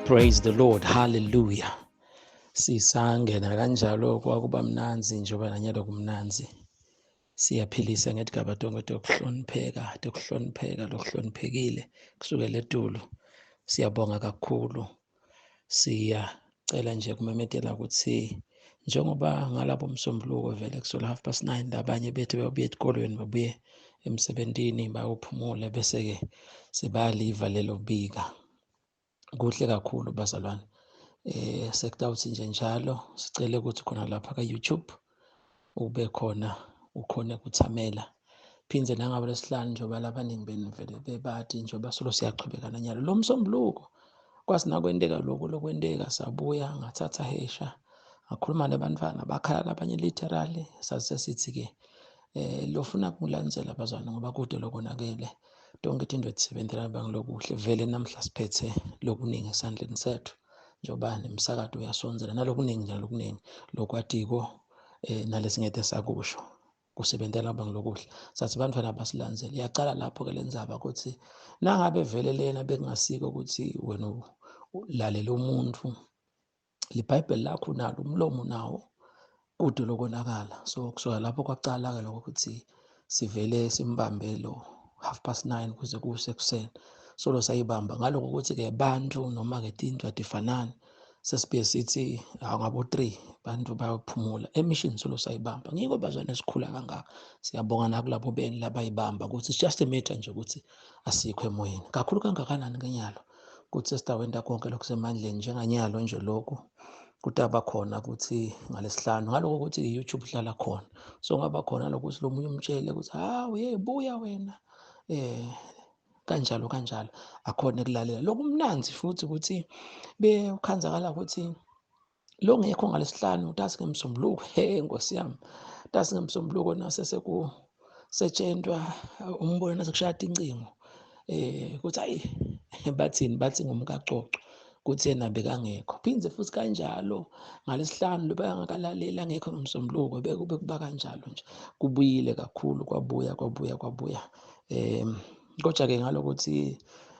Praise the Lord. Hallelujah. Sisangena kanjalo kwakuba mnanzi njengoba nanyalo kumnanzi. Siyaphilisa ngedigaba tonke tokuhlonipheka, lokuhloniphekile kusukela eDulu. Siyabonga kakhulu. Siyacela nje kumemetela ukuthi njengoba ngalabo msombuluko vele kusula 9:30 abanye bethu babuye esikolweni babuye emsebentini bayophumula bese ke sibaliva lelo bika. Kuhle kakhulu bazalwane. Sekutawuthi nje njalo sicele ukuthi khona lapha ka-YouTube ube khona ukhona ukuthamela. Phindze nangabe lesihlanu njengoba labaningi benu vele bebathi njengoba solo siyaqhubeka nanyalo lo msombuluko kwasinakwenteka lokwenteka sabuya ngathatha hesha ngakhuluma nabantwana bakhala abanye literally sasesithi-ke lofuna kungilandzela bazwana ngoba kude lokonakele tonke into ethisebentela bangilokuhle vele namhla siphethe lokuningi esandleni sethu njengoba nemsakato uyasonzela nalokuningi njalo lokuningi lokwatiko nalesingede sakusho kusebentela bangilokuhle sathi bantwana abasilandzele iyacala lapho ke lenzaba ukuthi nangabe vele lena bekungasiko ukuthi wena ulalela umuntu libhayibheli lakho unalo umlomo nawo kude lokonakala. So kusuka lapho kwaqala ke lokho ukuthi sivele simbambe lo 9:30 kuze kuse ekuseni solo sayibamba ngaloko ukuthi ke bantu noma ke tinto atifanani sesibuye sithi ngabo 3 bantu bayophumula emission solo sayibamba ngiko bazwana esikhula kangaka. Siyabonga nakulabo beni labayibamba ukuthi it's just a matter nje ukuthi asikho emoyeni kakhulu kangakanani kenyalo kuthi sesitawenta konke lokusemandleni njenganyalo nje lokho kutaba khona ukuthi ngalesihlanu ngaloko ukuthi i-YouTube hlala khona so ngaba khona lokuthi lo munye umtshele ukuthi hawu buya wena kanjalo akhona ekulalela lokumnanzi futhi ukuthi bekukhanzakala ukuthi lo ngekho ngalesihlanu utasi ngemsombuluko Nkosi yami utasi ngemsombuluko nase sekusetshentwa umbone nase kushaya incingo ukuthi hayi bathi ngumkacoco kuthi yena bekangekho phindze futhi kanjalo ngalesihlanu lo bangakalaleli angekho ngomsombuluko bekube kuba kanjalo nje kubuyile kakhulu kwabuya kodwa ke ngalokuthi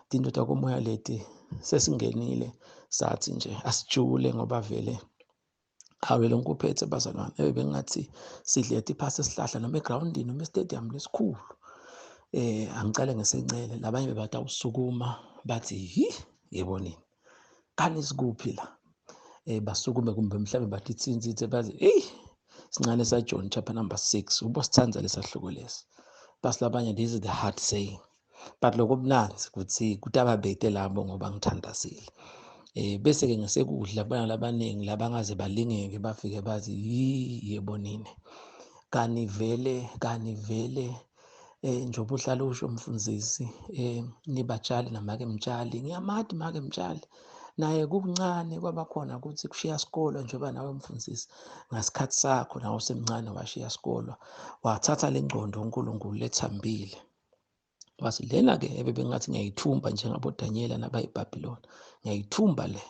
tindoda komoya leti sesingenile sathi nje asijule ngoba vele awele ngikuphethe bazalwane bengathi sidle iphasi esihlahla noma egroundini noma estadium lesikhulu angicale ngesencele labanye bebathi awusukuma bathi yebonini kani sikuphi la basukume kumbe mhlawumbe bathi itsinzithe bathi sincane sa John chapter number 6 ubosithanza lesahluko lesi basilabanye this is the hard saying but lokubunanzi kuthi kutababete labo ngoba ngithandazile bese ke ngesekudla bana labaningi labangaze balingeke bafike bathi yebonini kani vele njengoba uhlala usho mfundisi nibatshali namake mtshali ngiyamathi make mtshali naye kukuncane kwabakhona ukuthi kushiya isikolo njengoba nawe mfundisi ngasikhathi sakho nawe usemncane washiya isikolo wathatha lengqondo uNkulunkulu lethambile wathi lena ke ebebengathi ngiyayithumba njengabo Daniela nabayiBhabhiloni ngiyayithumba le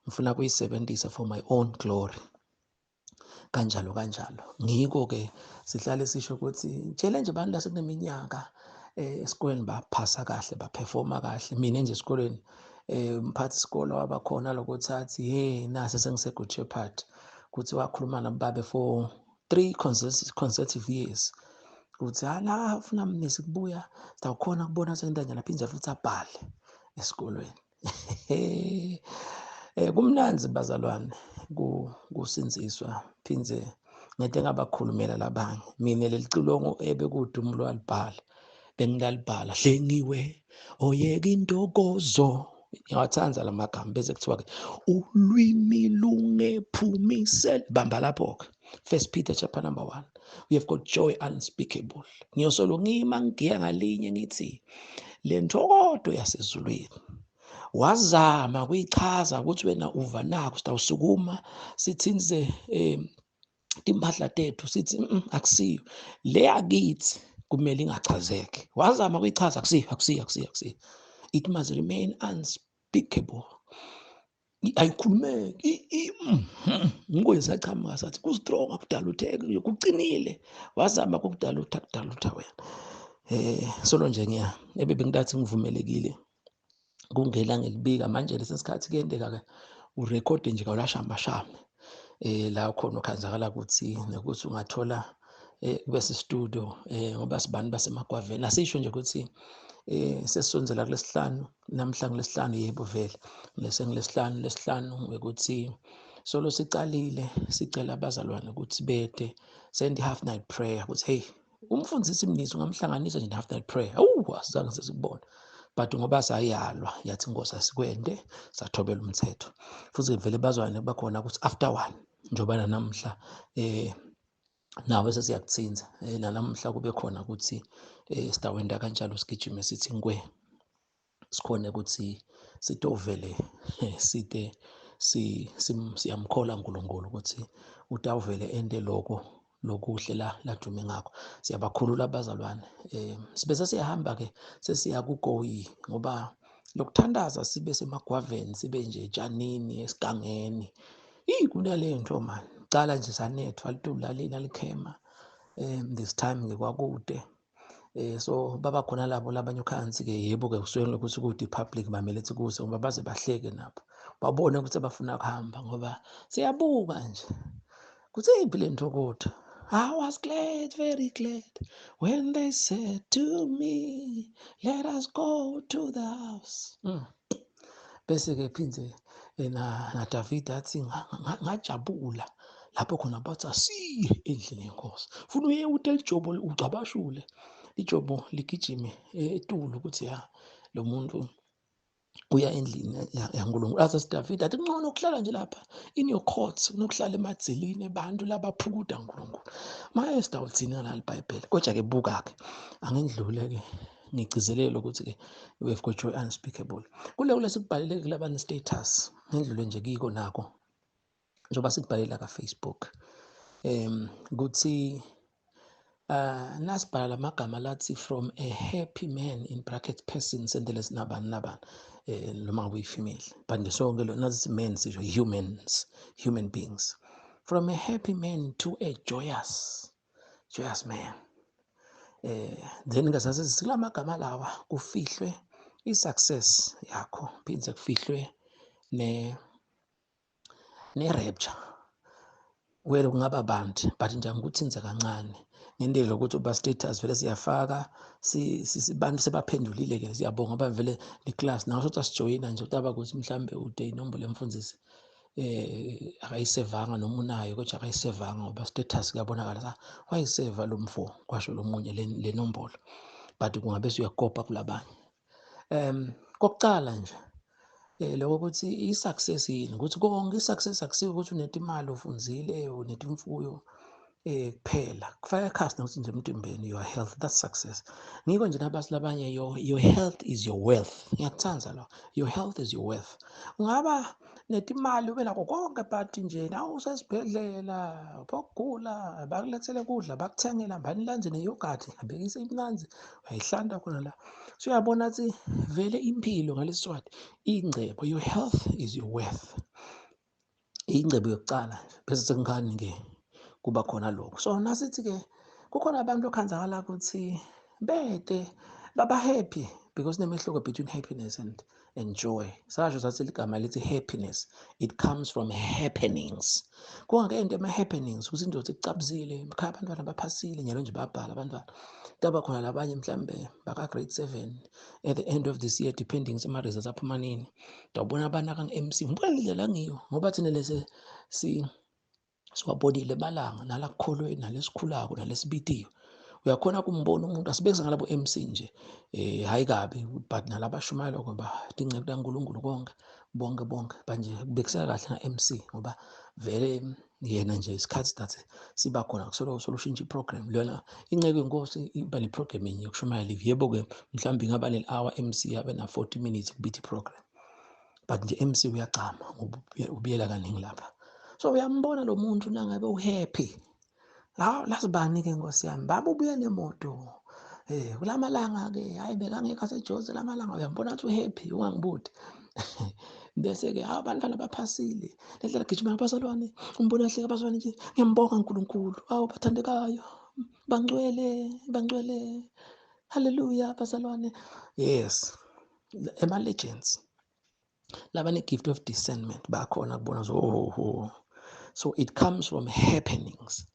ngifuna kuyisebenzisa for my own glory kanjalo ngiko ke sihlale sisho ukuthi tshele nje abantu lasekuneminyaka esikoleni baphasa kahle baperforma kahle mina nje esikoleni umphathi isikole wabakhona lokuthi athi nase sengise-good shepherd kuthi wakhuluma nababe for 3 consecutive years kuthi la ufuna mnisi kubuya sitawukhona kubona sentanyana phindze futhi abhale esikolweni kumnanzi bazalwane kusinziswa phindze ngede ngabakhulumela labanye mina lelicilongo ebekudumulo walibhala bengilalibhala hlengiwe oyeka intokozo ngiyawathanza lamagama bese kuthiwa-ke ulwimi lungephumisela bamba lapho-ke 1 Peter chapter number 1 we have got joy unspeakable ngiyosolo ngima ngiya ngalinye ngithi le ntokodo yasezulwini wazama kuyichaza ukuthi wena uva nakho sitawusukuma sithinze impahla tethu sithi akusiyo le yakithi kumele ingachazeke wazama kuyichaza akusiyo it must remain unspeakable ayikhulumeki ngoyisachama sathi kustrong akudala utheke kucinile wazama ukudala utha wena Solo nje bengidathi ngivumelekile kungela ngilibika manje lesikhathi kuyendeka-ke urekhode nje kawulashambashamba la khona ukhazakala ukuthi nokuthi ungathola bese studio ngoba sibani basemagwaveni asisho nje ukuthi sesisonzela kulesihlanu namhla ngilesihlanu yebo vele lesihlanu ukuthi solo sicalile sicela abazalwane ukuthi bede send half night prayer ukuthi hey umfundisi Mnisi ungamhlanganisa nje half night prayer asizange sesikubona but ngoba sayalwa yathi inkosi asikwende sathobela umthetho futhi vele bazwane bakhona ukuthi after 1 njengoba namhla nawe sesiyakuthinza namhla kube khona ukuthi sitawenda kanjalo sigijime sithi ngwe sikhona ukuthi sitovele side siyamkhola uNkulunkulu ukuthi utawuvele ende lokuhle ladume ngakho siyabakhulula abazalwane sibe sesiyahamba ke sesiya kuGoyi ngoba lokuthandaza sibe semagwaveni sibe nje etshanini esigangeni kunaleyo nto man cala nje sanethwa litulali nalikhema this time ngekwakude so baba khona labo labanye ukhansi ke yebo ke kusuke lokuthi kude public bamele ethi kuse ngoba baze bahleke nabo babone ukuthi bafuna kuhamba ngoba siyabuka nje kuthi impilo ntokodo I was glad, very glad, when they said to me, let us go to the house. Bese ke phindze na David athi ngajabula lapho khona bathi asiye endlini yenkosi. Funa uye uthi ijobo ucabashule. Ijobo ligijime etulu ukuthi lo muntu uya endlini yaNkulunkulu. Athi David athi ngcono ukuhlala nje lapha in your courts kunokuhlala emadzilini abantu labaphukuda uNkulunkulu. Maye sitawuthina la iBhayibheli. Kodwa ke buka ke angindlule ke ngigcizelele ukuthi ke we've got joy unspeakable. Kule sikubhalele kulabani status ngindlule nje kiko nako. Njoba sikubhalela ka Facebook. Kuthi nasibhala amagama lathi from a happy man in bracket person sendele sinabani noma female but ngesonke lo nathi men sisho human beings from a happy man to a joyous man then ngasase silamagama lawa kufihlwe isuccess yakho phindze kufihlwe ne rapture where kungaba bandi but nje ngikuthinze kancane ngendlela ukuthi uba status vele siyafaka sibantu sebaphendulile ke siyabonga ngoba vele iclass naso ukuthi asijoyina nje utaba ukuthi mhlambe ude inombolo yemfundisi akayisevanga noma unayo kodwa akayisevanga ngoba status kuyabonakala wayiseva lo mfo kwasho lo munye le nombolo but kungabe uyakopa kulabanye kokucala nje lokho ukuthi i-success yini ukuthi konke i-success akusiyo ukuthi unethi imali ufunzile unethi imfuyo kuphela kufaka khasi nokuthi nje emtimbeni your health that's success ngiko nje nabasi labanye your health is your wealth ngiyakuthanza lo your health is your wealth ungaba nethi imali ube nakho konke but nje nawe usesibhedlela ukugula bakulethele kudla bakuthengela mbani lanze ne-yogurt ngabekise imnanzi uyayihlanda khona la so uyabona ukuthi vele impilo ngalesiswati ingcebo your health is your wealth ingcebo yokucala bese sengkhani ke kuba khona lokho so nasithi ke kukhona abantu okhanzakala ukuthi bede baba happy because nemehluko between happiness and joy sasho sathi ligama lithi happiness it comes from happenings kungakende ama-happenings ukuthi indoda icabuzile ekhaya abantwana baphasile nyalo nje babhala abantwana taba khona labanye mhlambe baka grade 7 at the end of this year depending ama-results aphuma nini dawubona abana kang-MC ngibukele la ngiyo ngoba thina lese siwabonile emalanga nalakukholweni nalesikhulako nalesibitiyo uyakhona kumbona umuntu asibekise ngalabo MC nje hayi kabi but nalabashumayela ngoba ingcebo kaNkulunkulu bonke manje kubekisela kahle nga-MC ngoba vele yena nje isikhathi that siba khona kusolo solushintsha iprogram lona inceke inkosi iba neprogram enye yokushumayela yebo ke mhlawumbe ingaba le-hour MC yabe na 40 minutes kubitha iprogram but nje MC uyacama ubuyela kaningi lapha so uyambona lo muntu nangabe uhappy lasibani ke Nkosi yami baba ubuye nemoto kulamalanga ke hayi bekangekho aseJozi lamalanga uyambona ukuthi uhappy ungangibuthi bese ke abantwana baphasile lendlela gijima abazalwane umbona ehleka abazalwane nje ngiyambonga uNkulunkulu bathandekayo bangcwele Hallelujah, bazalwane. Yes, legends laba ne-gift of discernment bakhona kubona so so it comes from happenings.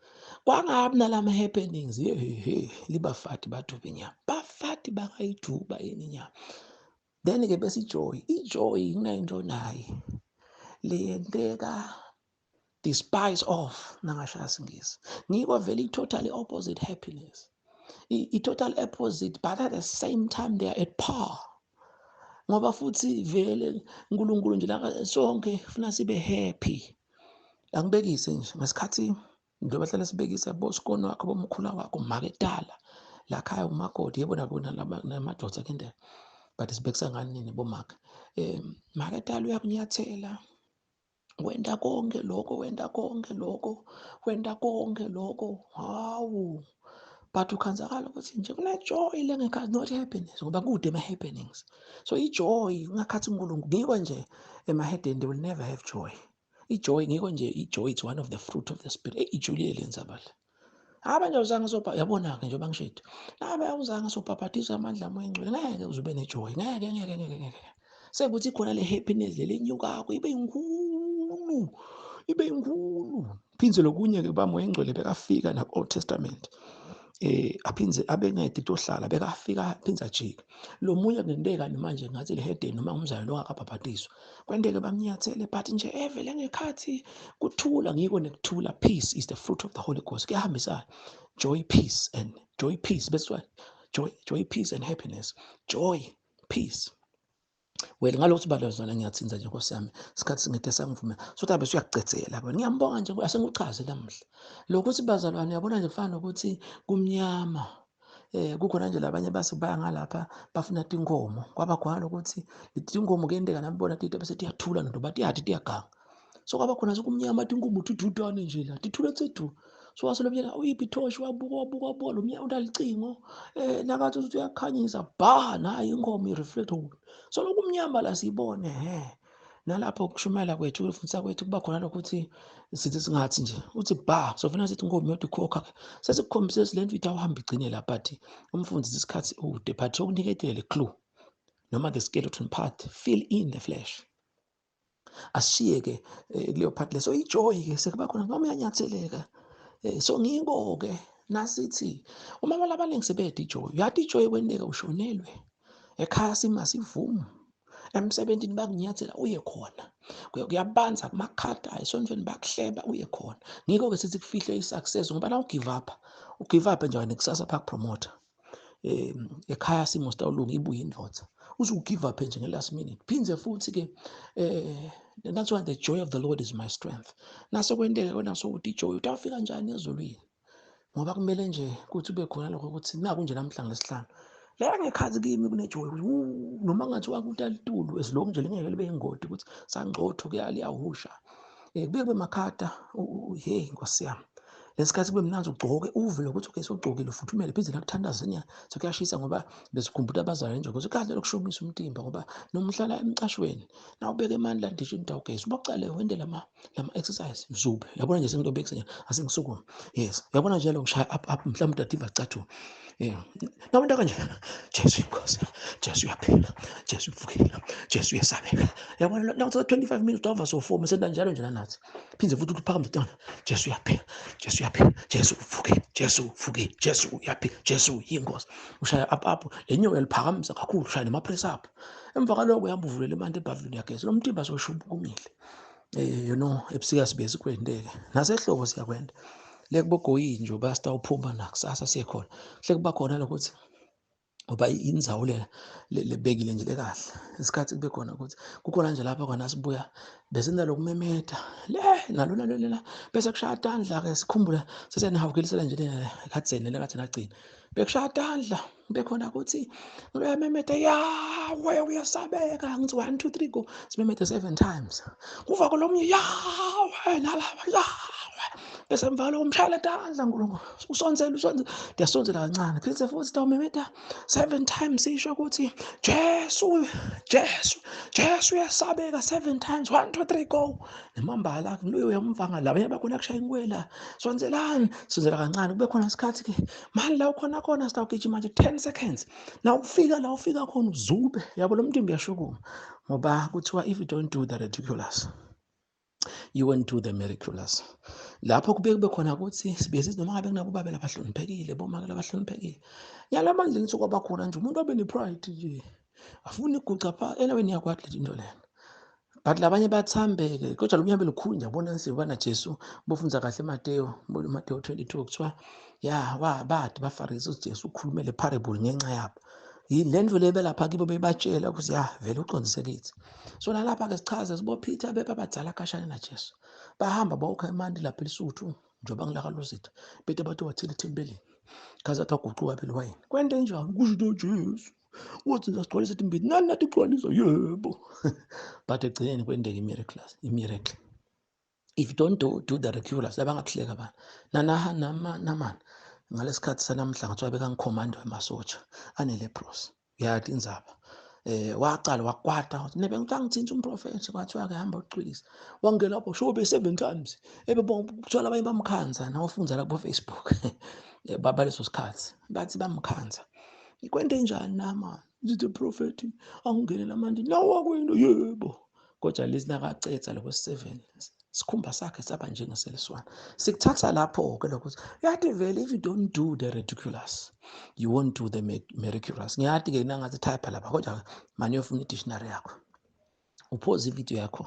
Kwangabi nalama happenings libafati bathuba inyama bafati bangayithuba yini inyama. Then-ke bese ijoy kunento naye leyenteka despise of nangashaya singisi ngiko vele i-totally opposite happiness, i-total opposite but at the same time they are at par. Ngoba futhi vele uNkulunkulu nje la sonke ufuna sibe happy. Angibekise nje ngesikhathi njengoba hlala sibekisa bosikoni wakho bomkhulu wakho maketala la khaya umakoti yebo nabona namadoda kendlela but sibekisa ngani nini bomaka maketala uyakunyathela wenda konke lokho wenda konke lokho hawu but ukhonzakala ukuthi nje kunejoy lengekhathi not happiness ngoba kude ama-happenings. So ijoy ungakhathi uNkulunkulu ngiko nje emahedeni they will never have joy. Ijoy ngiko nje ijoy it's one of the fruit of the spirit. Ijulile lenza abahle abanye uzange yabona-ke njengoba ngishilo nabe uzange sobhabhathisa amandla amangcwele ngeke uzube nejoy ngeke sekuthi khona le happiness lenyukako ibe inkulu phindze lokunye-ke bamoyengcwele bekafika na-Old Testament aphinze abengede tohlala bekafika aphinze ajike lo munye kungenteka manje ngathi lehedeni noma ngumzali lo akabhabhatiswa kwenteke bamnyathele but nje evele ngekhathi kuthula ngiko nekuthula. Peace is the fruit of the Holy Ghost. Kuyahambisana joy peace that's why joy peace and happiness, joy peace. Well ngalokuthi balazwana ngiyathinza nje Nkosi yami isikhathi singide sangivumela sokuthi abe suyakugcetsela bona ngiyambonga nje asengichaze namuhla lokuthi bazalwane yabona nje kufana nokuthi kumnyama kukhona nje labanye base baya ngalapha bafuna tinkomo kwaba khona lokuthi tinkomo kuyenteka nambona tite bese tiyathula nto bathi yathi tiyaganga so kwaba khona sokumnyama tinkubu thudutane nje la tithule tsethu so wasolobuyela uyiphi ithoshi wabuka lo mnyama unalicingo nakathi uthi uyakhanyisa nayi inkomo ireflect so lokumnyama la siyibone nalapho ukushumayela kwethu ukufundisa kwethu kuba khona lokuthi sithi singathi nje uthi so funa sithi inkomo yodwa ikhokha sesikukhombise silento ithi awuhamba igcine la but umfundisi isikhathi ude but sokuniketele le clue noma the skeleton part fill in the flesh ashiye-ke kuleyo part leso ijoy-ke sekuba khona noma uyanyatheleka so ngiko-ke nasithi uma abaningi sebede ijoy yathi ijoy kwenteka ushonelwe ekhaya simasivumo emsebenzini bakunyathela uye khona kuyabanza kumakhada esontweni bakuhleba uye khona ngiko-ke sithi kufihle i-success ngoba la ugive up nje nekusasa bakupromota ekhaya simo sitawulunga ibuye indvodza usugive up nje nge-last minute phinze futhi-ke that's why the joy of the Lord is my strength. Naso kwenteke wena sokuthi ijoy utawufika njani ezulwini ngoba kumele nje ukuthi ube khona lokho ukuthi naku nje namhlanje lesihlanu la ngekhathi kimi kunejoy noma kungathiwa kutalitulu esilokhu nje lingeke libe ingodi ukuthi sangcotho liyahusha kube bemakhada hey Nkosi yami lesikhathi kube mnanzi ugcoke uve lokuthi okay sogcokile ufuthumele pheze nakuthandaza nya sokuyashisa ngoba besikhumbula abazali nje ukuthi kahle lokushomisa umtimba ngoba nomhlala emcashweni na ubeke amandla ndisho into okay ubocale wende lama exercise zube yabona nje sengito bekuse asengisukuma yes yabona nje lo ngishaya up mhlawumbe udativa chathu nawe into kanje Jesu inkosi Jesu uyaphila Jesu uvukile Jesu uyesabeka yabona na 25 minutes over so 4 mesenda njalo nje nathi phindze futhi uphakame ntwana Jesu uyaphila Jesu uyaphila Jesu uvuke Jesu uvuke Jesu uyaphila Jesu yinkosi ushaya up lenyoka liphakamisa kakhulu ushaya nema press up emva kaloko uyamba uvulela imande ebhavini yakhe lo mtimba soshuba kumile ebusika sibe sikwendeke nasehlobo siyakwenda lekubogoyini nje basta uphuma nakusasa siyekhona hle kuba khona lokuthi ngoba indzawo lebekile nje lekahle isikhathi kube khona ukuthi kukhona nje lapha khona sibuya besenza lokumemeta nalona bese kushaya tandla-ke sikhumbula sesenihawukelisela nje ekhathini lekathi nagcina bekushaya tandla bekhona ukuthi uyamemeta yawe uyasabeka ngithi 1 2 3 go simemete 7 times kuva kolomnye yawe nalapha yawe bese mvala umshayela tandla nkulunkulu usonzela ndiyasonzela kancane phinde futhi stawumemeta 7 times isho ukuthi Jesu uyasabeka 7 times 1 2 3 go nemambala loyo uyamvanga la abanye bakhona kushaya inkwela sonzelani sonzela kancane kube khona isikhathi ke manje la ukhona sitawugijima manje 10 seconds na ufika khona uzube yabo lo mntu uyashukuma ngoba kuthiwa if you don't do the ridiculous you won't do the miraculous. Lapho kube khona ukuthi sibe sithi noma ngabe kunabo babela bahloniphekile bomake labahloniphekile yalamandla ngithi kwaba khona nje umuntu obe ne-pride nje afuna iguca pha endaweni yakwathi le into lena but labanye bathambeke kodwa lo mnyambe lukhulu nje yabona sibona Jesu bofunza kahle Mateyo 22 kuthiwa bathi baFarisi uJesu ukhulumele parable ngenxa yabo yile ndlu lebelapha kibo bebatshela ukuthi vele uqondise kithi so nalapha ke sichaze sibo Peter bebabadzala kashana na Jesu bahamba bawukha emanti lapha elisuthu njengoba ngilaka lozitha bete bathi wathile ethempelini kaza kwaguquka phela wayini kwente njani kusho Jesu wathi ngasixolisa etimbili nani nathi xolisa yebo but egcineni kwendeka i-miracle if you don't do the ridiculous abangakuhleka abantu namani ngalesikhathi sanamhla ngathiwa bekangikhomanda wemasotsha ane-leprosi uyathi inzaba waqala wakwata nebe ngitshintsa umprofethi kwathiwa ke hamba ucwilisa wangena lapho shobe 7 times kuthiwa abanye bamkhanza nawufunza la ku-Facebook babaleso sikhathi bathi bamkhanza ikwente njani nama zithi prophet angingenela manje nawo wakwento yebo kodwa lesinakacetha lokho 7 sikhumba sakhe saba njengeseliswana sikuthatha lapho ke lokho yathi vele if you don't do the ridiculous you won't do the miraculous ngiyathi ke nangathi type lapha kodwa manje ufuna i-dictionary yakho upause ivideo yakho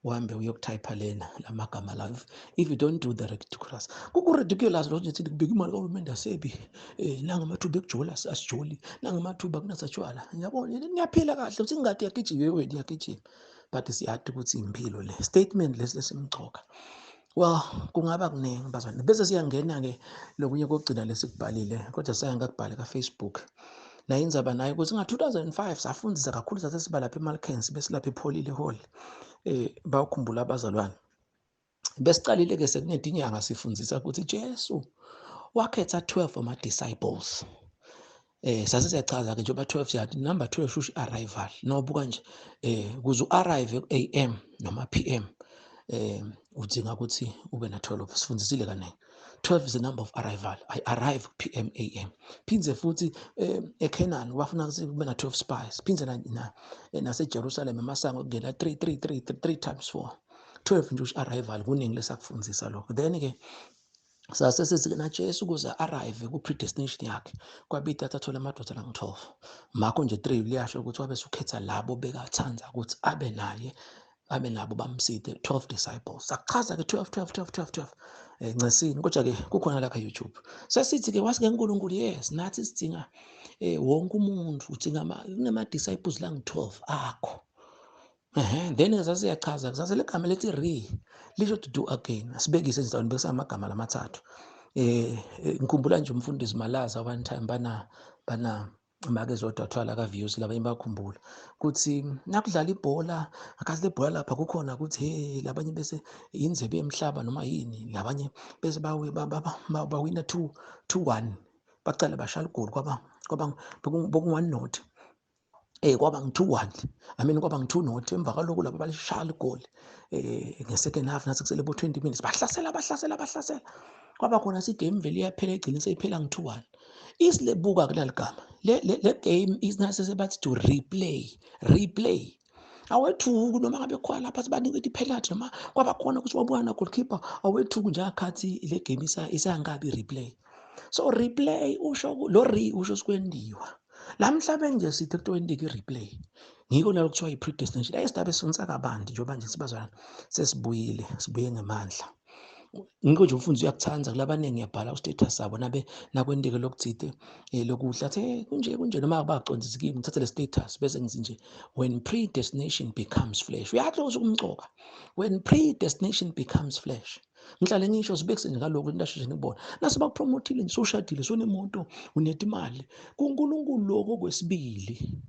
uhambe uyokutype lena lamagama la if you don't do the ridiculous ridiculous lo nje sithi kubeka imali kahulumende asebi nangamathuba ekujola asijoli nangamathuba kunasatshwala ngiyabona niyaphila kahle uthi ngadi yagijima wena yagijima but siyathi ukuthi impilo le statement lesimgcoka well kungaba kuningi bazwana bese siyangena ke lokunye kokugcina lesikubhalile kodwa sayangakubhala ka-Facebook naye inzaba naye ukuthi nga-2005 safundisa kakhulu sasesiba lapha emalangeni besilapha epholile hall bawukhumbula abazalwane besicalile ke sekunedinyanga sifundisa ukuthi Jesu wakhetha 12 ama-disciples sasiyachaza ke njengoba 12 yathi number 12 shusho arrival nobuka nje ukuze u-arrive ku-AM noma PM udinga ukuthi ube na 12 sifundisile kaningi 12 is the number of arrival. I arrive PM AM. Phindze futhi eKenani wafuna ukuthi kube na 12 spies. Phindze nase Jerusalem emasango kungena 3 times 4. 12 nje arrival kuningi lesakufundisa lokho. Then ke sasesithi na Jesu ukuze arrive ku predestination yakhe kwabita athathola amadoda la ngo-12. Makho nje 3 liyasho ukuthi wabe sukhetha labo bekathanda ukuthi abe nabo bamside 12 disciples. Sachaza ke 12 ncesini kodwa ke kukhona la ka-YouTube. Sesithi ke wasike uNkulunkulu yes nathi sidinga wonke umuntu udinga kunama-disciples la ngo-12 akho. Then sasiyachaza kusase legama lethi lisho to do again. Asibekise nje bese amagama lamathathu. Ngikhumbula nje umfundisi Malaza one time bana make zodwa twala ka views labanye bakhumbula kuthi nakudlala ibhola akazi lebhola lapha kukhona kuthi labanye bese indlebe yemhlaba noma yini labanye bese bawina 2-1 bacala bashaya igoli kwaba boku-1 not kwaba ngu-2-1 kwaba ngu-2 not emva kaloko labo balishaya igoli nge-second half nathi kusele bo 20 minutes bahlasela kwaba khona sigame vele iyaphela egcina seyiphela ngu-2-1 isilebuka kuleli gama le game isinase bathi to replay awethuku noma ngabe khona lapha sibanika ipenalty noma kwaba khona ukuthi wabuka na goalkeeper awethuku nje akhathi le game isangabi replay so replay usho usho sikwendiwa la mhlabeni nje sithi kuthiwa i-replay ngiko nalo kuthiwa i-predestination ayesidabe sifundisa kabanti njengoba nje sibazwana sibuye ngemandla ngiko nje umfundisi uyakuthanda kulabaningi ngiyabhala u-status sabo nakwendike lokuthide lokudla kunje noma bacondzisa kimi ngithathe le status bese ngithi nje when predestination becomes flesh uyahloza ukumcoka when predestination becomes flesh ngihlale ngisho sibekise nje ngaloko ndasheshe ngibona nase bakupromothile nje soshadile sonemoto unetimali kuNkulunkulu lokho kwesibili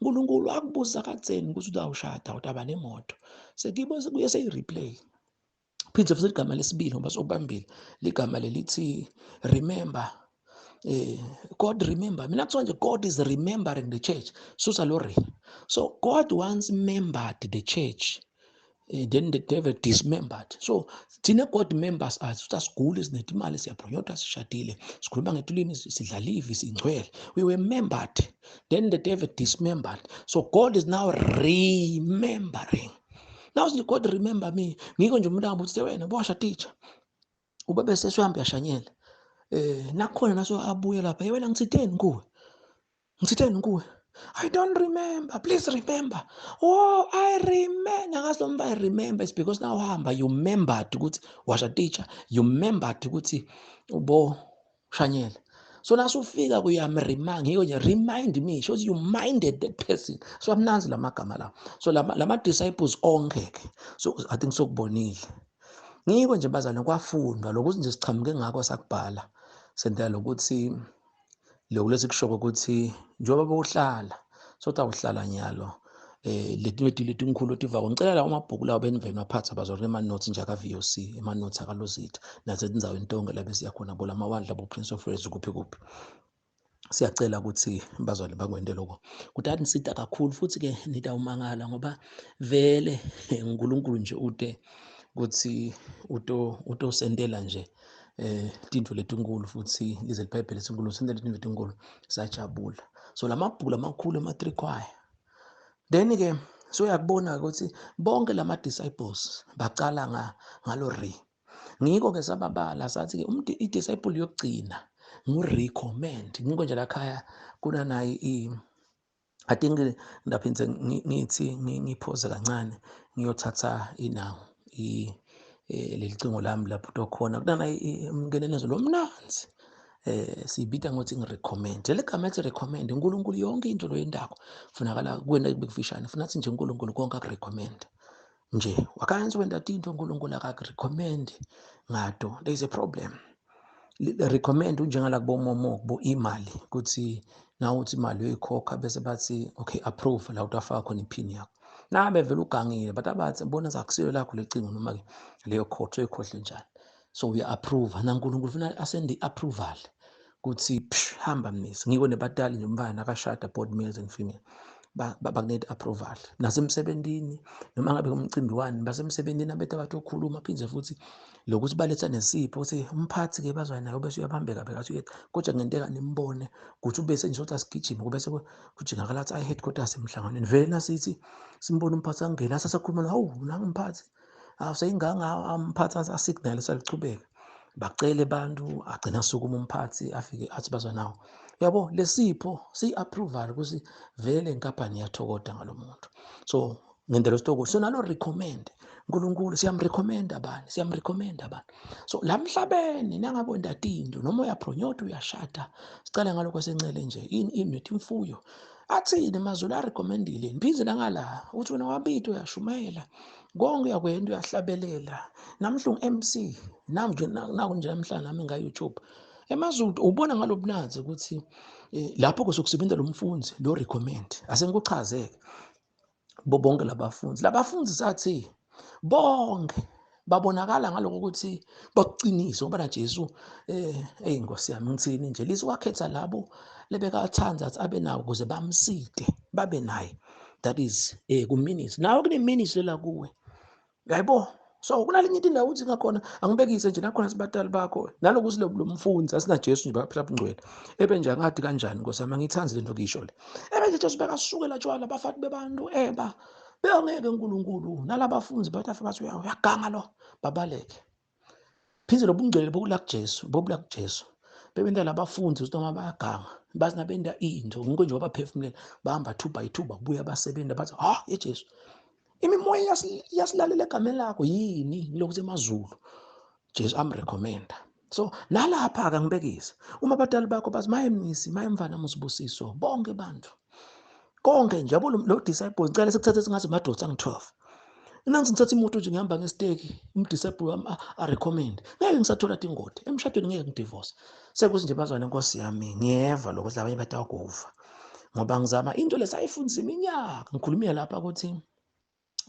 uNkulunkulu akubuza katseni ukuthi awushada utaba nemoto sekuyibo sekuye seyi-replay Phinde futhi igama lesibili ngoba sokubambile ligama lelithi remember. God remember. Mina kuthiwa nje God is remembering the church. Susa lo re. So God once remembered the church. Then the devil dismembered. So thina God members us ukuthi asigule sinethi imali siyapronyotha sishadile sikhuluma ngetulimi sidlalivi singcwele. We were membered. Then the devil dismembered. So God is now remembering. Now God remember me. Ngiko nje umuntu angabuthi wena bosha teacher. Ube bese sihamba yashanyela. Nakhona naso abuye lapha wena ngithitheni kuwe. Ngithitheni kuwe. I don't remember. Please remember. Oh, I remember. Nakasilomba I remember. It's because now hamba you remembered ukuthi washa teacher. You remembered ukuthi ubo shanyela. So nasufika kuyamremind. Ngiko nje remind me. Shows you minded that person. So amnanzi lamagama la. So lama disciples onke. So I think sokubonile. Ngiko nje bazana kwafundwa lokuthi nje sichamuke ngakho sakubhala. Sentela lokuthi lokho lesikusho ukuthi njengoba bowuhlala sothi awuhlala nyalo leti ngikhulu tiva ngicela la amabhuku lawo beniveni waphatha bazore ama notes nje aka VOC ama notes aka Lozitha nasetindzaweni tonke la bese yakhona bola amawandla bo Prince of Wales kuphi siyacela ukuthi bazwane bakwende lokho ukuthi anisita kakhulu futhi ke nida umangala ngoba vele uNkulunkulu nje ude ukuthi utosendela nje tinto letinkulu futhi lize liBhayibheli lesinkulu sendele tinto letinkulu sajabula so lamabhuku amakhulu ama-3 choir then ke so uyakubona ukuthi bonke lama disciples bacala ngalo re ngiko ke sababala sathi ke i-disciple yokugcina ngu-recommend ngiko nje lakhaya kuna nayi I think ndaphinde ngithi ngiphoze kancane ngiyothatha inawo lelicingo lami lapho tokhona kunana umngenezo lomnanzi sibita ngothi ngirecommend legama ethi recommend uNkulunkulu yonke into loyendako funakala kuwena bekufishane funa athi nje uNkulunkulu konke akurecommend nje wakanzi wenda into uNkulunkulu akakurecommend ngato there is a problem recommend unjengala kubomomo kubo imali ukuthi nawu uthi imali uyikhokha bese bathi okay approve la utafaka khona iphini yakho nabe vele ugangile but abathi bona zakusiyo lakho lecingo noma ke leyo khotho oyikhohle njani so uya approve naNkulunkulu ufuna asende approval kuthi hamba mnisi ngiko nebatali nje umfana akashada board males and female bakunede approval nasemsebenzini noma ngabe umcimbi wani basemsebenzini abethu abatokhuluma phindze futhi lokuthi baletha nesipho uthi umphathi ke bazwana nayo bese uyabambeka bheka uthi kodwa ngenteka nimbone ukuthi ubese nje sothi asigijime kube bese kujingakala athi headquarters emhlanganweni vele nasithi simbona umphathi angena asakhuluma hawu nami umphathi awuseyinganga amphathi asignal salichubeka bacele abantu agcina sukuma umphathi afike athi bazwa nawo yabo lesipho si-approval ukuthi vele inkampani yathokoda ngalomuntu so ngendlela sitoko so nalo recommend uNkulunkulu siyamrecommend abantu so la emhlabeni nangabonda tinto noma uyapronyotha uyashada sicela ngalokho sencele nje inethi imfuyo athini emazulu arecommendile niphize ngala uthi wena wabito uyashumela konke uyakwenda uyahlabelela namhlungu MC nami nje naku nje namhlanje nami nga YouTube emazulu ubona ngalobunanzi ukuthi lapho kusokusebenza lo mfundzi lo recommend asengikuchazeke bonke labafundi sathi bonke babonakala ngaloko ukuthi bakucinise ngoba naJesu Nkosi yami ngithini nje liswakhetha labo lebekathanza athi abe nawo ukuze bamside babe naye that is kuministry nawe kuneministry la kuwe yayibo so kunalinye into indawo uthi ngakhona angibekise nje nakhona sibatali bakho nalokuthi lo mfundzi asina Jesu nje baphila ngcwele nje ngathi kanjani Nkosi yami ngithanzi lento ngisho le nje Jesu bekasukela tshwala bafati bebantu bengeke uNkulunkulu nalabafundi bathi afakathi uyaganga lo babaleke phindze lobungcwele bobula kuJesu bebenta labafundi ukuthi noma bayaganga bazi nabenda into ngiko nje baphefumulela bahamba 2 by 2 babuya basebenza bathi yeJesu imimoya yasilalela egameni lakho yini lokuthi emazulu Jesu amrecommenda so nalapha ake ngibekise uma abatali bakho bathi mayemnisi mayemvana musibusiso bonke bantu konke nje yabo lo disciple ngicela sekuthathe singathi madoda angi-12 nansi ngithatha imoto nje ngihamba ngesiteki umdisciple wami arecommend ngeke ngisathola ingoti emshadweni ngeke ngidivorce sekuthi nje bazwana Nkosi yami ngiyeva lokho abanye bathi akuva ngoba ngizama into lesayifundisa iminyaka ngikhulumia lapha ukuthi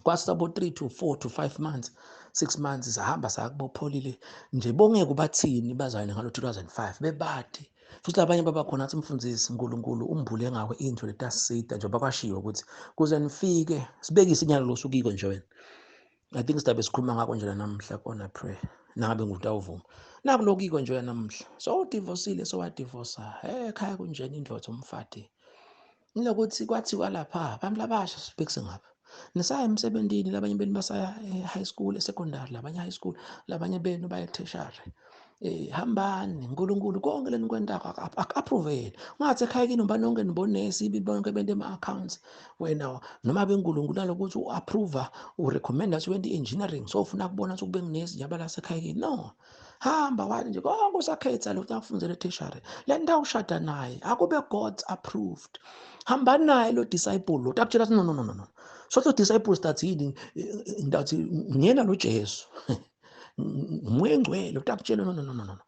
kwasabo 3 to 4 to 5 months 6 months sahamba sakubopholile nje bongeke bathini bazayina ngalo 2005 bebade futhi labanye babakhona athi umfundisi uNkulunkulu umbule ngawe into letasida njengoba kwashiwo ukuthi kuze nifike sibeke isinyalo losukiko nje wena I think sidabe sikhuluma ngako nje namhla kona pray nangabe ngutawuvuma nakulokiko nje namhla so udivosile so wadivosa ekhaya kunjeni indvodza umfati nilokuthi kwathiwa lapha abantu labasha sibhekise ngapha nisaya emsebentini labanye benu basaya high school secondary labanye high school labanye benu baya tertiary hambani uNkulunkulu konke lenikwendako akuapprovele ungathi ekhaya kini uba nonke nibonesi bonke bente ama-accounts wena noma beNkulunkulu nalokuthi u-approve urecommenda ukuthi wente engineering so ufuna kubona ukuthi kube nginesi njalo lasekhaya kini no hamba wathi nje konke usakhetha lo ufundzele tertiary le ndawo ushada naye akube God approved hamba naye lo disciple lo takutshela no so lo disciples tathini ndathi ngiyena lo Jesu umoya engcwele utakutshela no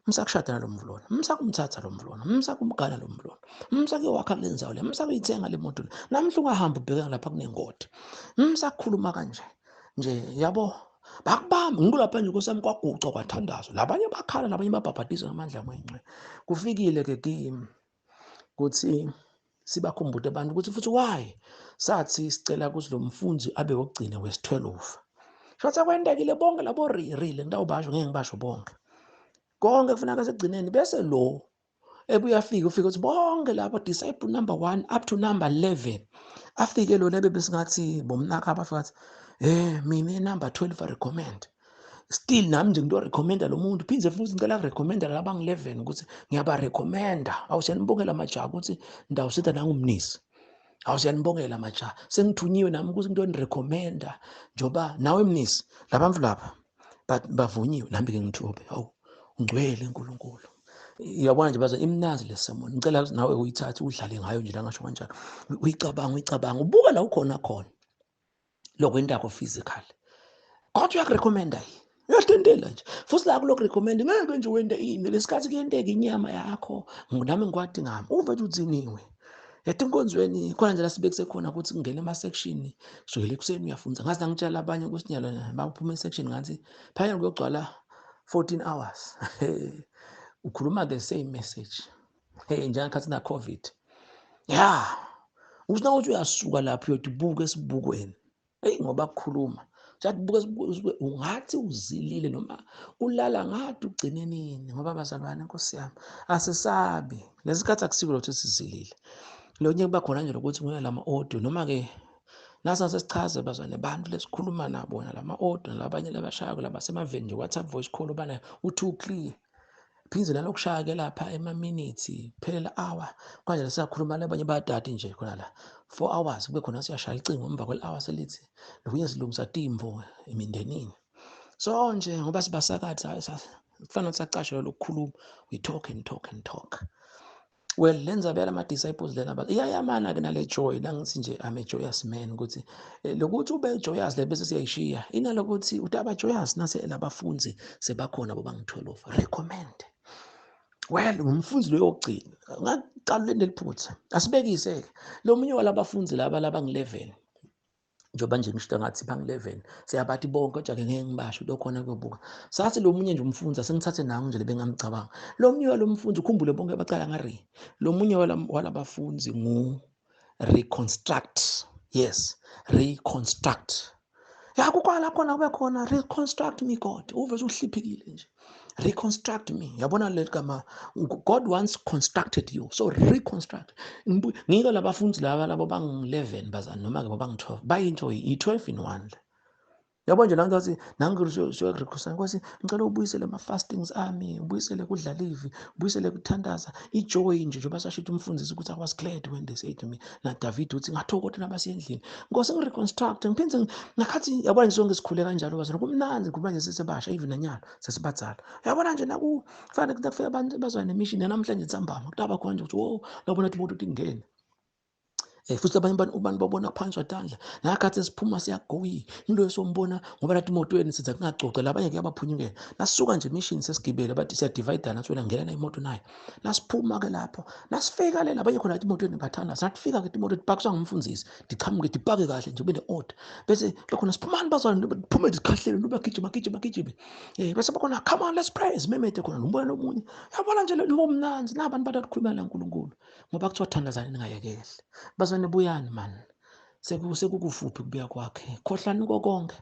msakushada lo mvulona msakumthatha lo mvulona msakumgana lo mvulona msakuyowakha kulenzawo le msakuyithenga le moto namhla ungahamba ubheka lapha kunengoti msakukhuluma kanje nje yabo bakubamba ngilapha nje nkosami kwaguca kwathandazo labanye bakhala labanye babhabhadisa ngamandla amangcwele kufikile ke kimi kuthi sibakhumbuze abantu ukuthi futhi why sathi sicela ukuthi lo mfundisi abe wokugcina wesi-12 shothi kwendekile bonke labo rile ngidawubasho ngeke ngibasho bonke konke kufanele sekugcineni bese lo ebuya afike ufike ukuthi bonke labo disciple number 1 up to number 11 afike lo lebe besingathi bomnakha abafika athi mina number 12 recommend still nami nje ngito recommenda lo muntu phindze futhi ngicela recommenda laba ngi11 ukuthi ngiyaba recommenda awusiyanibongela majaha ukuthi ndawusitha nangumnisi awusiyanibongela majaha sengithunyiwe nami ukuthi ngito nirecommenda njoba nawe mnisi labamfu lapha bavunyiwe nami ke ngithobe hawu ungcwele uNkulunkulu uyabona nje baza imnazi lesemoni ngicela ukuthi nawe uyithathe udlale ngayo nje la ngasho kanjalo uyicabanga ubuka la ukhona khona lokwendako physical kodwa uyakurecommenda yini uyatendela nje futhi la kulokhu recommend ngeke nje wende ini lesikhathi kuyenteka inyama yakho nami ngikwadi ngami uve uthiniwe etinkonzweni khona nje la sibekise khona ukuthi kungena ema-section kusukela ekuseni uyafunda ngazi ngitshela abanye kusinyalo baphuma e-section ngathi phaya kuyogcwala 14 hours ukhuluma the same message njengakhathi na COVID uthi nawuthi uyasuka lapho uyotibuka esibukweni ngoba kukhuluma ungathi uzilile noma ulala ngathi ugcine nini ngoba bazalwane Nkosi yami asisabi lesikhathi akusiko lotho sizilile lo nyeke bakhona nje ukuthi nguye lama audio noma ke nasa sesichaze bazalwane abantu lesikhuluma nabo bona lama audio labanye labashaya labasemaveni nje WhatsApp voice call bana u2 clear phindze nalokushaya ke lapha ema-minutes phelela hour kanje siyakhuluma labanye badade nje khona la 4 hours kube khona siyashaya icingo emva kwele-hour selithi lokunye silungisa timvo emindenini so nje ngoba sibasakathi kufanele ukuthi sacashe lokukhuluma we talk and talk well lenza bela ama-disciples lena but iyayamana ke nale joy la ngithi nje I'm a joyous man ukuthi lokuthi ube joyous le bese siyayishiya inalokuthi utaba joyous nase labafunzi sebakhona bobangi-12 recommend well umfundi lo yogcina ngaqala lento liphutha asibekise lo munye walabafunzi laba ngi11 njoba nje ngisho ngathi bangi11 siyabathi bonke kodwa ke ngeke ngibasho lokhona kuyobuka sathi lo munye nje umfundi asengithathe nangu nje lebengamcabanga lo munye walomfundi ukhumbule bonke bacala ngari lo munye walabafunzi ngu Reconstruct yes Reconstruct kukwala khona kube khona reconstruct me God uve uhlipikile nje reconstruct me yabona le gama God once constructed you so reconstruct ngike labafundi labo bangi11 bazana noma ke bangi12 bayinto i12 in one yabo nje la ngathi nangiso reconstruct Nkosi ngicela ubuyisele ama-fastings ami ubuyisele kudlalivi ubuyisele kuthandaza ijoy nje njoba sashithi umfundisi ukuthi I was glad when they said to me na David uthi ngathokoza nabasendlini Nkosi ngireconstruct ngiphinde ngakhathi yabona nje sonke sikhule kanjalo bazana kumnandi kuba nje sesebasha even nanyalo sesibadzala yabona nje kufanele kufika abantu bazwana nemission namhlanje nsambama kutaba khona nje ukuthi labona imoto tingene Futhi abanye abantu babona phansi wadandla nakhathi siphuma siyagoyi into esombona ngoba lathi emotweni siza kungacoca labanye kuyabaphunyukela nasisuka nje mission sesigibele bathi siyadivide nathi wena ngena imoto nayo nasiphuma ke lapho nasifika le labanye khona emotweni bathanda sathifika ke imoto dipakiswa ngumfundisi diqhamuke dipake kahle nje bene order bese bekhona siphumani bazwana phume dikhahlele noba gijima bese bakhona come on let's pray simemete khona nombona nomunye yabona nje lo mnanzi nabantu batakhulumela uNkulunkulu ngoba kuthiwa thandazana ningayekele bazwane buyani man sekukufuphi kubuya kwakhe khohlani konke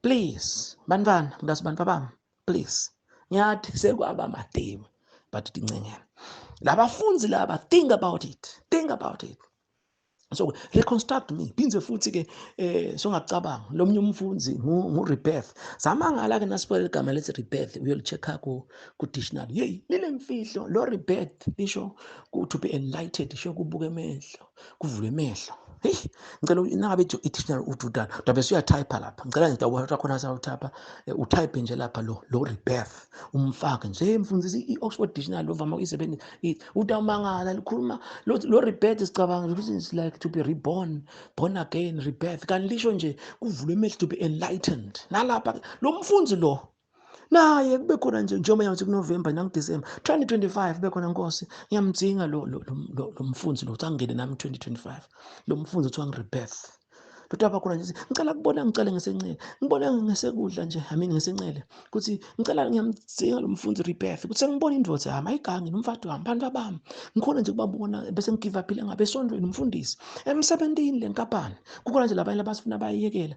please bantwana ngilasi bantu bami please ngiyathi sekwaba amademu but dincengela labafunzi laba think about it so reconstruct me phinze futhi ke songacabanga lomnye umfunzi ngu rebirth samangala ke nasiphola igama lethi rebirth uyolichecka ku dictionary hey lilemfihlo lo rebirth lisho to be enlightened isho kubuka emehlo kuvule emehlo hey ngicela ingabe i-dictionary ududana dabe uyatype lapha ngicela nje awuthatha khona sawuthapha utype nje lapha lo rebirth umfake nje mfundisi i-Oxford Dictionary lovama ukuyisebenzisa utamangala likhuluma lo rebirth sicabanga ukuthi is like to be reborn, born again, rebirth kanti lisho nje kuvulwe emehlo to be enlightened nalapha lo mfunzi lo naye kube khona nje njengoba yathi kuNovember nangoDecember 2025 kube khona Nkosi ngiyamdzinga lo mfunzi lo angene nami 2025 lo mfunzi uthiwa ngirebirth Lutaba khona nje ngicela kubona ngicela ngesencele ngibona ngesekudla nje ngesencele ukuthi ngicela ngiyamdzinga lo mfunzi rebirth ukuthi ngibona indvodza yami ayigangi nomfati wami bantu bami ngikhona nje kubabona bese ngigive up ngabe esondweni umfundisi emsebentini lenkapani kukhona nje labanye labasifuna bayiyekela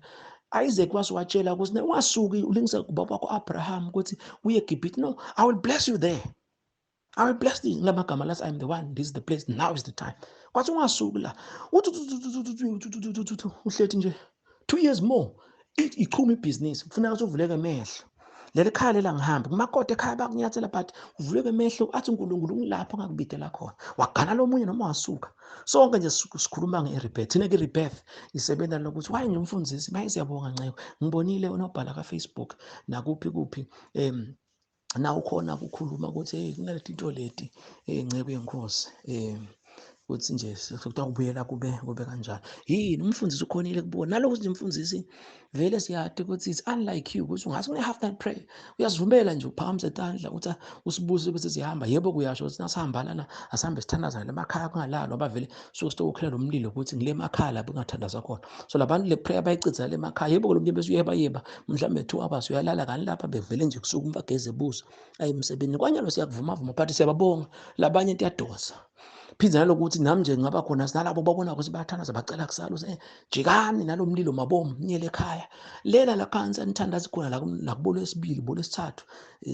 Isaac wasiwatshela ukuthi ungasuki ulingisa kubaba wakho Abraham ukuthi uye eGibhithe no I will bless you there I will bless thee ngamagama lathi I am the one this is the place now is the time kwathi ungasuki la uhlethi nje 2 years more ichuma ibhizinisi kufuneka ukuthi uvuleke emehlo leli khaya lela ngihamba kumakode ekhaya bakunyathela but uvuleke emehlo athi uNkulunkulu ngilapho ngakubidela khona wagana lo munye noma wasuka sonke nje sikhuluma ngerebirth thina ke rebirth isebenza lokuthi waye ngimfundisi maye siyabonga nceko ngibonile unobhala ka Facebook nakuphi na ukhona ukukhuluma ukuthi hey kunaleti into leti ncebo yenkosi uthi nje sekuthiwa kubuyela kube kanjalo yini umfundisi ukhonile kubona nalokho nje umfundisi vele siyade ukuthi it's unlike you ukuthi ungase une half time prayer uyazivumela nje uphakamisa etandla uthi usibuze bese sihamba yebo kuyasho ukuthi nasihamba lana asihambe sithandazana lemakhaya kungalalo ngoba vele sokustokhela lo mlilo ukuthi ngile makhaya lapho engathandaza khona so labantu le prayer bayicitha le makhaya yebo lo mnye bese uyeba mhlawumbe 2 hours uyalala kanti lapha bevele nje kusuka umfageze ebuso ayemsebenzini kwanyalo siyakuvuma but siyababonga labanye into yadosa phinza nalokuthi nami nje ngaba khona sinalabo babona ukuthi bayathandaza bacela kusala uze jikani nalomlilo mabomu nyele ekhaya lela la khansi anithandaza khona la kubolo lesibili bolo lesithathu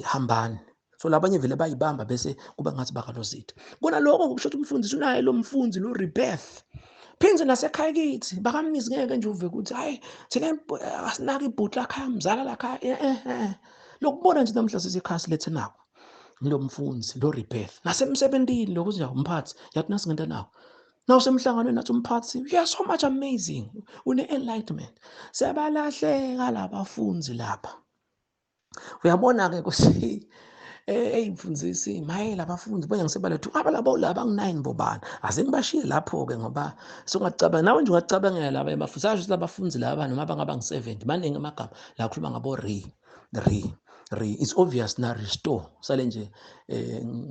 hambani so labanye vele bayibamba bese kuba ngathi bakalozitha kona lokho kusho ukuthi umfundisi unaye lo mfunzi lo rebirth phinze nasekhaya kithi bakamnisi ngeke nje uve ukuthi hayi thina asinaki ibhutla khaya mzala la khaya lokubona nje namhla sesikhasi lethe nako lo mfunzi lo rebirth nasemsebentini lokuthi nje umphathi yathi nasingenta nawo nawusemhlanganweni nathi umphathi you are so much amazing une enlightenment sebalahleka labafunzi lapha uyabona ke ukuthi mfundisi maye labafundi bonke ngisebalethu abalabo laba ngu9 bobani asengibashiye lapho ke ngoba songacabanga nawe nje ungacabangela laba emafusayo labafundi laba noma bangaba ngu7 maningi amagama la khuluma ngabo it's obvious na restore sale nje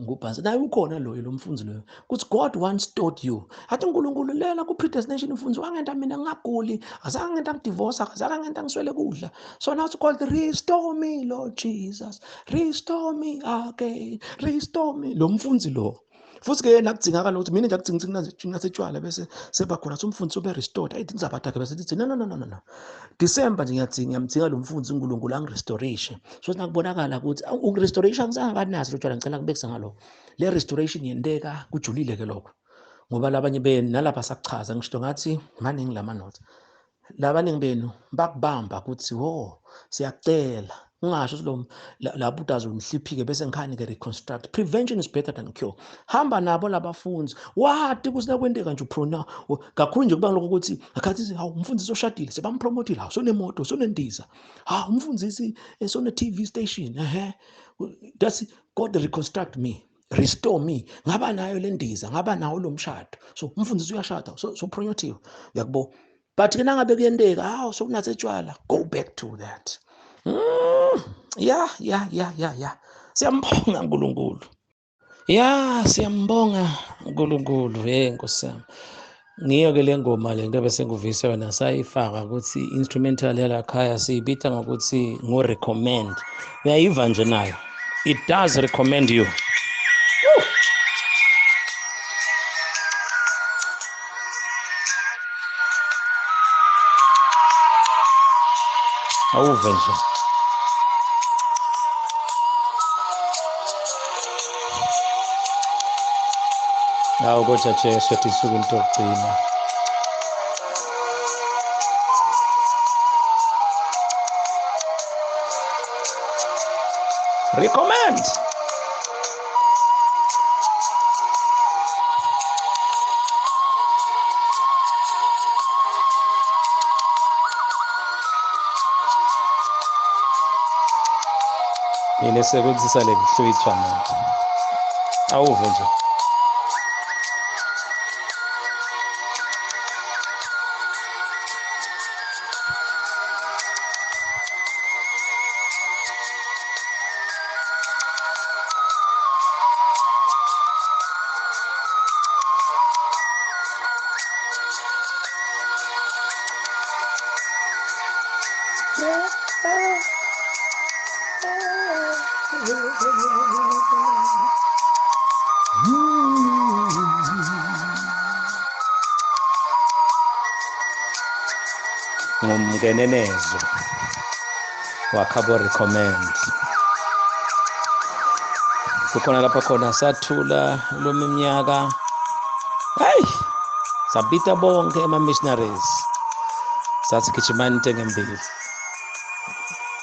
ngubhansi naye ukhona lo mfunzi lo kuthi God once taught you athi uNkulunkulu lela ku predestination mfunzi wangenta mina ngaguli azange ngenta ngidivorce azange ngenta ngiswele kudla so now it's called restore me Lord Jesus restore me again restore me lo mfunzi lo futhi ke nakudzingakala ukuthi mina nje akudzingi nasetshwala bese sebakhona umfundisi ube restored ayithi ngizaphatha ke bese sithi no December nje ngiyamdzinga lo mfundisi uNkulunkulu angirestoration so nakubonakala ukuthi urestoration sangakanazi lo tshwala ngicela kubekisa ngalo le restoration yenteka kujulile ke lokho ngoba labanye benu nalapha sakuchaza ngisho ngathi maningi lamanothi labaningi benu bakubamba ukuthi siyacela ungasho lo lapho utazomhliphike bese ngikhani ke reconstruct prevention is better than cure hamba nabo labafundi wathi kusina kwenteka nje uprona kakhulu nje kuba lokho ukuthi akhathi hawu umfundisi oshadile sebampromotile hawu sonemoto sonendiza umfundisi sone TV station that's God reconstruct me restore me, ngaba nayo le ndiza, ngaba nawo lo mshado. So umfundisi uyashada, so pronyothiwe, uyakubona. But ke nangabe kuyenteka, hawu sokunathe tshwala, go back to that. Yeah. Siyambonga uNkulunkulu. Yeah, siyambonga uNkulunkulu. Nkosi yami. Ngiyo ke le ngoma le nto bese nguvisa yona sayifaka ukuthi instrumental yalakhaya siyibita ngokuthi ngo-recommend. Uyayiva nje nayo. It does recommend you. Awuve nje. Hawu kodwa Jesu ethi isuku into yokugcina. Recommend. Yini sebenzisa le switch manje. Awuve nje. Ngumkenenezo wakhabo recommend. Kukhona lapha khona sathula lo minyaka. Hey! Sabita bonke ama-missionaries. Sathi gijimani into ngembili.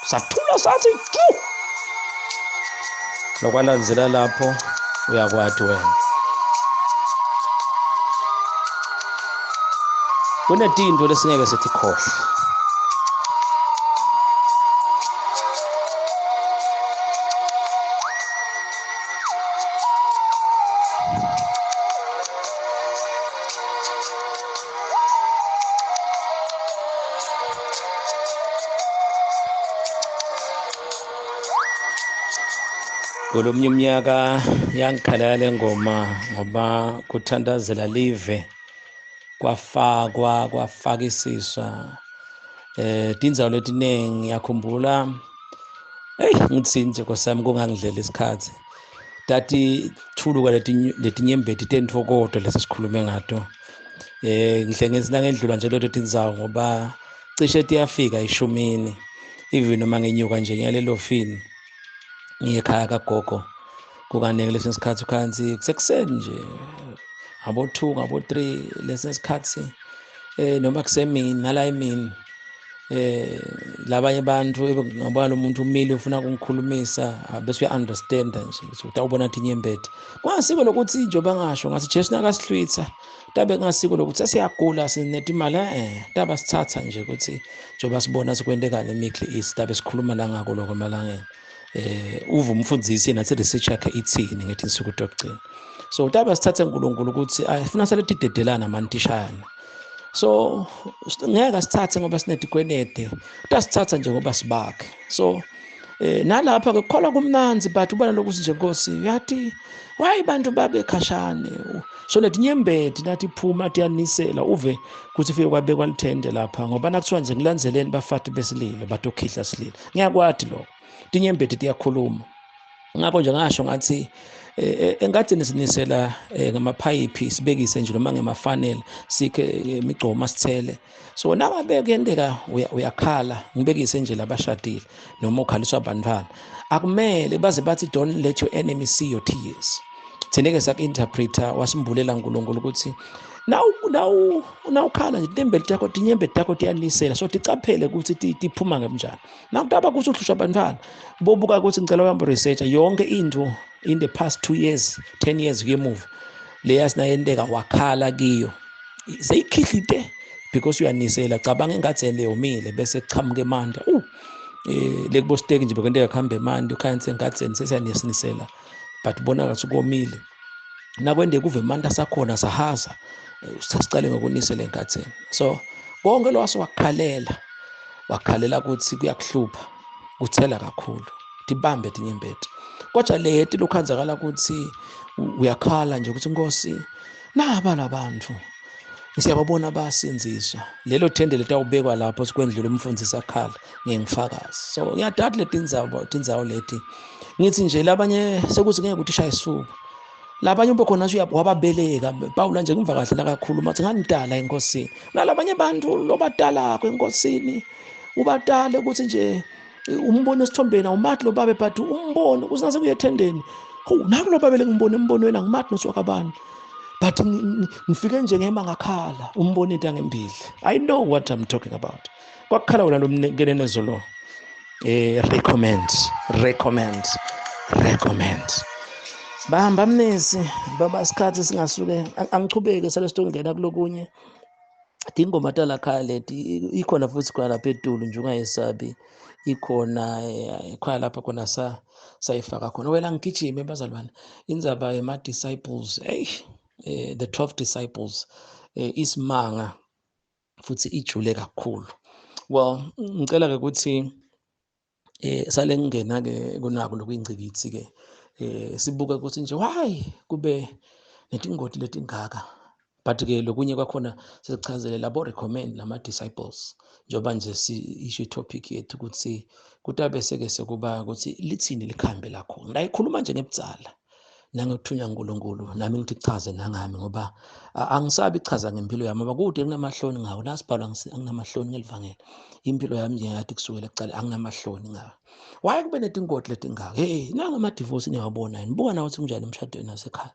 Sathula sathi tju! Lokwalandzela lapho uyakwati wena. Kunetinto lesingeke sithi khohle. Kulomnye umnyaka yangikhalela le ngoma ngoba kuthandazela live kwafakisiswa tindzawo letiningi ngiyakhumbula ngitsini nje nkosami kungangidlela isikhathi tati thuluka letinyembeti tentokoto lesisikhulume ngato ngihle ngezinangedlula nje leto tindzawo ngoba cishe tiyafika 10 even noma ngenyuka nje ngiyalelo fini ngiye ekhaya kagogo kukanenge leso sikhathi ukhansi kusekuseni nje abo 2 abo 3 leso sikhathi noma kusemini nala emini labanye abantu ngabona lo muntu umile ufuna ukungikhulumisa bese uya understand nje ukuthi utawubona ukuthi inyembeti kwasiko lokuthi njoba ngasho ngathi Jesu nakasihlwitha tabe ngasiko lokuthi sesiyagula sinete imali taba sithatha nje ukuthi njoba sibona sikwendekana eMiddle East tabe sikhuluma la ngako lokho emalangeni uva umfundisi nathi research yakhe ithini ngethi insuku yokugcina. So taba sithathe uNkulunkulu ukuthi ayifuna salethi dedelana mantishana. So ngeke sithathe ngoba sinedikwenede tasithatha nje ngoba sibakhe. So nalapha ke kukholwa kumnanzi but ubona lokuthi nje Nkosi uyathi why bantu babe khashane so letinyembeti nathi phuma tiyanisela uve ukuthi ufike kwabekwa lithende lapha ngoba nakuthiwa nje ngilandzeleni bafati besilile batokhihla silile ngiyakwathi lokho tinyembeti tiyakhuluma ngakho nje ngasho ngathi engathi nisinisela ngamaphayiphi sibekise nje noma ngemafanele sikhe imigcoma sithele so nangabe kuyendeka uyakhala ngibekise nje labashadile noma ukhaliswa abantwana akumele baze bathi don't let your enemy see your tears theneke saku-interpreter wasimbulela uNkulunkulu ukuthi nawukhala nje tinyembeti takho tiyanisela so ticaphele ukuthi tiphuma ngemnjani nakutaba ukuthi uhlushwa abantwana bobuka ukuthi ngicela uyamba researcher yonke into in the past 2 years 10 years kuyemuva leya sinayendeka wakhala kiyo seyikhihlite because uyanisela cabanga engathi leyomile bese chamuke emanda lekubosteki nje bekwenteka kuhamba emanda ukhansi engathi sesiyanisenisela but bona ngathi komile nakwende kuve manje sakhona sahaza sasicale ngokunisela enkatheni. So konke lo wasewakhalela ukuthi kuyakuhlupha kuthela kakhulu tibambe tinyembeti kodwa leti lokhenzakala ukuthi uyakhala nje ukuthi Nkosi naba labantu siyababona basinziswa lelo thende letawubekwa lapho sikwendlule umfundisi akhala ngengifakazi. So ngiyadada leti tindzawo leti ngithi nje labanye sekuthi ngeke ukuthi ishaye isifuba labanye ube khona wababeleka Pawula nje ngimva kahle nakakhuluma ukuthi nganidala enkosini nalabanye abantu lobadala kwenkosini ubadala ukuthi nje umbone esithombeni awumathi lo babe but umbone kusingase kuye ethendeni naku lo babele ngimbone embonweni angimathi noswakabani but ngifike nje ngema ngakhala umbone into ngembili. I know what I'm talking about. Kwakhala wona lo mkenenezo lo recommend bahamba mnesi baba isikhathi singasuke angichubeke selesitongena kulokunye ingoma tala khaya leti ikhona futhi khona lapha eTulu nje ungayesabi ikhona khaya lapha khona sayifaka khona wena ngigijime bazalwane indzaba yema disciples the 12 disciples isimanga futhi ijule kakhulu. Well ngicela ke ukuthi sale ngena ke kunako lokuyingcikithi ke sibuke ukuthi nje why kube netingoti letingaka but ke lokunye kwakhona sichazele labo recommend lama disciples njoba nje isho topic yethu ukuthi kutabe seke sekuba ukuthi lithini likhambe lakho ngayikhuluma nje ngebudzala nangokuthunywa uNkulunkulu nami ngithi chaze nangami ngoba angisabi chaza ngempilo yami ngoba kude nginamahloni ngawo nasibhalwa nginamahloni ngelivangeli impilo yami nje yathi kusukela ekuqala anginamahloni ngawo. Why kube netingoti letingaka nanga ama divorce niyabona yini buka nawe ukuthi kunjani emshadweni nasekhaya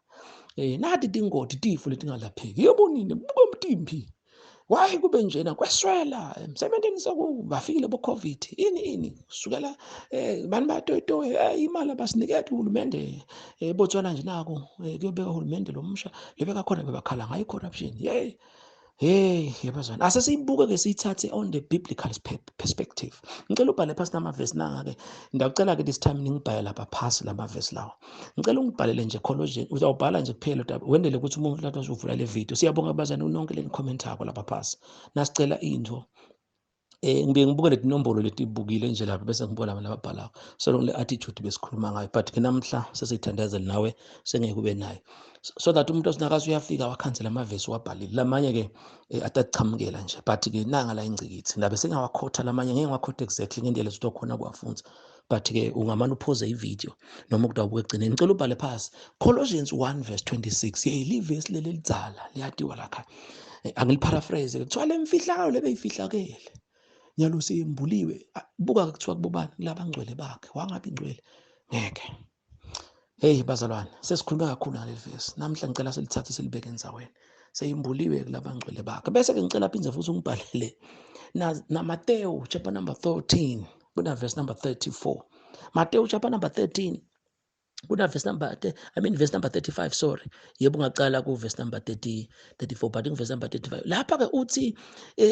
nathi tingoti tifo letingalapheki yobonile buka umtimpi why kube njena kwesela emsebentini sokubafikile bo covid ini kusukela bani batoyitoy imali abasinikeke uhulumende eBotswana nje nako kuyobeka uhulumende lomusha lebeka khona bebakhala ngayi corruption yabazwana asesiyibuke ke siyithathe on the biblical perspective. Ngicela ubhale phasi namavesi nanga ke ngiyacela ke this time ningibhale lapha phasi lamavesi lawo ngicela ungibhalele nje Colossians uzawubhala nje kuphela wendele ukuthi umuntu lapha uzovula le video. Siyabonga bazana nonke le comment yakho lapha phasi nasicela into ngibe ngibuke letinombolo letibukile nje lapha bese ngibona abantu ababhalayo so le attitude besikhuluma ngayo but ke namhla sesithandazela nawe sengeke ube nayo so that umuntu osinakazi uyafika wakhansela amavesi wabhalile lamanye ke atachamukela nje but ke nanga la ingcikithi ndabe sengawakhotha lamanye ngeke ngiwakhotha exactly ngendlela ezothi khona kuwafunza but ke ungamane uphoze ivideo noma ukuthi awubuke egcineni ngicela ubhale phasi Colossians 1:26 livesi leli lidzala liyatiwa lakha angiliparaphrase kuthiwa lemfihlakalo lebeyifihlakele nyalo siyimbuliwe buka kuthiwa kubobani laba ngcwele bakhe wangabi ngcwele ngeke bazalwane sesikhuluma kakhulu ngale verse namhla ngicela selithathe selibeke endzaweni seyimbuliwe kulaba ngcwele bakhe bese ke ngicela phinze futhi ungibhalele na Matthew chapter number 13 kuna verse number 34 Matthew chapter number 13 kuna verse number verse number 35 sorry yebo ngaqala ku verse number 34 but verse number 35 lapha ke uthi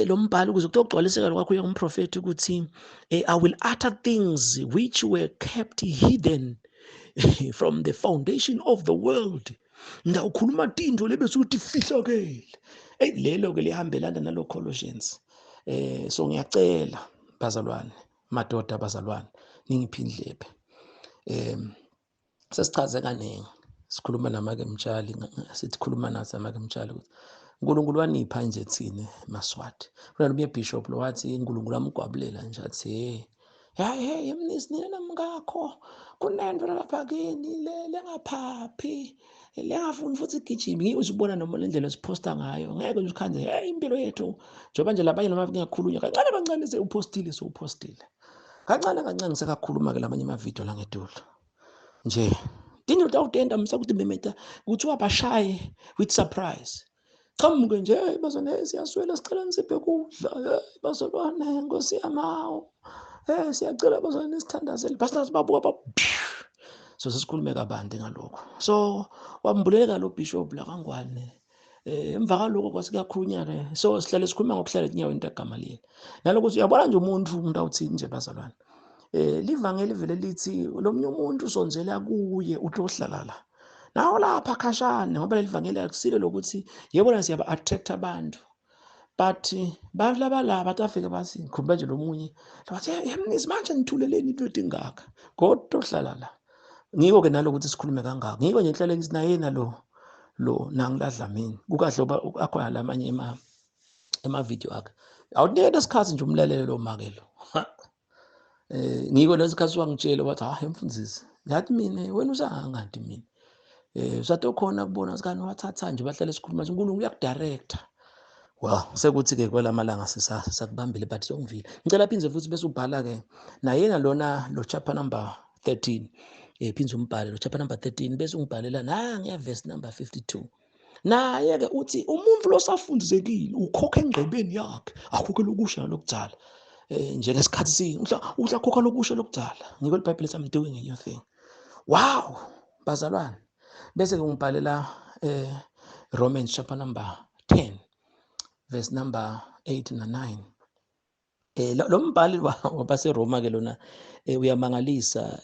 lo mbhalo ukuze kutogcwaliseka lokho umprofeti ukuthi I will utter things which were kept hidden from the foundation of the world ngawukhuluma tinto lebese ukuthi fihlakele lelo ke lihambelana nalo Colossians so ngiyacela bazalwane madoda bazalwane ningiphindlephe sesichaze kaningi sikhuluma namake mtshali sikhuluma nathi namake mtshali ukuthi uNkulunkulu wanipha nje thina eMaswati kuna lo bishop lo wathi uNkulunkulu amgwabulela nje athi hey emnisi nina mngakho kunento lapha kini lengaphaphi lengafuni futhi igijimi ngiyuzibona noma lendlela esiposta ngayo ngeke uzikhande impilo yethu njoba nje labanye noma ngiyakhulunywa kancane kancane sewupostile kancane sekakhuluma ke lamanye ama video la ngedulo nje dini utawutenda msakuthi memeta kuthiwa bashaye with surprise chamuke nje bazane siyaswela sicela nisiphe kudla bazalwane Nkosi yamawo siyacela bazane sithandazele basi babuka so sesikhulume kabanti ngalokho so wambuleka lo bishop la kangwane emva kaloko kwasikuyakhulunywa ke so sihlale sikhuluma ngokuhlala enyaweni entagama leli nalokuthi uyabona nje umuntu awuthini nje bazalwane livangeli vele lithi lo munye umuntu usonzela kuye utohlala la nawo lapha khashane ngoba leli vangeli akusilo lokuthi yebo na siyaba attract abantu but balaba bathi afike bathi ngikhuluma nje lomunye bathi yemnisi manje ngithuleleni into edingaka kodwa ohlala la ngiko ke nalokuthi sikhulume kangaka ngiko nje inhlelo ngisina lo nangiladla mina kukahle ngoba akhona lamanye ema-video akhe awunikele isikhathi nje umlalelo lo makelo ngiko lesikhathi wangitshela wathi emfundisi ngathi mina wena usanganti mina usatokhona kubona sikani wathatha nje bahlale sikhuluma nje uNkulunkulu uyakudirector. Well sekuthi-ke kwelamalanga sakubambile but songivile ngicela phindze futhi bese ubhala ke nayena lona lo chapter number 13 phindze umbhale lo chapter number 13 bese ungibhalela nange verse number 52 naye ke uthi umuntu losafundizekile ukhokha engcebeni yakhe akhokhela okusha lokudzala njengesikhathi uhlakhokha lokusha lokudzala ngiko iBhayibheli I'm doing a new thing. Wow bazalwane bese ke ngibhalela Romans chapter number 10 verse number 8 na 9 lo mbhali wabaseRoma ke lona uyamangalisa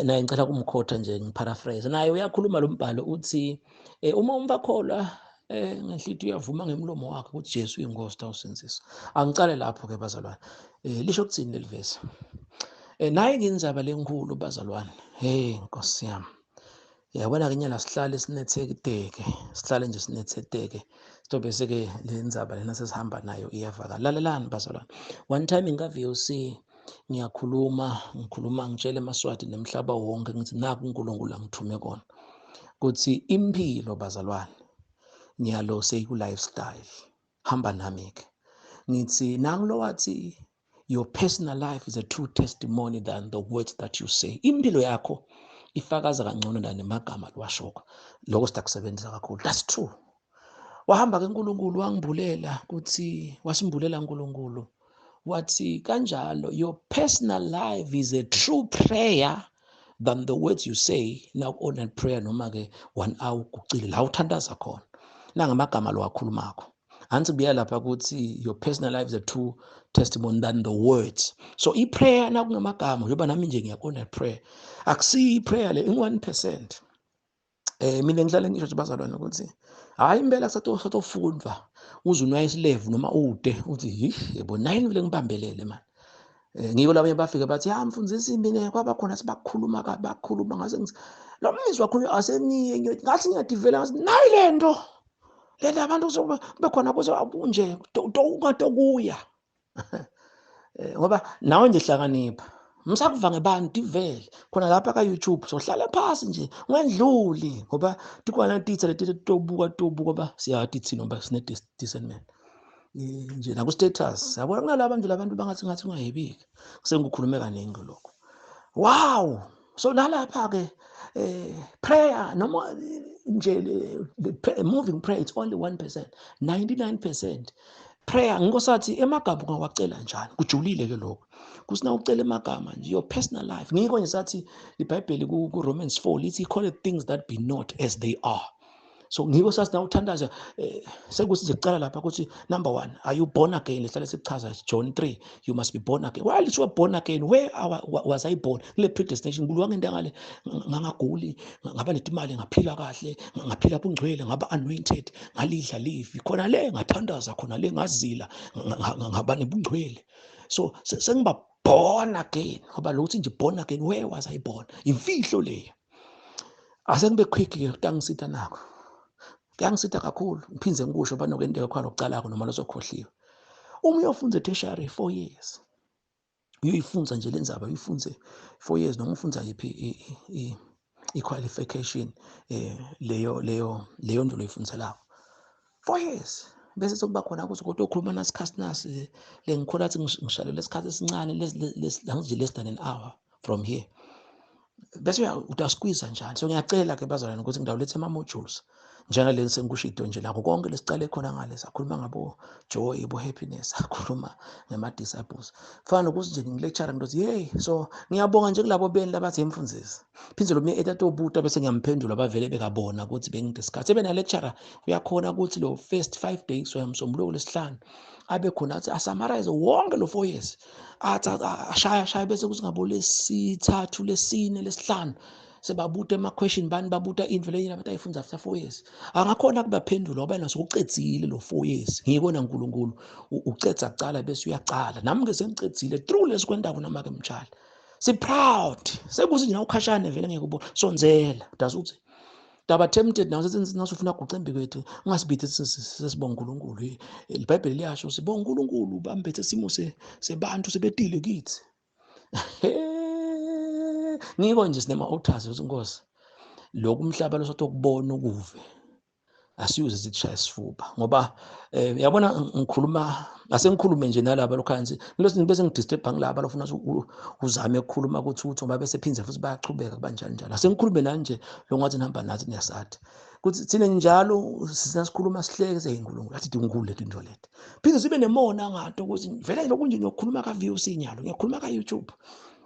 naye ngicela kumkhotha nje ngiparaphrase naye uyakhuluma lo mbhalo uthi uma umbakholwa ngenhliziyo uyavuma ngemlomo wakhe ukuthi Jesu uyinkosi tawusenzisa. Angicale lapho ke bazalwane lisho ukuthini leli verse naye nginzaba lenkulu bazalwane Nkosi yami yabona ke nyala sihlale sinetheketeke sihlale nje sinetheketeke sizobe seke lenzaba lena sesihamba nayo iyavakala lalelani bazalwane one time ngaVOC ngikhuluma ngitshela emaswati nemhlaba wonke ngithi naku uNkulunkulu angithume kona kuthi impilo bazalwane ngiyalo say ku lifestyle hamba nami ke ngithi nangulo wathi your personal life is a true testimony than the words that you say. Impilo yakho ifakaza kangcono nemagama lwashoka lokho sitakusebenzisa kakhulu. That's true. Wahamba ke uNkulunkulu wangibulela kuthi wasimbulela uNkulunkulu wathi kanjalo your personal life is a true prayer than the words you say. Now on prayer noma ke 1 hour kucile la uthandaza khona nangamagama lo wakhulumakho anti kuya lapha ukuthi your personal life is a true testimony than the words. So i-prayer nakungamagama njengoba nami nje ngiyakona prayer akusiyi prayer le in 1%. Mina ngihlale ngisho nje bazalwane ukuthi hayi impela kusatofundwa uze unwayise level noma ude uthi yebo 9 vele ngibambelele man. Ngiko labanye bafike bathi mfundisi mina kwaba khona sibakhuluma bakhuluma ngase lo mizwa khona aseniye ngathi ngiyadivela ngathi nayi lento lena abantu bekhona kuze nje ungadokuya ngoba nawe nje hlakanipha msakuva ngebantu ivele khona lapha ka YouTube sohlala phansi nje ungandluli ngoba tikwana titsa leti tobuka ba siyathi thina ngoba sine discernment nje na ku status yabona kunalabo nje labantu bangathi ungayibiki sengikhulume kaningi lokho. Wow, so nalapha ke prayer noma nje moving prayer it's only 1%. 99% prayer ngikosathi emagama ungawacela njani kujulile ke lokho kusina ucela emagama nje your personal life ngiko nje sathi iBhayibheli ku Romans 4 lithi call it things that be not as they are. So ngiko sathi na uthandaza sekusize kucala lapha ukuthi number 1 are you born again lesihlale sichaza John 3 you must be born again. Why you born again? Where was I born? Le predestination nguluwa ngento ngale ngangaguli ngaba netimali ngaphila kahle ngaphila bungcwele ngaba anointed ngalidla livi khona le ngathandaza khona le ngazila ngaba nebungcwele. So sengiba born again ngoba lokuthi nje born again where was I born imfihlo le asengibe quick ke utangisitha nakho kuyangisitha kakhulu ngiphinze ngikusho banokwenteka khona okucalako noma losokhohliwe uma uyofunza tertiary 4 years uyifunza nje lenzaba uyifunze 4 years noma ufunza yiphi i-qualification leyo nto loyifunzelako 4 years bese sokuba khona ukuthi kodwa ukhuluma nasikhathi nasi lengikhola athi ngishalela isikhathi esincane ngizile less than an hour from here bese utasqueeze njani. So ngiyacela ke bazalwane ukuthi ngidawulethe ama modules njengale sengikushido nje lakho konke lesicale khona ngale sakhuluma ngabo joy, bo happiness, sakhuluma ngama disciples. Fana ukuthi nje ngilecture ngithi hey, so ngiyabonga nje kulabo beni labathi emfundisi. Phindze lo mye etatobuta bese ngiyamphendula bavele bekabona ukuthi bengidiscuss. Ebena lecturer uyakhona ukuthi lo first 5 days wayamsombuluko lesihlanu abe khona athi asummarize wonke lo 4 years. Athi ashaya bese kuthi ngabo lesithathu lesine lesihlanu sebabuta ama-question bani babuta into le yini abatayifunda after 4 years. Angakhona kubaphendula ngoba naso ucedzile lo 4 years. Ngiyibona uNkulunkulu ucedza kucala bese uyacala. Nami ke sengicedzile through lesikwendako namake mtshali. Si proud. Sekuthi nje nawukhashane vele ngeke ubone. Sonzela. Dazi ukuthi daba tempted nawe sethi nasufuna kucembe kwethu ungasibithe sesibonga uNkulunkulu. iBhayibheli liyasho sibonga uNkulunkulu bambethe simo sebantu sebetile kithi. Ngiko nje sinema authors ukuthi Nkosi lokhu umhlaba losothi ukubona ukuve asiyuze sikushaya isifuba ngoba uyabona ngikhuluma asengikhulume nje nalabo lokhansi ngilose bese ngidisturb ngilabo lofuna uzame ukukhuluma ukuthi ngoba bese phinze futhi bayachubeka kanjani njalo asengikhulume nanje lo ngathi nihamba nathi niyasathi kuthi thina njalo sisikhuluma sihleke seyinkulunkulu athi uNkulunkulu lethu into lethu phinze sibe nemona ngathi ukuthi vele lokhu nje ngiyokhuluma ka views inyalo ngiyakhuluma ka YouTube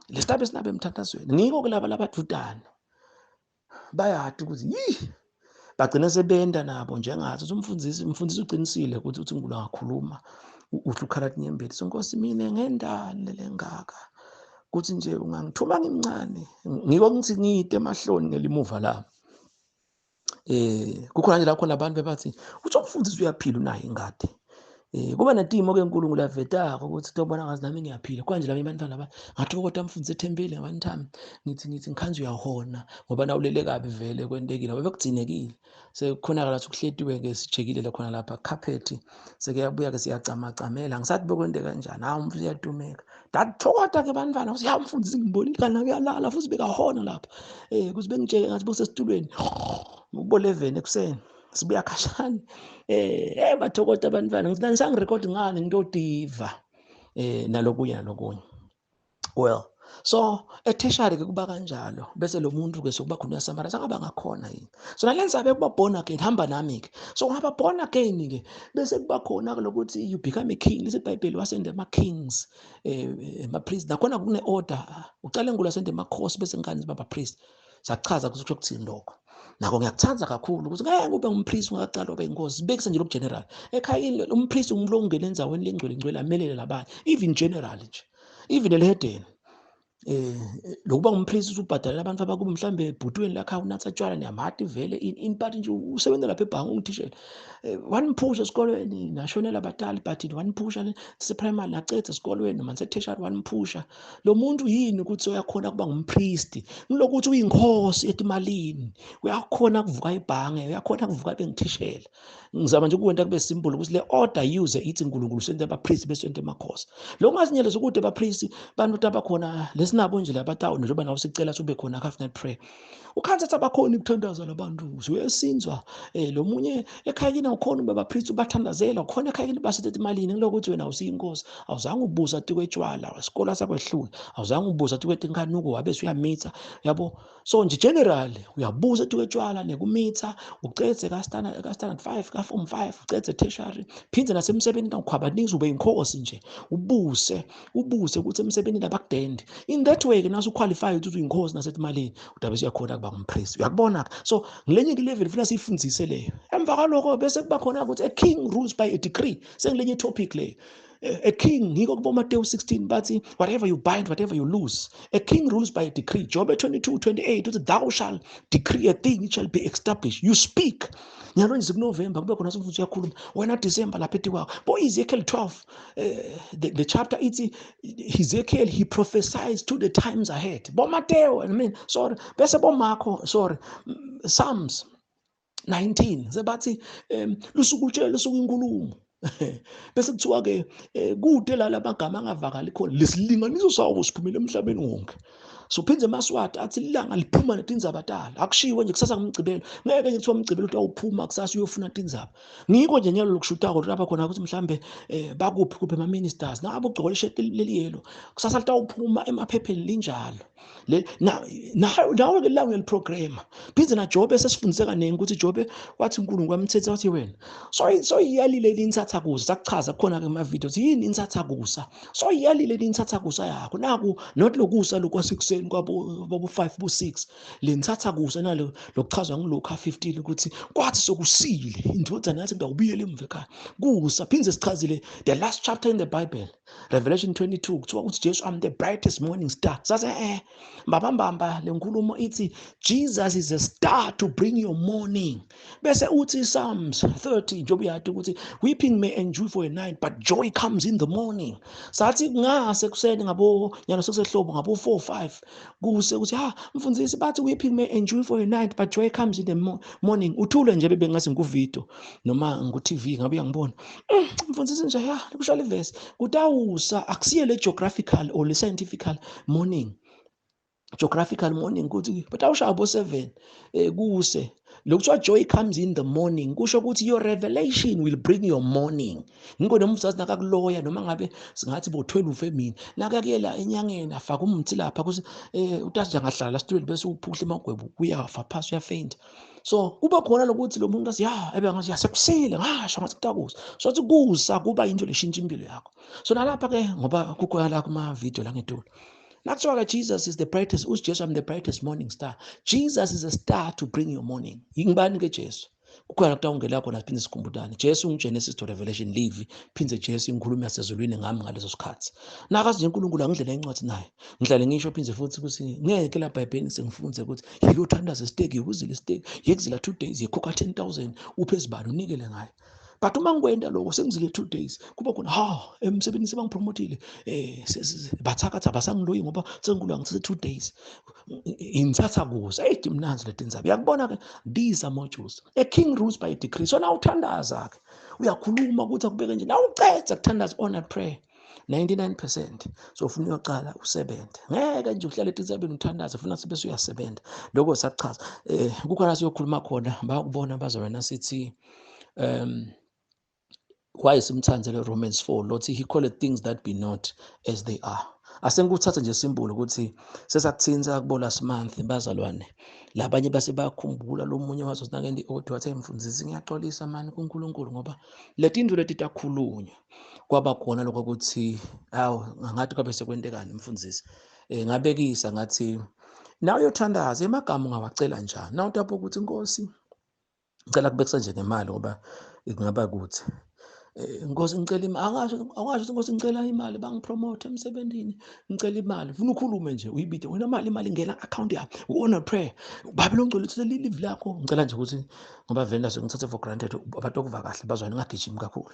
lesitabe sinabe emthathazweni ngiko kulabo labadudana bayathi ukuthi bagcina sebenda nabo njengathi umfundisi uqinisile ukuthi uNkulunkulu angakhuluma uhle ukhala nyembezi Nkosi mina ngendane lengaka kuthi nje ungangithuma ngimncane ngiko ngithi ngiyite emahloni ngelimuva la kukhona nje la khona abantu bebathi uthi umfundisi uyaphila unayo ingadi kuba netimo ke uNkulunkulu avetako ukuthi tobona ngazi nami ngiyaphila kwanje lami abantwana laba ngathi kodwa umfundisi ethembile ngabantwana ngithi ngikhanze uyahona ngoba nawulele kabi vele kwentekile ngoba bekugcinekile sekukhona la ukuhletiwe ke sijekile la khona lapha carpet sekuyabuya ke siyacamacamela ngisathi bekwente kanjani umfundisi uyatumeka dathokoda ke abantwana uthi ya umfundisi ngibonile kana kuyalala futhi bekahona lapha kuthi bengitsheke ngathi bosesitulweni ubo 11 ekuseni sibuya khashana bathokoda abantwana ngithi sangirecord ngani ngiyotiva nalokuya nalokunye. Well, so etertiary ke kuba kanjalo bese lo muntu ke sokuba khona yasamara ngaba ngakhona yini so nalenza bekuba born again hamba nami ke so ngaba born again ke bese kuba khona ke lokuthi you become a king leBhayibheli wasende ama kings ama priests nakhona kune order ucala ngula sende ama course bese ngani baba priest sachaza ukuthi ukuthini lokho nako ngiyakuthanda kakhulu ukuthi ngeke ube ngumpriest ungaqala ube inkosi bekuse nje lo general ekhayini umpriest umlo ungena enzaweni lengcwele amelele labanye even general nje even elehedeni lokuba ngumpriest usubhadalela abantu abakubo mhlambe ebhutweni lakha unatha tshwala niyamati vele in part nje usebenza lapha ebhange ungithishela waniphusha esikolweni nashonela abatali but waniphusha primary nacetha esikolweni noma tertiary waniphusha lo muntu yini ukuthi uyakhona kuba ngumpriest nilokuthi uyinkosi etimalini uyakhona kuvuka ibhange uyakhona kuvuka bengithishela ngizama nje ukwenza kube simple ukuthi le order use ithi uNkulunkulu sente abapriest besente emakhosi lo ngazinyele sokuthi abapriest bantu abakhona lesinabo nje labatawu njengoba nawo sicela sube khona half night prayer ukhanza abakhona ukuthandaza labantu uyasinzwa lo munye ekhayini ukhona baba priest ubathandazela ukhona ekhayini basethe imalini ngilokuthi wena usiyinkosi awuzange ubuza athi kwetshwala isikole sakwehlula awuzange ubuza athi kwethi inkanuko wabe uyamitha yabo so nje general uyabuza athi kwetshwala nekumitha ucethe ka standard 5 ka form 5 ucethe tertiary phindze nasemsebenzini ukhwabanisa ube inkosi nje ubuse ukuthi emsebenzini abakudende in that way ke naso qualified ukuthi uyinkosi nasetimalini udabe siyakhona kuba ngumpriest uyakubona so ngilenye level funa sifundise leyo emva kaloko bese kuba khona ukuthi a king rules by a decree sengilenye topic leyo a king ngiko kubo Matthew 16 bathi whatever you bind whatever you loose a king rules by a decree Job 22:28 uthi thou shall decree a thing it shall be established you speak nyalo nje kuNovember kube khona somfuthi uyakhuluma wena December lapha ethi kwakho bo Ezekiel 12 the chapter ithi Ezekiel he prophesies to the times ahead bo Matthew bese bo Marko Psalms 19 sebathi lusuku inkulumo bese kuthiwa ke kude la lamagama angavakali khona lesilinganiso sawo siphumile emhlabeni wonke So phinze Maswati athi ilanga liphuma netindzaba talo. Akushiwo nje kusasa ngumgcibelo. Ngeke nje kuthiwa umgcibelo utawuphuma kusasa uyofuna tindzaba. Ngiko nje nyalo lokushutako lapha khona ukuthi mhlambe bakuphi kuphi ama ministers nabo ugcokole isheti leli yelo. Kusasa litawuphuma emaphepheni linjalo. Nawe ke la uyaliprograma. Phinze na Jobe esesifundise kanengi ukuthi Jobe wathi uNkulunkulu wamthethe wathi wena. So iyalile linithatha kusa sakuchaza khona ke ama videos yini inithatha kusa. So iyalile linithatha kusa yakho. Naku not lokusa lokwasikuseni kwabo 5 bo 6 linithatha kusa nalo lokuchazwa nguLuka 15 ukuthi kwathi sokusile indodana yathi ngawubuyela emva ekhaya. Kusa phinze sichazile the last chapter in the Bible Revelation 22 kuthiwa ukuthi Jesu I'm the brightest morning star. Sase mbamba lenkulumo ithi Jesus is a star to bring your morning. Bese uthi Psalms 30 njobe yathi ukuthi weeping may endure for a night but joy comes in the morning. Sathi ngase kuseni ngabo nyalo sekusehlobo ngabo 4 5 kuse ukuthi mfundisi bathi weeping may endure for a night but joy comes in the morning. Uthule nje bebe ngase nguvideo noma ngu-TV ngabe uyangibona. Mfundisi nje kusho le verse kutawusa akusiye le geographical or le scientifical morning. Geographical morning kuthi but awushaya bo 7 kuse lokuthiwa joy comes in the morning kusho ukuthi your revelation will bring your morning. Ngiko nomzazi nakakuloya noma ngabe singathi bo 12 emini nakakuyela enyangeni afaka umthi lapha kuthi utasija ngahlala student bese uphuhle emagwebu uyafa phasi uyafaint. So kuba khona lokuthi lo muntu athi ngathi yasekusile ngasho ngathi kutakusa so athi kusa kuba into leshintsha impilo yakho. So nalapha ke ngoba kukhona la kuma video la ngedulo. That's why Jesus is the brightest. Who's Jesus? I'm the brightest morning star. Jesus is a star to bring your morning. Yingibani ke Jesu? Kukhona kutawungela khona siphinde sikhumbulane. Jesu ungenesis to Revelation live. Phinze Jesu inkhulumo yasezulwini ngami ngaleso sikhathi. Nakazi nje uNkulunkulu angidlela incwadi naye. Ngihlale ngisho phinze futhi ukuthi ngeke la eBhayibhelini sengifunze ukuthi yilothandaza stake ukuzila stake yekuzila 2 days yekhokha 10,000 uphe izibalo unikele ngayo. But uma ngikwenda lokho sengizile 2 days kuba khona emsebenzini sebangipromotile bathakatha basangiloyi ngoba sengikhuluma ngithe 2 days ingithatha kuze mnanzi leti ndzaba yakubona ke these are modules a king rules by decree. So na uthandaza ke uyakhuluma ukuthi akubeke nje na ucetha kuthandaza on prayer 99%. So ufuna uyaqala usebenze ngeke nje uhlale etinzabeni uthandaza ufuna sibe uyasebenza lokho sachaza kukhona siyokhuluma khona bayakubona bazowena sithi why simthandzele Romans 4 lothi he called things that be not as they are. Asengikuthatha nje simbulu ukuthi sesakuthinza kubo last month bazalwane labanye base bayakhumbula lo munye wazo sinakende audio wathi mfundisi ngiyaxolisa mani kuNkulunkulu ngoba leti indlu leti takhulunywa kwaba khona lokho ukuthi ngathi kwabe sekwendekani mfundisi ngabekisa ngathi nawe uyothandaza emagama ungawacela njani na utapho ukuthi Nkosi ngicela kubekisa nje nemali ngoba ingaba ukuthi Nkosi ngicela imali angasho Nkosi ngicela imali bangipromote emsebenzini ngicela imali ufuna ukhulume nje uyibide wena imali ingena account yami uona prayer babe longcolo lithi live lakho ngicela nje ukuthi ngoba vele ngithathe for granted abantu okuva kahle bazwana ngagijimi kakhulu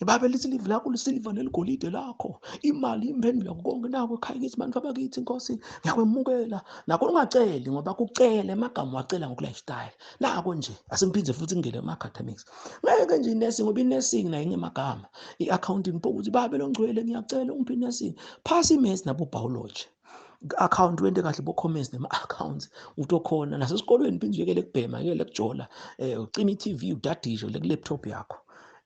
babe lithi live lakho lisilver neligolide lakho imali imphendula yakho konke nako ekhaya kithi bantu abakithi Nkosi ngiyakwemukela nakho ungaceli ngoba kucela emagama wacela ngoku lifestyle nako nje asengiphindze futhi ngene ema academics ngeke nje nursing ngoba nursing nayo ngemagama i-accounting ukuthi babe longcwele ngiyacela ungiphi nursing phasi maths nabo biology account wente kahle bo comments nema accounts utokhona nasesikolweni phindwe ke lekubhema ke lekujola ucima iTV udadisho le laptop yakho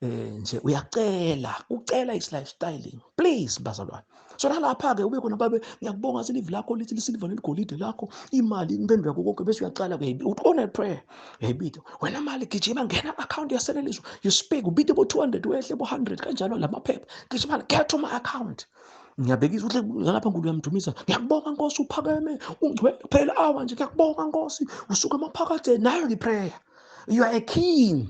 nje uyacela ucela is lifestyling please bazalwane. So nalapha ke ube khona babe ngiyakubonga silive lakho lithi lisilver neligolide lakho imali imphendula konke bese uyaqala ke utona prayer yebito wena mali gijima ngena account yaselelizwe you speak ubite bo 200 wehle bo 100 kanjalo lamaphepha gijima get to my account ngiyabekisa ukuthi ngapha Nkulu uyamdumisa ngiyakubonga Nkosi uphakeme ungcwele phela awa nje ngiyakubonga Nkosi usuka emaphakathi nayo le prayer you are a king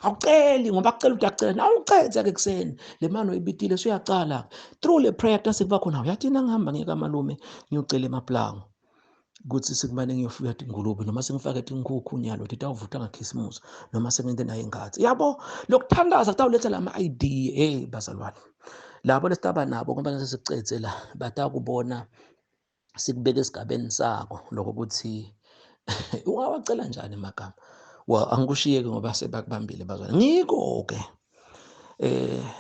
awuceli ngoba akucela uyacela nawe ucetha ke kuseni le mano oyibitile suyacala through le prayer tase kuba khona uyathina ngihamba ngeke amalume ngiyocela emaplango ukuthi sikumane ngiyofika ingulube noma sengifaka inkukhu nyalo titawuvuta ngakhisimusi noma sengente naye ingathi yabo lokuthandaza kutawuletha lama idea bazalwane labo lesitaba nabo ngoba nasesicethe la batakubona sikubeka esigabeni sako lokho ukuthi ungawacela njani emagama angikushiyeke ngoba sebakubambile bazwana ngiko ke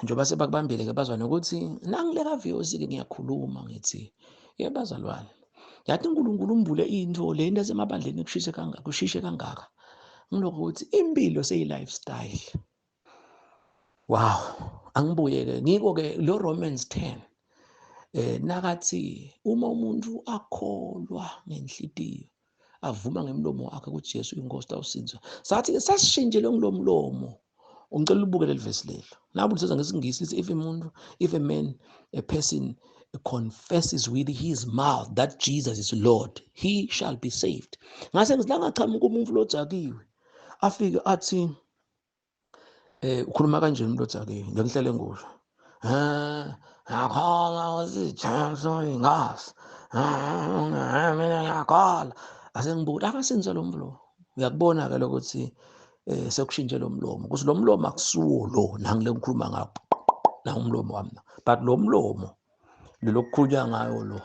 njoba sebakubambile ke bazwana ukuthi nangileka views ke ngiyakhuluma ngithi bazalwane yathi uNkulunkulu umbule into le into esemabandleni kushishe kangaka ngilokho ukuthi impilo seyi-lifestyle. Wow, angibuye-ke ngiko-ke lo Romans 10 nakathi uma umuntu akholwa ngenhlitiyo avuma ngemlomo wakhe ukuthi Jesu inkosi tawusinzwa. Sathi-ke sasishintshele ngilomlomo. Ungicela ubuke leli verse lelo. Nabu lithetha ngesingisi lithi if a person confesses with his mouth that Jesus is Lord, he shall be saved. Ngase ngizilangachamuka umuntu lojakiwe afike athi ukhuluma kanjeni umuntu lojakiwe ngihlele ngusho. Ngiyakholwa ukuthi Jesu inkosi. Mina ngiyakholwa. Ase ngibuka akasenza lo mlomo. Uyakubona-ke lokuthi sekushintshe lo mlomo. Kuthi lo mlomo akusuwo lo nangile ngikhuluma ngakho. Na umlomo wami. But lo mlomo lokukhulunywa ngayo lo.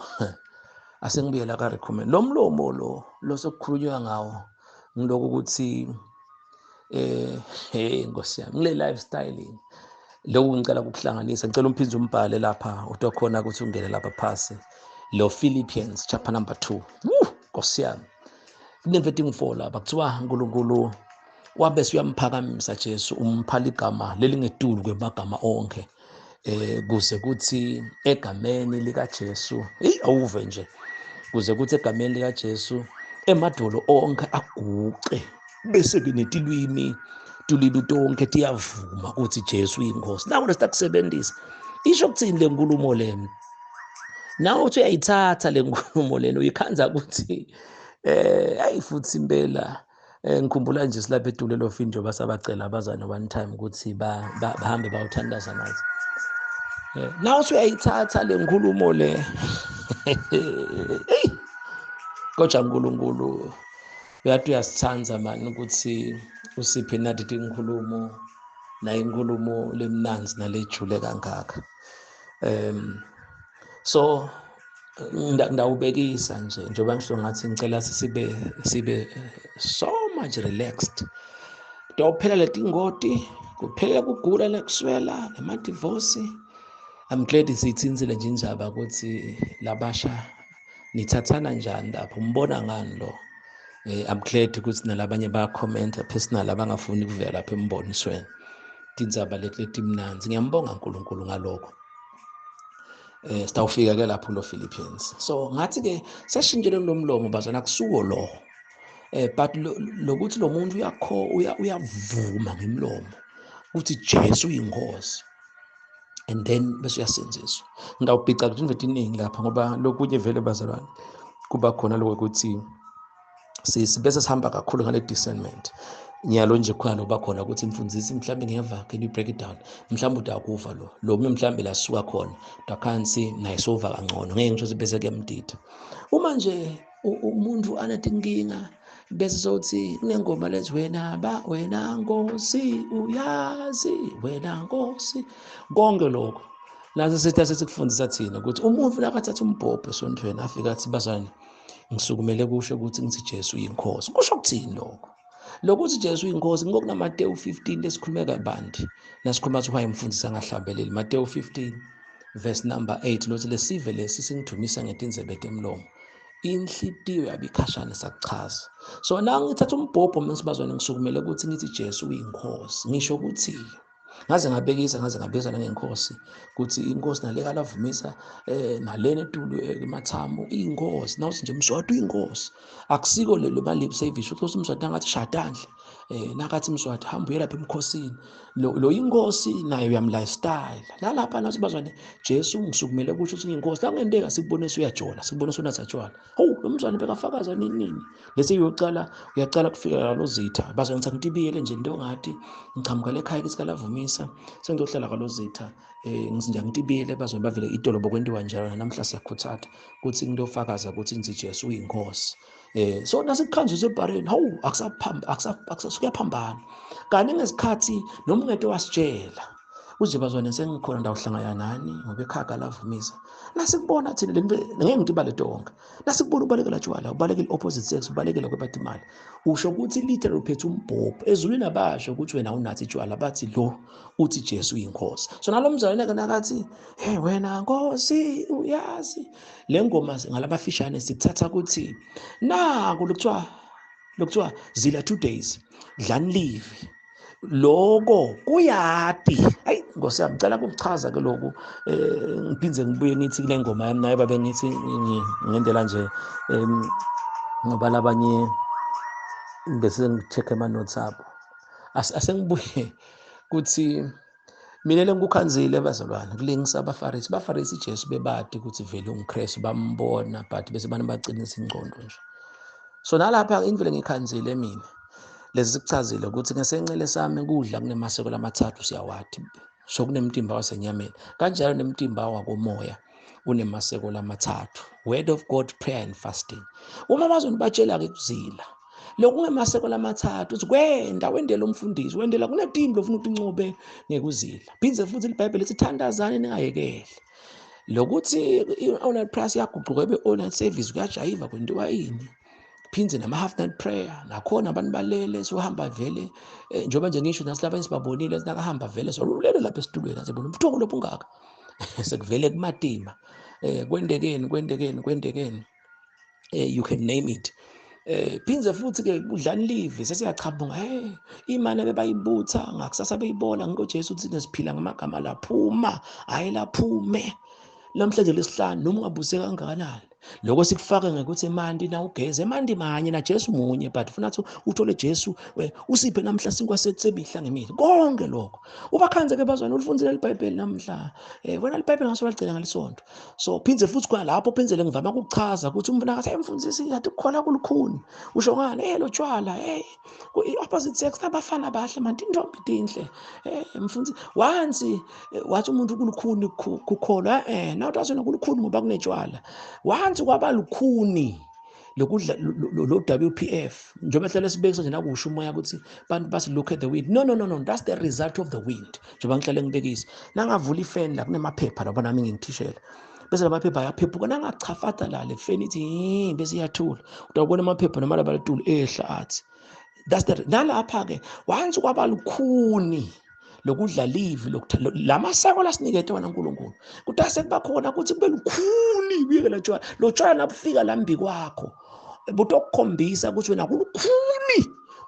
Ase ngibuyela ka recommend. Lo mlomo lo sokukhulunywa ngawo ngiloko ukuthi Nkosi yami ngile lifestyle lokhu ngicela ukuhlanganisa ngicela umphinze umbhale lapha utokhona ukuthi ungene lapha phasi lo Philippians chapter number 2. Nkosi yami kuneverting 4 lapha kuthiwa uNkulunkulu wabe siyamuphakamisa Jesu umphala igama lelingetulu kwemagama onke kuze kuthi egameni lika Jesu awuve nje kuze kuthi egameni lika Jesu emadolo onke aguqe bese kunetilwimi tulilo tonke tiyavuma ukuthi Jesu inkosi. Nawo lesitakusebenzisa isho ukuthini le nkulumo lena. Nawe uthi uyayithatha le nkulumo lena uyikhanza ukuthi ayifuthi impela ngikhumbula nje silapha eDule lofinjo basabacela abazana one time ukuthi bahambe bayothandaza nathi. Nawe uthi uyayithatha le nkulumo le kodwa uNkulunkulu uyathi uyasithanza mani ukuthi usiphe nathi inkulumo nayo inkulumo lemnanzi nalejule kangaka. So ndawubekisa nje njengoba ngisho ngathi ngicela sibe so much relaxed. Dawuphela letingoti kuphela kugula lekuswela emadivosi. I'm glad siyithinzile nje injaba ukuthi labasha nithathana njani lapho umbona ngani lo. I'm glad ukuthi nalabanye bayakhomenta personal abangafuni ukuvela lapha embonisweni tindzaba leti mnanzi. Ngiyambonga uNkulunkulu ngalokho. Sitawufika ke lapho lo Philippians. So ngathi ke sashintshele nomlomo bazana kusuko lo. But lokuthi lo muntu uyavuma ngemlomo ukuthi Jesu inkosi. And then bese uyasenziswa. Ngidawubhica ukuthi invethe iningi lapha ngoba lokunye vele bazalwane kuba khona lokuthi sibese sihamba kakhulu ngale discernment. Nyalo nje khona loba khona ukuthi imfundzisi mhlambe ngeva can you break it down mhlambe udakuva lo mhlambe la suka khona dakhansi nayisova kangcono ngeke ngisho sibese kuyamdida uma nje umuntu anatinkinga bese sothi kunengoma lethi wena Nkosi uyazi wena Nkosi konke lokho lase sithi asikufundisa thina ukuthi umuntu nakathatha umbhobho esontweni afika athi bazana ngisukumele kusho ukuthi ngithi Jesu uyinkosi. Kusho ukuthini lokho? Lokuthi Jesu uyinkosi ngokuna Mateyu 15 lesikhulume kabandi. Nasikhuluma ukuthi wayemfundisa ngahlambeleli Mateyu 15 verse number 8 lothi lesive lesi singithumisa ngetinzebe temlomo. Inhlitiyo yabikhashana sakuchaza. So na ngithatha umbhobho mesibazwane ngisukumele ukuthi ngithi Jesu uyinkosi. Ngisho ukuthi ngaze ngabekisa nangenkosi ukuthi inkosi naleka lavumisa nalena eTulu eMathamo inkosi nawuthi nje Mswati uyinkosi akusiko lelo balip service ukuthi uMswati angathi shadandle nakathi Mswati hamba uye lapha emkhosini lo inkosi nayo yam lifestyle lapha nathi bazwane Jesu ngisukumele kusho ukuthi uyinkosi la ngendeka sikubonisa uyajola sikubonisa unathatshwala lo mzwane bekafakaza nini bese uyacala kufika loZitha bazwane ngitibiyele nje into ngathi ngichamuka lekhaya ke sikalavumisa sengizohlala kwaloZitha ngisinja ngitibiyele bazwane bavele itolo bokwentiwa njalo namhla siyakhuthatha ukuthi ngiyofakaza ukuthi ngithi Jesu uyinkosi. So nasikukhanjiswe ebhareni akusaphambana kanti ngesikhathi noma ungeke wasitshela uje bazwane sengikhona ndawuhlangana nani ngoba ekhaya lavumisa nasikubona thina ngeke ngidibale tonke nasikubona ubalekela tshwala ubalekela opposite sex ubalekela kwebati imali usho ukuthi literal uphethe umbhobho ezulwini abasho ukuthi wena unathi tshwala bathi lo uthi Jesu uyinkosi so nalomzalwane nakathi hey wena nkosi uyazi le ngoma ngalabafishane sikuthatha ukuthi naku lokuthiwa zila 2 days dlani leave loko kuyati hayi Nkosi yami ngicela ukuchaza ke lokhu ngiphinze ngibuye ngithi kule ngoma yami naye babe ngithi ngendlela nje ngoba labanye bese ngicheck ama notes abo asengibuye kuthi mina lengikukhanzile bazalwane kulengisa abafarisi Jesu bebadi ukuthi vele ungikrestu bambona but bese bana baqinisa ingqondo nje so nalapha indlela ngikhanzile mina lezi sikuchazile ukuthi ngesenqele sami kudla kunemaseko lamathathu siyawathi so kunemtimba wasenyameni kanjalo nemtimba wakomoya unemaseko lamathathu word of God, prayer and fasting uma bazonibatshela ke kuzila lokungemaseko lamathathu uthi wendela umfundisi wendela kunetimba ofuna ukuthi incobe ngekuzila phinze futhi iBhayibheli lithi thandazani ningayekeli lokuthi i-online price yaguquka ebe online service kuyajayiva kwenziwa yini phinze nama half night prayer nakhona abantu balele sohamba vele njengoba nje ngisho nasilaba sibabonile sinakahamba vele so ulele lapha esitulweni asebona umthungo lophu ungaka sekuvele kumatima kwendekeni you can name it phinze futhi ke udlani live sesiyachabunga imani bebayibutha ngakusasa beyibona ngoJesu uthi nesiphila ngamagama laphuma hayi laphume namhlanje lesihlanu noma ungabuse kangakanani lokho sikufaka ngekuthi emanti na ugeze emanti manye na Jesu munye but ufuna uthole Jesu usiphe namhla sinkwasetsemihla ngemihla konke lokho ubakhanze ke bazwana ulifundzile iBhayibheli namhla wena iBhayibheli ngasoligcina ngalisonto so phinze futhi kwa lapho phenzele ngivama ukuchaza ukuthi umuntu akathi emfundisi yathi kukhona kulukhuni usho ngani lo tshwala opposite sex abafana bahle manje intombi inhle mfundisi once wathi umuntu kulukhuni kukholwa nawe uthasona kulukhuni ngoba kunetshwala once kwaba lukhuni lokudla lo WPF njengoba hlale sibekisa nje nakusho umoya ukuthi bantu basi look at the wind no that's the result of the wind njengoba ngihlale ngibekisa nangavula ifeni la kunemaphepha lapha nami ngingithishela bese lamaphepha ayaphephuka nangachafata la le feni ithi bese iyathula utawubona amaphepha noma laba letulu ehla athi that's the nalapha ke once kwaba lukhuni lokudla live lamaseko lasinikete wena uNkulunkulu kutase kuba khona ukuthi kube lukhuni bike la tshwala lo tshwala nabufika la mbi kwakho butokukhombisa ukuthi wena kulukhuni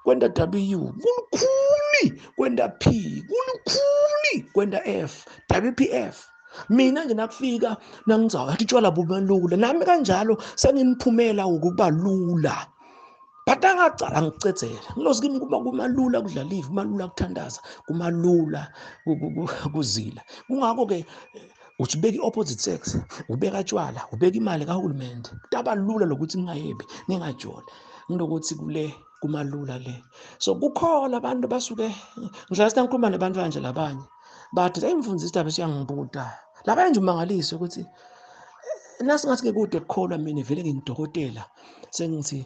kwenda W kulukhuni kwenda P kulukhuni kwenda F WPF mina nje nakufika nangizayo athi tshwala bubalula nami kanjalo sengimphumela ukuba lula batangacala ngicedzela ngilozikimi kuba kumalula kudla live kumalula kuthandaza kumalula kuzila kungakho ke uthi ubeka iopposite sex ubeka tshwala ubeka imali kahulumende kutaba lula lokuthi ningayebi ningajona ngilokuthi kule kumalula le so kukhona abantu basuke ngihlala sikhuluma nabantu kanje labanye bathi ayimfundisi indaba siyangibuta labanye nje umangaliso ukuthi nasingathi ke kude kukholwa mina vele ngingidokotela sengithi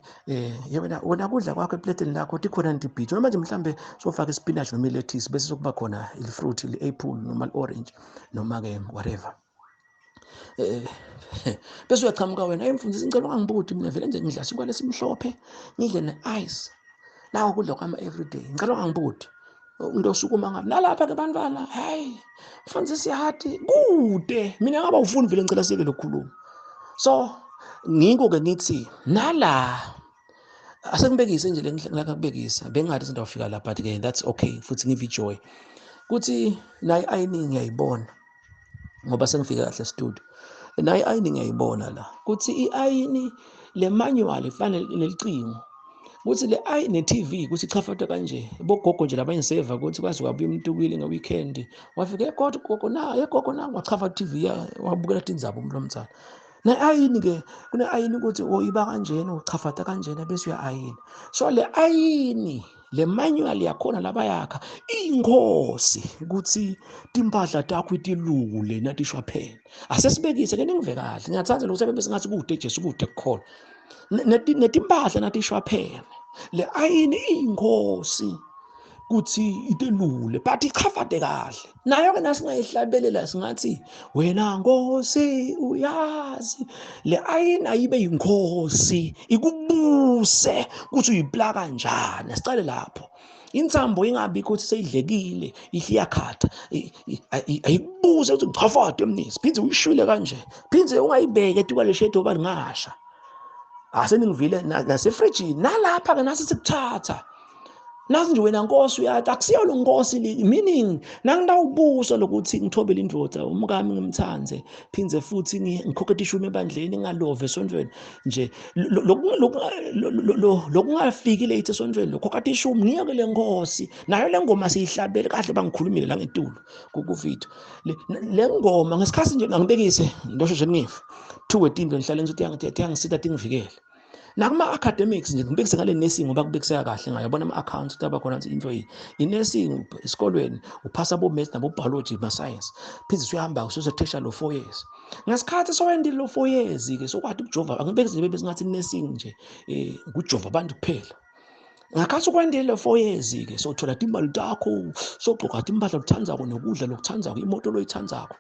wena kudla kwakho epleteni lakho tikhona ndibhitho noma nje mhlambe sofaka ispinach noma lettuce bese sokuba khona ilfruit iapple noma orange noma ke whatever bese uyachamuka wena emfundisi ngicela ungangibuthi mina vele nje ngidla sikwale simhlophe ngidle neice lawo kudla kwami everyday ngicela ungangibuthi into osukuma ngapi nalapha ke bantwana hayi mfundisi yathi kude mina ngaba ufuni vele ngicela sike lokukhuluma so ngiko ke ngithi nala asengibekise nje ngakubekisa bengathi izinto afika lapha but ke that's okay futhi ngive joy kuthi nayi ayini ngiyayibona ngoba sengifika kahle studio nayi ayini ngiyayibona la kuthi iayini le manual ifanele nelicingo kuthi le ayini TV kuthi chafata kanje bogogo nje labanye seva kuthi kwazi kwabuya umuntu kwili ngeweekend wafika gogo na wachafa TV wabukela tindzaba umuntu omthana na ayini ke kuna ayini ukuthi iba kanjena uchafata kanjena bese uya ayini so le ayini le manual yakhona labayakha inkosi ukuthi timpahla takho itilule natishwa phela asesibekise ke ningive kahle ngiyathanda lokuthi bese ngathi kude Jesu kude kukhona netimpahla natishwa phela le ayini inkosi kuthi itelule but ichafade kahle nayo ke nasingayihlabelela singathi wena Nkosi uyazi le ayini ayibe yinkosi ikubuse kuthi uyiplaka kanjani sicale lapho intsambo ingabi ukuthi seyidlekile iyakhatha ayibuze ukuthi uchafade emnisi phinze uyishwile kanje phinze ungayibeke etuka leshedo bani ngasha aseningivile nasefrijini nalapha ke nasithatha nazi nje wena Nkosi uyathi akusiyo lo Nkosi meaning nangidawubuso lokuthi ngithobele indvodza umkami ngimthanze phinze futhi ngikhokhethe ishume ebandleni ngalove esondweni nje lokungafiki late esondweni lokhokhethe ishume ngiyeke le Nkosi nayo le ngoma siyihlabele kahle bangikhulumile la ngetulo kuvideo le ngoma ngesikhathi nje ngibekise ndosho nje ngifa two wetinto ngihlale ngithi yangisitha tingivikele nakuma academics nje ngibekise ngale nursing ngoba kubekiseka kahle ngayabona ama accounts ukuthi abakhona into yi nursing esikolweni uphasa bo maths nabo biology ma science phinze uyahamba usuzotesha lo 4 years ngesikhathi sowendile lo 4 years ke sokwathi ukujova ngibekise bebe singathi nursing nje ukujova abantu kuphela ngakhathi ukwendile lo 4 years ke sothola imali takho sogqoka impahla lokuthandzako nokudla lokuthandzako imoto loyithandzako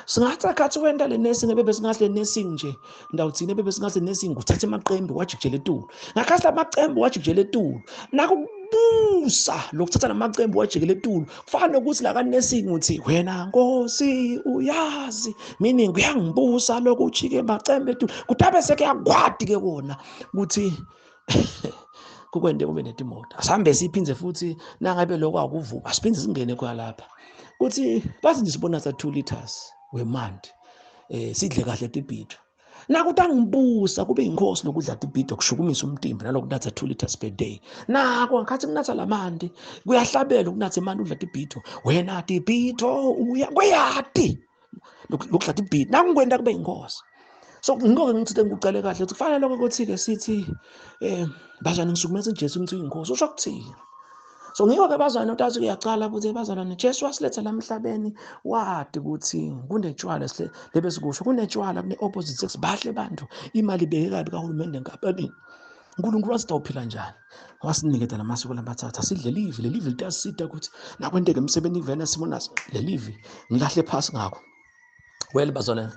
singathi akathi wenda le nursing bebe singathi le nursing nje ndawuthini bebe singathi le nursing uthatha amaqembu wajikijela etulo ngakhathi lamaqembu wajikijela etulo nakubusa lokuthatha lamaqembu wajikijela etulo kufana nokuthi la ka nursing uthi wena Nkosi uyazi meaning uyangibusa lokujike amaqembu etulo kuthabe sekuyagwadi ke kona ukuthi kukwende kube netimoto asihambe siphinze futhi nangabe lokho akuvuka siphinde singene kwa lapha kuthi bathi nje sibona sa 2 liters wemandi sidle kahle tibhidvo nakuthi angibusa kube inkosi lokudla tibhidvo kushukumisa umtimba nalokunatha 2 liters per day nako ngakhathi kunatha lamandi kuyahlabela ukunatha imandi udla tibhidvo wena tibhidvo uya kweyati lokudla tibhidvo nakunkwenda kube inkosi so ngikoke ngithi ngikucale kahle kufanele lokho ukuthi ke sithi bazana ngisukumisa uJesu ukuthi uyinkosi usho ukuthini so ngiko-ke bazwana utathi uyacala ukuthi bazalwane Jesu wasiletha la emhlabeni wadi ukuthi kunetshwala lebe sikusho kunetshwala kune-opposite sex bahle bantu imali ibeke kabi kahulumende ngapani uNkulunkulu wasitawuphila njani wasinikeza lamasiko lamathatha sidle livi lelivi litiyasida ukuthi nakwenteke emsebeni ivena sibona lelivi ngilahle phasi ngakho well bazalwane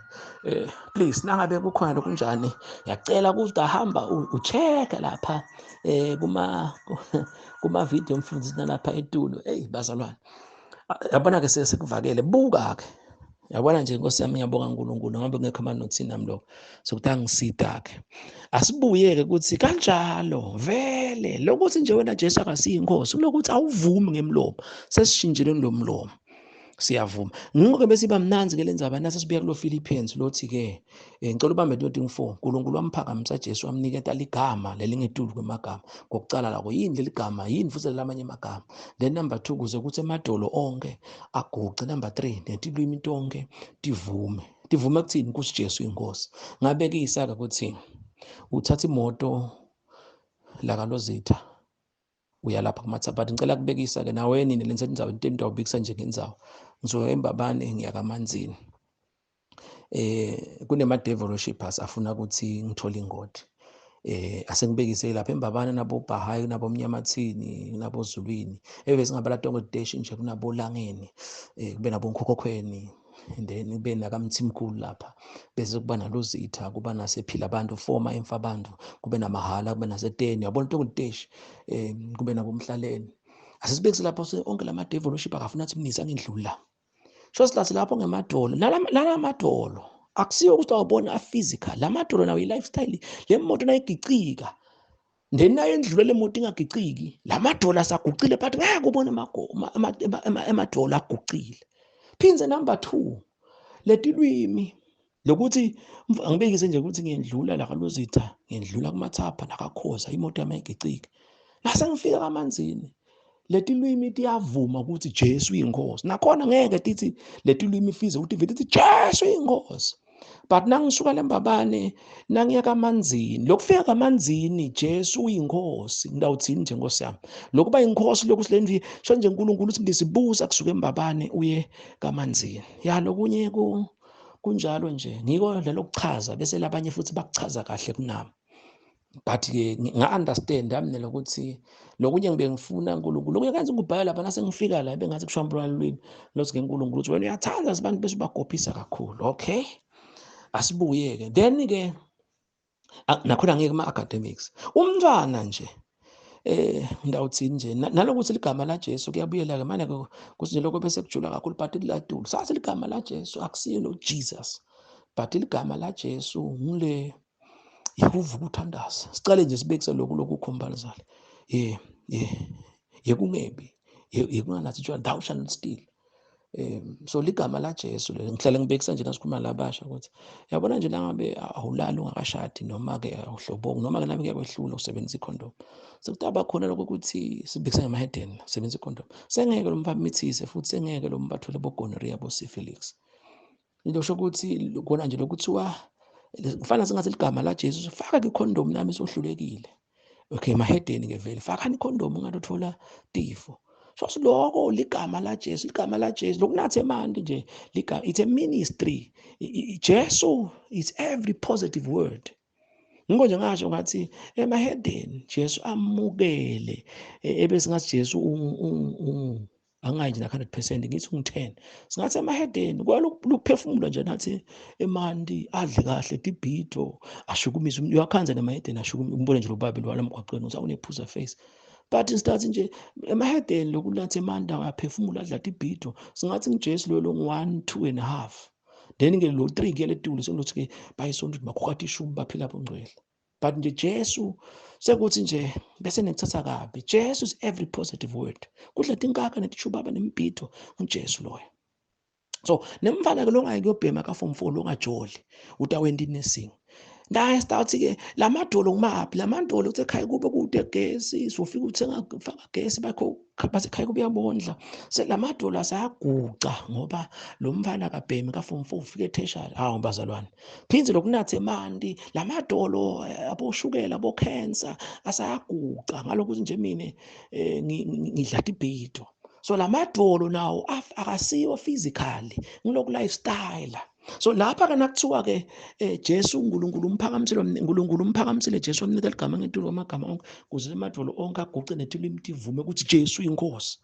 please nangabe kukhona lokunjani ngiyacela ukuthi ahamba ucheck lapha kuma video mfundisi nalapha etulo bazalwane yabona ke sekuvakele buka ke yabona nje Nkosi yami ngiyabonga uNkulunkulu ngabe ngekho amanothi nami lokho sokuthi angisida ke asibuye ke ukuthi kanjalo vele lokuthi nje wena Jesu akasiyinkosi kulokuthi awuvumi ngemlomo sesishintshile ngilomlomo siyavuma ngike bese iba mnanzi ke lenza abana sesibuya kulo Philippians lothi ke ngicela ubambe 24 uNkulunkulu wamphakamisa Jesu amnikeza ligama lelingetulu kwemagama ngokucala lakho yini leligama yini futhi lamanye amagama then number 2 kuze ukuthi emadolo onke aguqe number 3 netilwimi tonke tivume kuthini ukuthi Jesu inkosi ngabekisa ke ukuthi uthatha imoto la kaLozitha uyalapha kumathaphathi ngicela kubekisa ke nawe nini lenze indzawo into awubikisa nje ngendzawo ngizoya eMbabane ngiya kaManzini kunema developers afuna ukuthi ngithole ingodi asengibekise lapha eMbabane nabo Bahayi nabo Mnyamathini nabo Zulwini singabala tonke station nje kunabo Langeni kube nabo Nkhokhweni and then kube nakamthimkhulu lapha bese kuba naLozitha kuba nasephila abantu former emfa abantu kube namahala kube naseTeni yabona tonke iteshi kube nabo Mhlaleni asisibekise lapho onke lama developers akafuna ukuthi mnisa ngindlula sho silathi lapho ngemadolo nalamadolo akusiyo ukuthi awubona physical lamadolo nawo i-lifestyle le moto nayigicika then nayo endlule le moto ingagiciki lamadolo asagucile but ngeke ubone emadolo agucile phinze number 2 letilwimi lokuthi angibekise nje ukuthi ngiyendlula la kaLozitha ngiyendlula kumathapha nakakhoza imoto yami ayigiciki nase ngifika kaManzini letilwimi tiyavuma ukuthi Jesu uyinkosi nakhona ngeke tithi letilwimi fize ukuthi vithi Jesu uyinkosi but nangisuka leMbabane nangiya kaManzini lokufika kaManzini Jesu uyinkosi ngidawuthini nje Nkosi yami lokuba inkosi lokhu silenvi sho nje uNkulunkulu uthi ngisibusa kusuka eMbabane uye kaManzini ya lokunye kunjalo nje ngiko lokuchaza bese labanye futhi bakuchaza kahle kunami but ke nga-understand mina ukuthi lokunye ngibe ngifuna uNkulunkulu lokunye kanzi ngubhala lapha nase ngifika la bengathi kushambula lwimi lothi ngeNkulunkulu ukuthi wena uyathandaza abantu bese ubagobhisa kakhulu. Okay, asibuye-ke then-ke nakhona ngeke kuma-academics umntwana nje ngidawuthini nje nalokuthi ligama laJesu kuyabuyela-ke manje-ke kuthi nje lokho bese kujula kakhulu but liladulu sathi ligama laJesu akusiyo no-Jesus but ligama laJesu ngile yekuvuka ukuthandaza. Sicale nje sibekise lokhu ukhombalizana. Yekungebi, yekunganathi tshwala, thou shalt not steal. So ligama laJesu lelo ngihlale ngibekisa nje nasikhuluma labasha ukuthi yabona nje langabe awulali ungakashadi noma-ke awuhlobongi noma-ke nabe kuyakwehlula usebenzisa ikhondom. Sekutaba khona lokho ukuthi sibekisa ngemahedeni sebenzisa ikhondom. Sengeke lo mfana mithise futhi sengeke lo mbathole bo-gonorrhea bo-syphilis. Into sho ukuthi kona nje lokuthiwa kufanele singathi ligama laJesu faka ikhondom nami sohlulekile. Okay, mahedeni-ke vele fakani ikhondom ungathola tifo. So siloko ligama laJesu lokunatha emanti nje ligama, it's a ministry. Jesu is every positive word. Ngiko nje ngasho ngathi emahedeni Jesu amukele ebese ngathi Jesu angayi nje na 100% ngithi ungu-10 singathi emahedeni kwalokuphefumula nje nathi emanti adle kahle tibhito ashukumise uyakhanza nemahedeni ashukumise umbone nje lobabe lwala emgwaqweni uthi awunephuza face. But instead nje emahedeni lokunathi emanti ayaphefumula adla tibhito singathi ngiJesu lo ngu-1, 2 and a half. Then-ke lo 3 ke letulu sekulothi-ke bayisonto ukuthi makhokhatha ishumi baphila bongcwele. But nje Jesu sekuthi nje bese nekuthatha kabi. Jesu is every positive word. Kudla tinkaka netishubaba nembhito uJesu loyo. So nemfana ke longayi kuyobhema ka form 4 longajoli utawenda inursing. Naye stawuthi-ke lamadolo ngumaphi lamadolo uthi ekhaya kube kude gesi sofika uthenga faka gesi bakho bathi ekhaya kube yabondla lamadolo asayaguca ngoba lo mfana kabhemi ka form 4 ufike etertiary hawu bazalwane phinze lokunatha emanti lamadolo aboshukela abo cancer asayaguca ngalokuthi nje mina ngidla tibhito. So lamadolo nawo akasiyo physically ngiloku lifestyle. So lapha kana kuthiwa ke Jesu uNkulunkulu umphakamisile Jesu wamnika ligama ngetulu amagama onke kuze amadolo onke aguce netilwimi tivume ukuthi Jesu inkosi.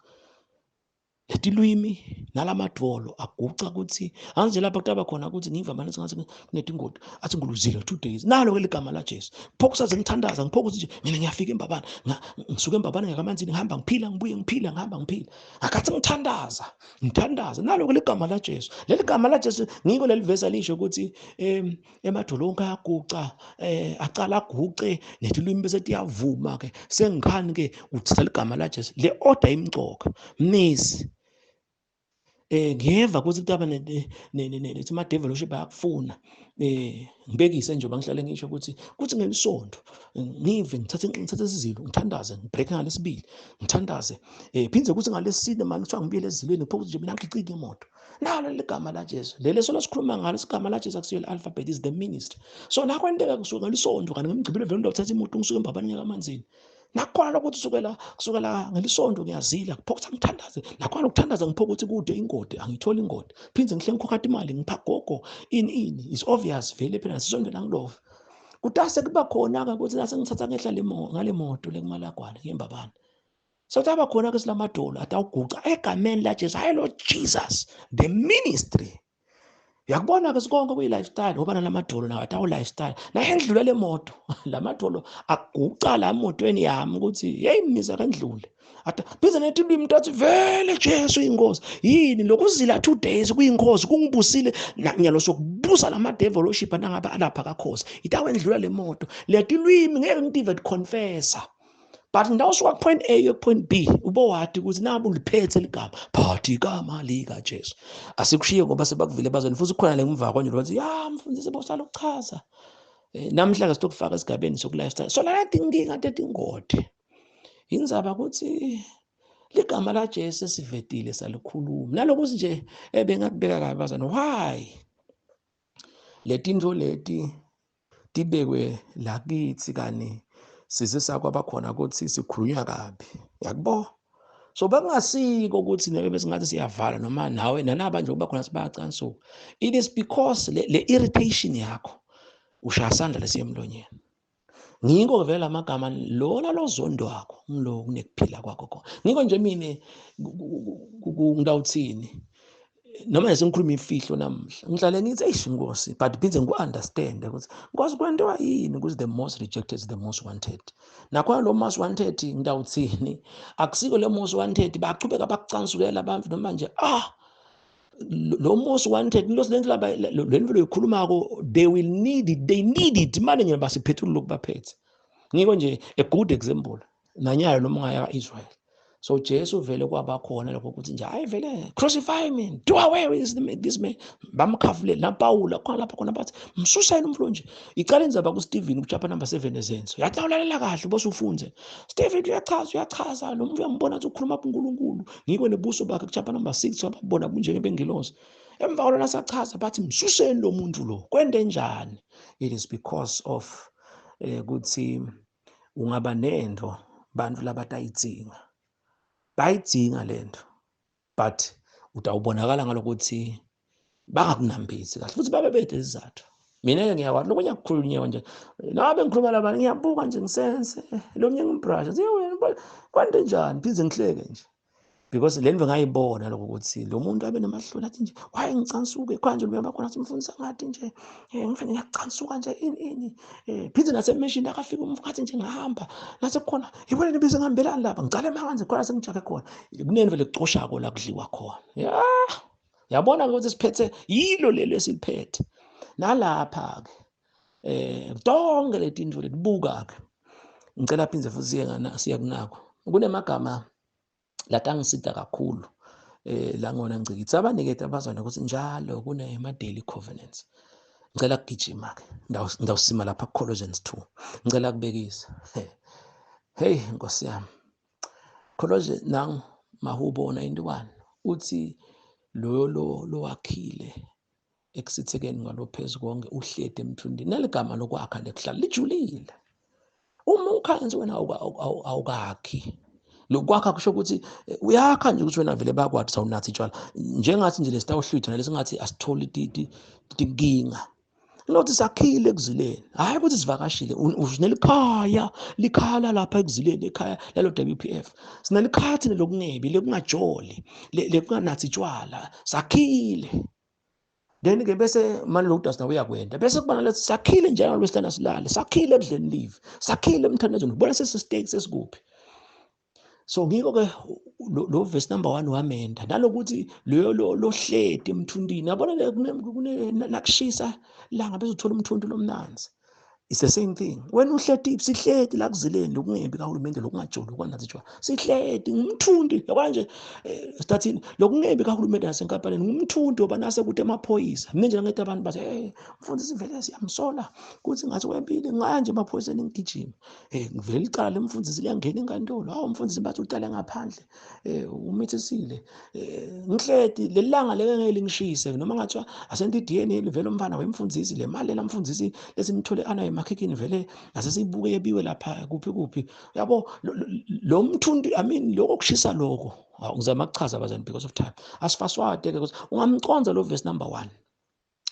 Letilwimi nalamadolo aguca ukuthi anje lapha kutaba khona ukuthi ngiva manje singathi kunetingoti athi nguluzile 2 days nalo ke ligama laJesu phokusaze ngithandaza ngiphokuza nje mina ngiyafika eMbabane ngisuka eMbabane ngakamanzini ngihamba ngiphila ngibuye ngiphila ngihamba ngiphila akathi ngithandaza nalo ke ligama laJesu leli gama laJesu ngiko leli verse alisho ukuthi emadolo onke ayaguca acala aguce netilwimi bese tiyavuma ke sengikhani ke uthatha ligama laJesu le order imcoka mnisi ngiyeva ukuthi kutaba nethi ama-developship ayakufuna ngibekise njengoba ngihlale ngisho ukuthi ngelisonto ngive ngithathe isizilo ngithandaze ngibreak ngalesibili ngithandaze phindze ukuthi ngalesine manje kuthiwa ngibuyele ezilweni ngiphokuthi nje mina ngicike imoto nalo ligama laJesu leli solasikhuluma ngalo sigama laJesu akusiyo alphabet is the ministry. So nakwenteka kusuka ngelisonto kanti ngimgcibile vele ndawuthatha imoto ngisuke eMbabane ngakamanzini nakhona ukuthi kusukela ngelisonto ngiyazila kuphokutha ngithandaze nakhona ukuthandaza ngiphokuthi kude ingodi angithola ingodi phindze ngihle ngikhokhata imali ngipha gogo ini is obvious vele phela sisonke langilova kutase kuba khona-ke ukuthi nase ngithatha ngehla ngale moto lekumalagwana ngeMbabane sekutaba khona-ke silamadolo atawuguca egameni laJesu hayi lo Jesus the ministry. Yakubona-ke sikonke kuyi-lifestyle ngoba nalamadolo nawo atawu-lifestyle naye ngidlule le moto lamadolo aguca la motweni yami ukuthi yeyi misa kandlule bize netilwimi tathi vele Jesu inkosi yini lokuzila 2 days kuyinkosi kungibusile nyalo sokubusa lama-developship anangabe alapha kakhosi itawendlula le moto letilwimi ngeke ngitive confessa. But ndawusuka ku-point A ku-point B ubowadi ukuthi nabe uliphethe ligama phathi igama likaJesu asikushiye ngoba sebakuvile bazweni futhi khona le ngimva konje bathi ya mfundisi bosala ukuchaza namhla-ke sitokufaka esigabeni soku-lifestyle so lana tinkinga tetingodi inzaba ukuthi ligama laJesu esivedile salikhuluma nalokuthi nje bengakubeka kabi bazana why letinto leti tibekwe lakithi kani size sakwaba khona ukuthi sikhulunywa kabi yakubo so bangasiko ukuthi neke besingathi siyavala noma nawe nanaba nje kuba khona sibacansuka it is because le irritation yakho ushaya sandla lesiye emlonyeni ngiko vele amagama lona lozondo wakho ngilo kunekuphila kwakho khona ngiko nje mina ngidawuthini noma nje ngikhuluma imfihlo namhla ngihlale ngithi eish Nkosi but phinde ngiku-understand ukuthi Nkosi kwenziwa yini ukuthi the most rejected is the most wanted nakhona lo most wanted ngidawuthini akusiko le most wanted baqhubeka bakucansukela abantu noma nje lo most wanted lento loyikhulumako they need it manje nje basiphethulula lokubaphethe ngiko nje a good example nanyalo noma ungaya ka-Israel so Jesu vele kwabakhona lokho ukuthi nje hayi vele crucify me do away with this man bamkhafulela naPawula khona lapha khona bathi msuseni umflo nje icala inzaba kuStephen kuchapter number 7 ezenzo yathi awulalela kahle bose ufunze Stephen uyachaza lo muntu uyambona ukuthi ukhuluma kuNkulunkulu ngiko nebuso bakhe kuchapter number 6 wababona kunjenge bengilosi emva kwalona sachaza bathi msuseni lo muntu lo kwende njani it is because of ukuthi ungaba nento bantu labatayidzinga bayidzinga lento but utawubonakala ngalokuthi bangakunambisi kahle futhi babe bethe izathu mina ngiyakwazi lokho ngiyakukhulunywa nje nabe ngikhuluma labantu ngiyabuka nje ngisense lo mnye ngimbrusha kwande njani phize ngihleke nje because le nto ngayibona lokho ukuthi lo muntu abe namahloni athi nje waye ngicansuke khanje lo yaba khona simfundisa ngathi nje ngifene ngiyacansuka nje ini phize nasemeshini akafika umfakathi nje ngahamba nase khona yibona nibize ngihambelani lapha ngicala emanzi khona sengijake khona kuneni vele kucoshako la kudliwa khona yabona ukuthi siphethe yilo lelo esiliphethe nalapha ke tonke letinto letibuka ke ngicela phindze futhi siya kunako kunemagama latangisida kakhulu la ngona ngicikithi abanikete abazwana ukuthi njalo kunema daily covenants ngicela kugijima ke ndawusima lapha Colossians 2 ngicela kubekisa hey Nkosi yami Colossians nang Mahubo 91 uthi lo wakhile ekusithekeni ngalophezulu konke uhlede emthundini naligama lokwakha lekuhlala lijulile uma ukhanze wena awukakhi lokwakha kusho ukuthi uyakha nje ukuthi wena vele bakwathi sawunathi tshwala njengathi nje lesitawuhlwitha lesingathi asitholi tinkinga lokuthi sakhile ekuzileni hayi ukuthi sivakashile usinelikhaya likhala lapha ekuzileni ekhaya lalo WPF sinelikhaya thina lokungebi lekungajoli lekunganathi tshwala sakhile then ke bese manje lokudasa nawe uyakwenda bese kubana lethi sakhile njalo lwesitana silale sakhile ekudleni live sakhile emthandazweni ubona sesistakes esikuphi so ngiko ke lo verse number 1 wamenda nalokuthi lo hlede emthundini yabona nakushisa la ngabe uzothola umthundo lomnanzi it's the same thing wena uhlede sihlede la kuzileni lokungebi kahulumende lokungajoli kwanathi tshwa sihlede ngumthundi yabona nje starting lokungebi kahulumende nasenkampanini ngumthundi oba nase kuthi emaphoyisa mina nje ngithi abantu bathi mfundisi vele siyamsola kuthi ngathi kwempilo ngaya nje emaphoyiseni ngigijima ngivela icala lemfundisi liyangena enkantolo hawo umfundisi bathi uqale ngaphandle umithesile ngihledi lelanga leke ngeke ngishise noma ngathiwa asenti iDNA livela umfana wemfundisi le mali lamfundisi lesimthole anayo emakhikini vele asesibuke yebiwe lapha kuphi yabo lo mthundi I mean lokho kushisa lokho ngizama ukuchaza abazali because of time asifaswade ke ukuthi ungamconza lo verse number 1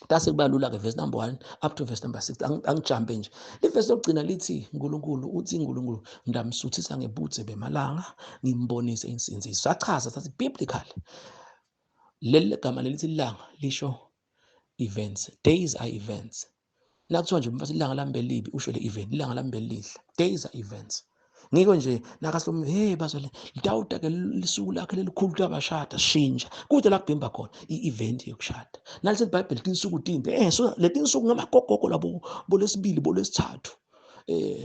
tase kubalula ke verse number 1 up to verse number 6 angijampe nje le verse lokugcina lithi uNkulunkulu uthi uNkulunkulu ndamsuthisa ngebuthe bemalanga ngimbonise insinziso sachaza sathi biblical leli gama lelithi ilanga lisho events days are events nakuthiwa nje mfana ilanga lami belibi usho le event ilanga lami belihla days are events ngiko nje nakasilo bazole Dawuda ke lisuku lakhe lelikhulu labashada shintsha kude la kubhimba khona i-event yokushada nalithi iBhayibheli tinsuku timbi so letinsuku ngamagogogo labo bolesibili bolesithathu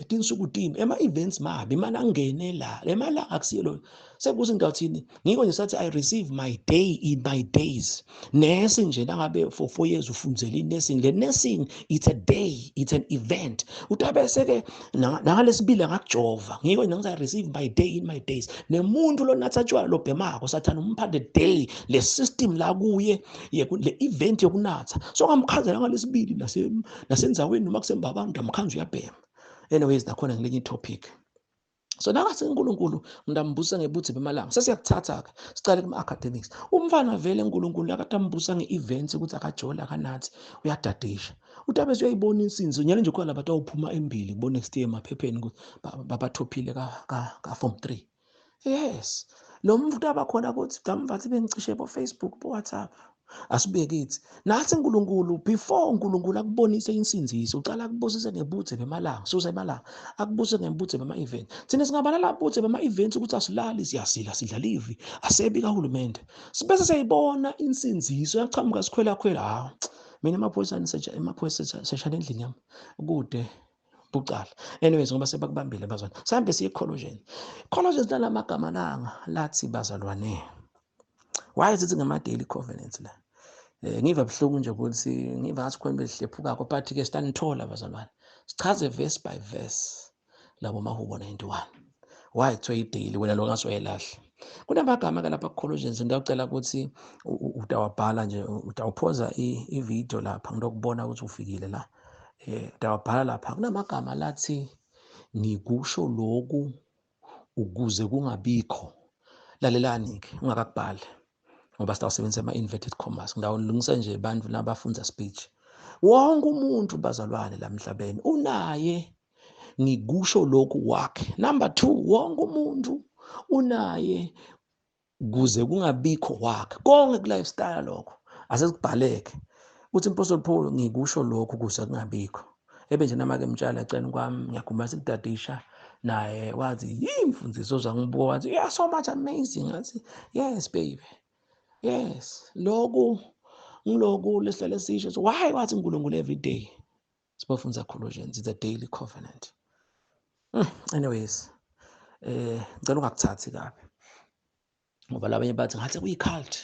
tinsuku timbi ema-events mabi imali angene la le mali akusiyelo sekuthi ngawuthini ngiko nje sathi I receive my day in my days nursing nje nangabe for 4 years ufundzela i-nursing le nursing it's a day it's an event utabese ke nangalesibili ngakujova ngiko nje I receive my day in my days nemuntu lo natsatshwa lo bhemako sathana umpha the day le system la kuye le event yokunatha so ngamkhazela ngalesibili nasenzaweni noma kusemba abantu amkhanzo uyabhema anyways nakhona ngelinye topic So nakathi uNkulunkulu ngidambusa ngebuthi bemalanga sesiyakuthatha ke sicale kuma academics umfana vele uNkulunkulu akade ambusa ngeevents ukuthi akajola akanathi uyadadisha utabe uyayibona insinzi nyalo nje khona labantu awuphuma embili kubona next year emaphepheni ukuthi babathophile ka form 3 yes lo muntu utaba khona ukuthi damvathi bengicishe bo Facebook bo WhatsApp asibekithi nathi uNkulunkulu before uNkulunkulu akubonise insinziso ucala akubusise ngebuthe bemalanga susa emalanga akubuse ngebuthe bema event thina singabala labuthe bema events ukuthi asilali siyasila sidlala ivi asebi kahulumende sibese siyibona insinziso yachamuka sikhwela mina emaphoyisa seshana endlini yami kude bucala anyways ngoba sebakubambile bazwana sihambe siye eColossians lana magama langa lathi bazalwane why is it ngama daily covenants la ngiva buhlungu nje ukuthi ngiva ngathi khona behlephukako but ke sitanithola bazalwane sichaze verse by verse labo mahubo 91 why kuthiwa daily wena lo ngasoyelahle kunamagama ke lapha eColossians ngiyacela ukuthi utawabhala nje utawuphoza ivideo lapha ngidokubona ukuthi ufikile la utawabhala lapha kunamagama lathi ngikusho lokhu ukuze kungabikho lalelani ke ungakakubhali ngoba sitawusebenzisa ama-inverted commas ngidawulungisa nje abantu nabafunza speech wonke umuntu bazalwane la emhlabeni unaye ngikusho lokhu wakhe number 2 wonke umuntu unaye kuze kungabikho wakhe konke ku-lifestyle lokho asesikubhaleke uthi Apostle Paul ngikusho lokhu kuze kungabikho nje namake mtshala eceni kwami ngiyaguma sikudadisha naye wathi imfundiso zangibuka wathi yeah so much amazing ngathi yes baby yes lokhu ngiloku lehlele sisho so why wathi uNkulunkulu every day sibafunza Colossians it's a daily covenant anyways ngicela ungakuthathi kabi ngoba labanye bathi ngathi kuyicult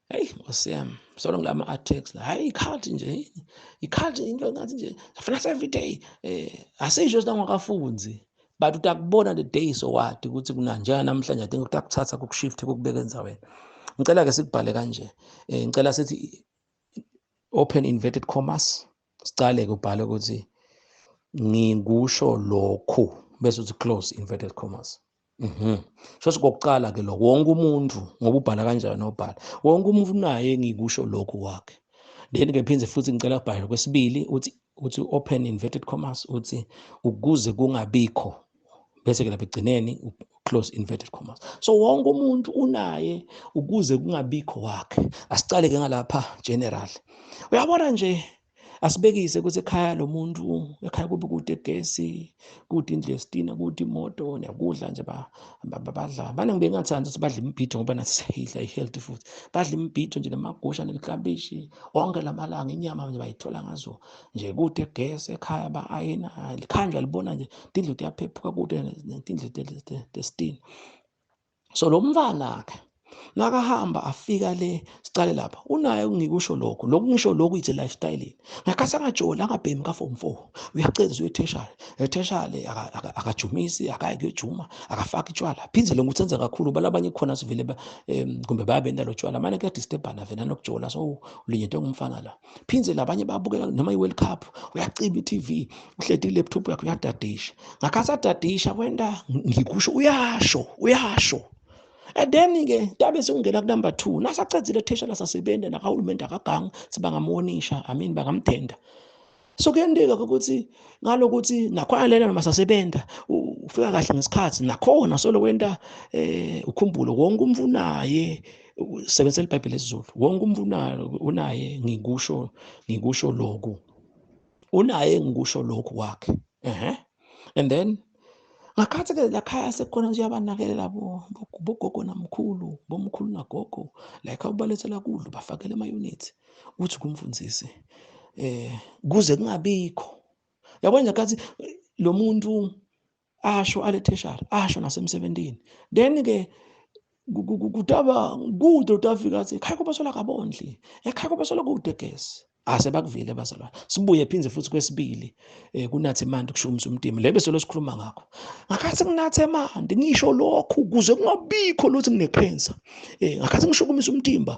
hey osiyami solo ngilama articles la hayi icult nje icult into ngathi nje afuna every day asisho singakafunzi but utakubona the day so what ukuthi kunanjani namhlanje adinga ukuthi akuthatha kukushift ukubeka enzaweni ngicela ke sikubhale kanje ngicela sithi open inverted commas sicale ke ubhale ukuthi ngikusho lokhu bese uthi close inverted commas so sikokucala ke lo wonke umuntu ngoba ubhala kanjani obhala wonke umuntu naye ngikusho lokhu wakhe then ke phindze futhi ngicela ubhale kwesibili uthi open inverted commas uthi ukuze kungabikho bese ke lapha egcineni close inverted commas so wonke umuntu unaye ukuze kungabikho wakhe asicale ke ngalapha general uyabona nje asibekise ukuthi ekhaya lo muntu ekhaya kube kude egesi kude indlu yesitina kude imoto niyakudla nje badla bana ngibe ngathanda ukuthi badle imbhido ngoba nathi siyidla i-healthy food badle imbhido nje namagusha nemiklabishi onke lamalanga inyama nje bayithola ngazo nje kude egesi ekhaya ba-ayina likhanjwa libona nje indlu iyaphephuka kude indlu yesitina so lo mfana ke nakahamba afika le sicale lapha unaye ungikusho lokho ngisho lokho ithi lifestyle ngakhathi angajola angabhemi ka form 4 uyaceza uyetheshale akajumisi akayekujuma akafaka itshwala phindze lo ngutsenza kakhulu balabanye khona sivele kumbe bayabenda lo tshwala manje kuyadisturbana vena nokujola so ulinye into ngumfana la phindze labanye babukela noma iWorld Cup uyaciba iTV uhleti ilaptop yakhe uyadadisha ngakhathi adadisha kwenda ngikusho uyasho and then ke tabe singena ku number 2 nasacedzile thesha lasasebenza nakahulumende akaganga sibangamonisha bangamtenda so kuyendeka ukuthi ngalokuthi nakhona lena masasebenza ufika kahle ngesikhathi nakhona solo kwenta ukhumbule wonke umuntu naye sebenzela iBhayibheli lesizulu wonke umuntu unaye ngikusho lokhu unaye ngikusho lokhu wakhe and then ngakhathi ke lakhaya sekhona nje abanakelela bogogo namkhulu bomkhulu nagogo like awubalethela kudla bafakele ama-units uthi kumfundisi kuze kungabikho yabona nje kathi lo muntu asho aletheshara asho nasemsebentini then ke kutaba kude utafika athi ekhaya kubasola kabondli ekhaya kubasola kude gesi Asebakuvile bazalwane. Sibuye phinze futhi kwesibili kunathe manje kushumisa umtima. Le bese lo sikhuluma ngakho. Ngakhathi nginathe manje ngisho lokhu kuze kungabikho lothi nginecancer. Ngakhathi ngishukumisa umtimba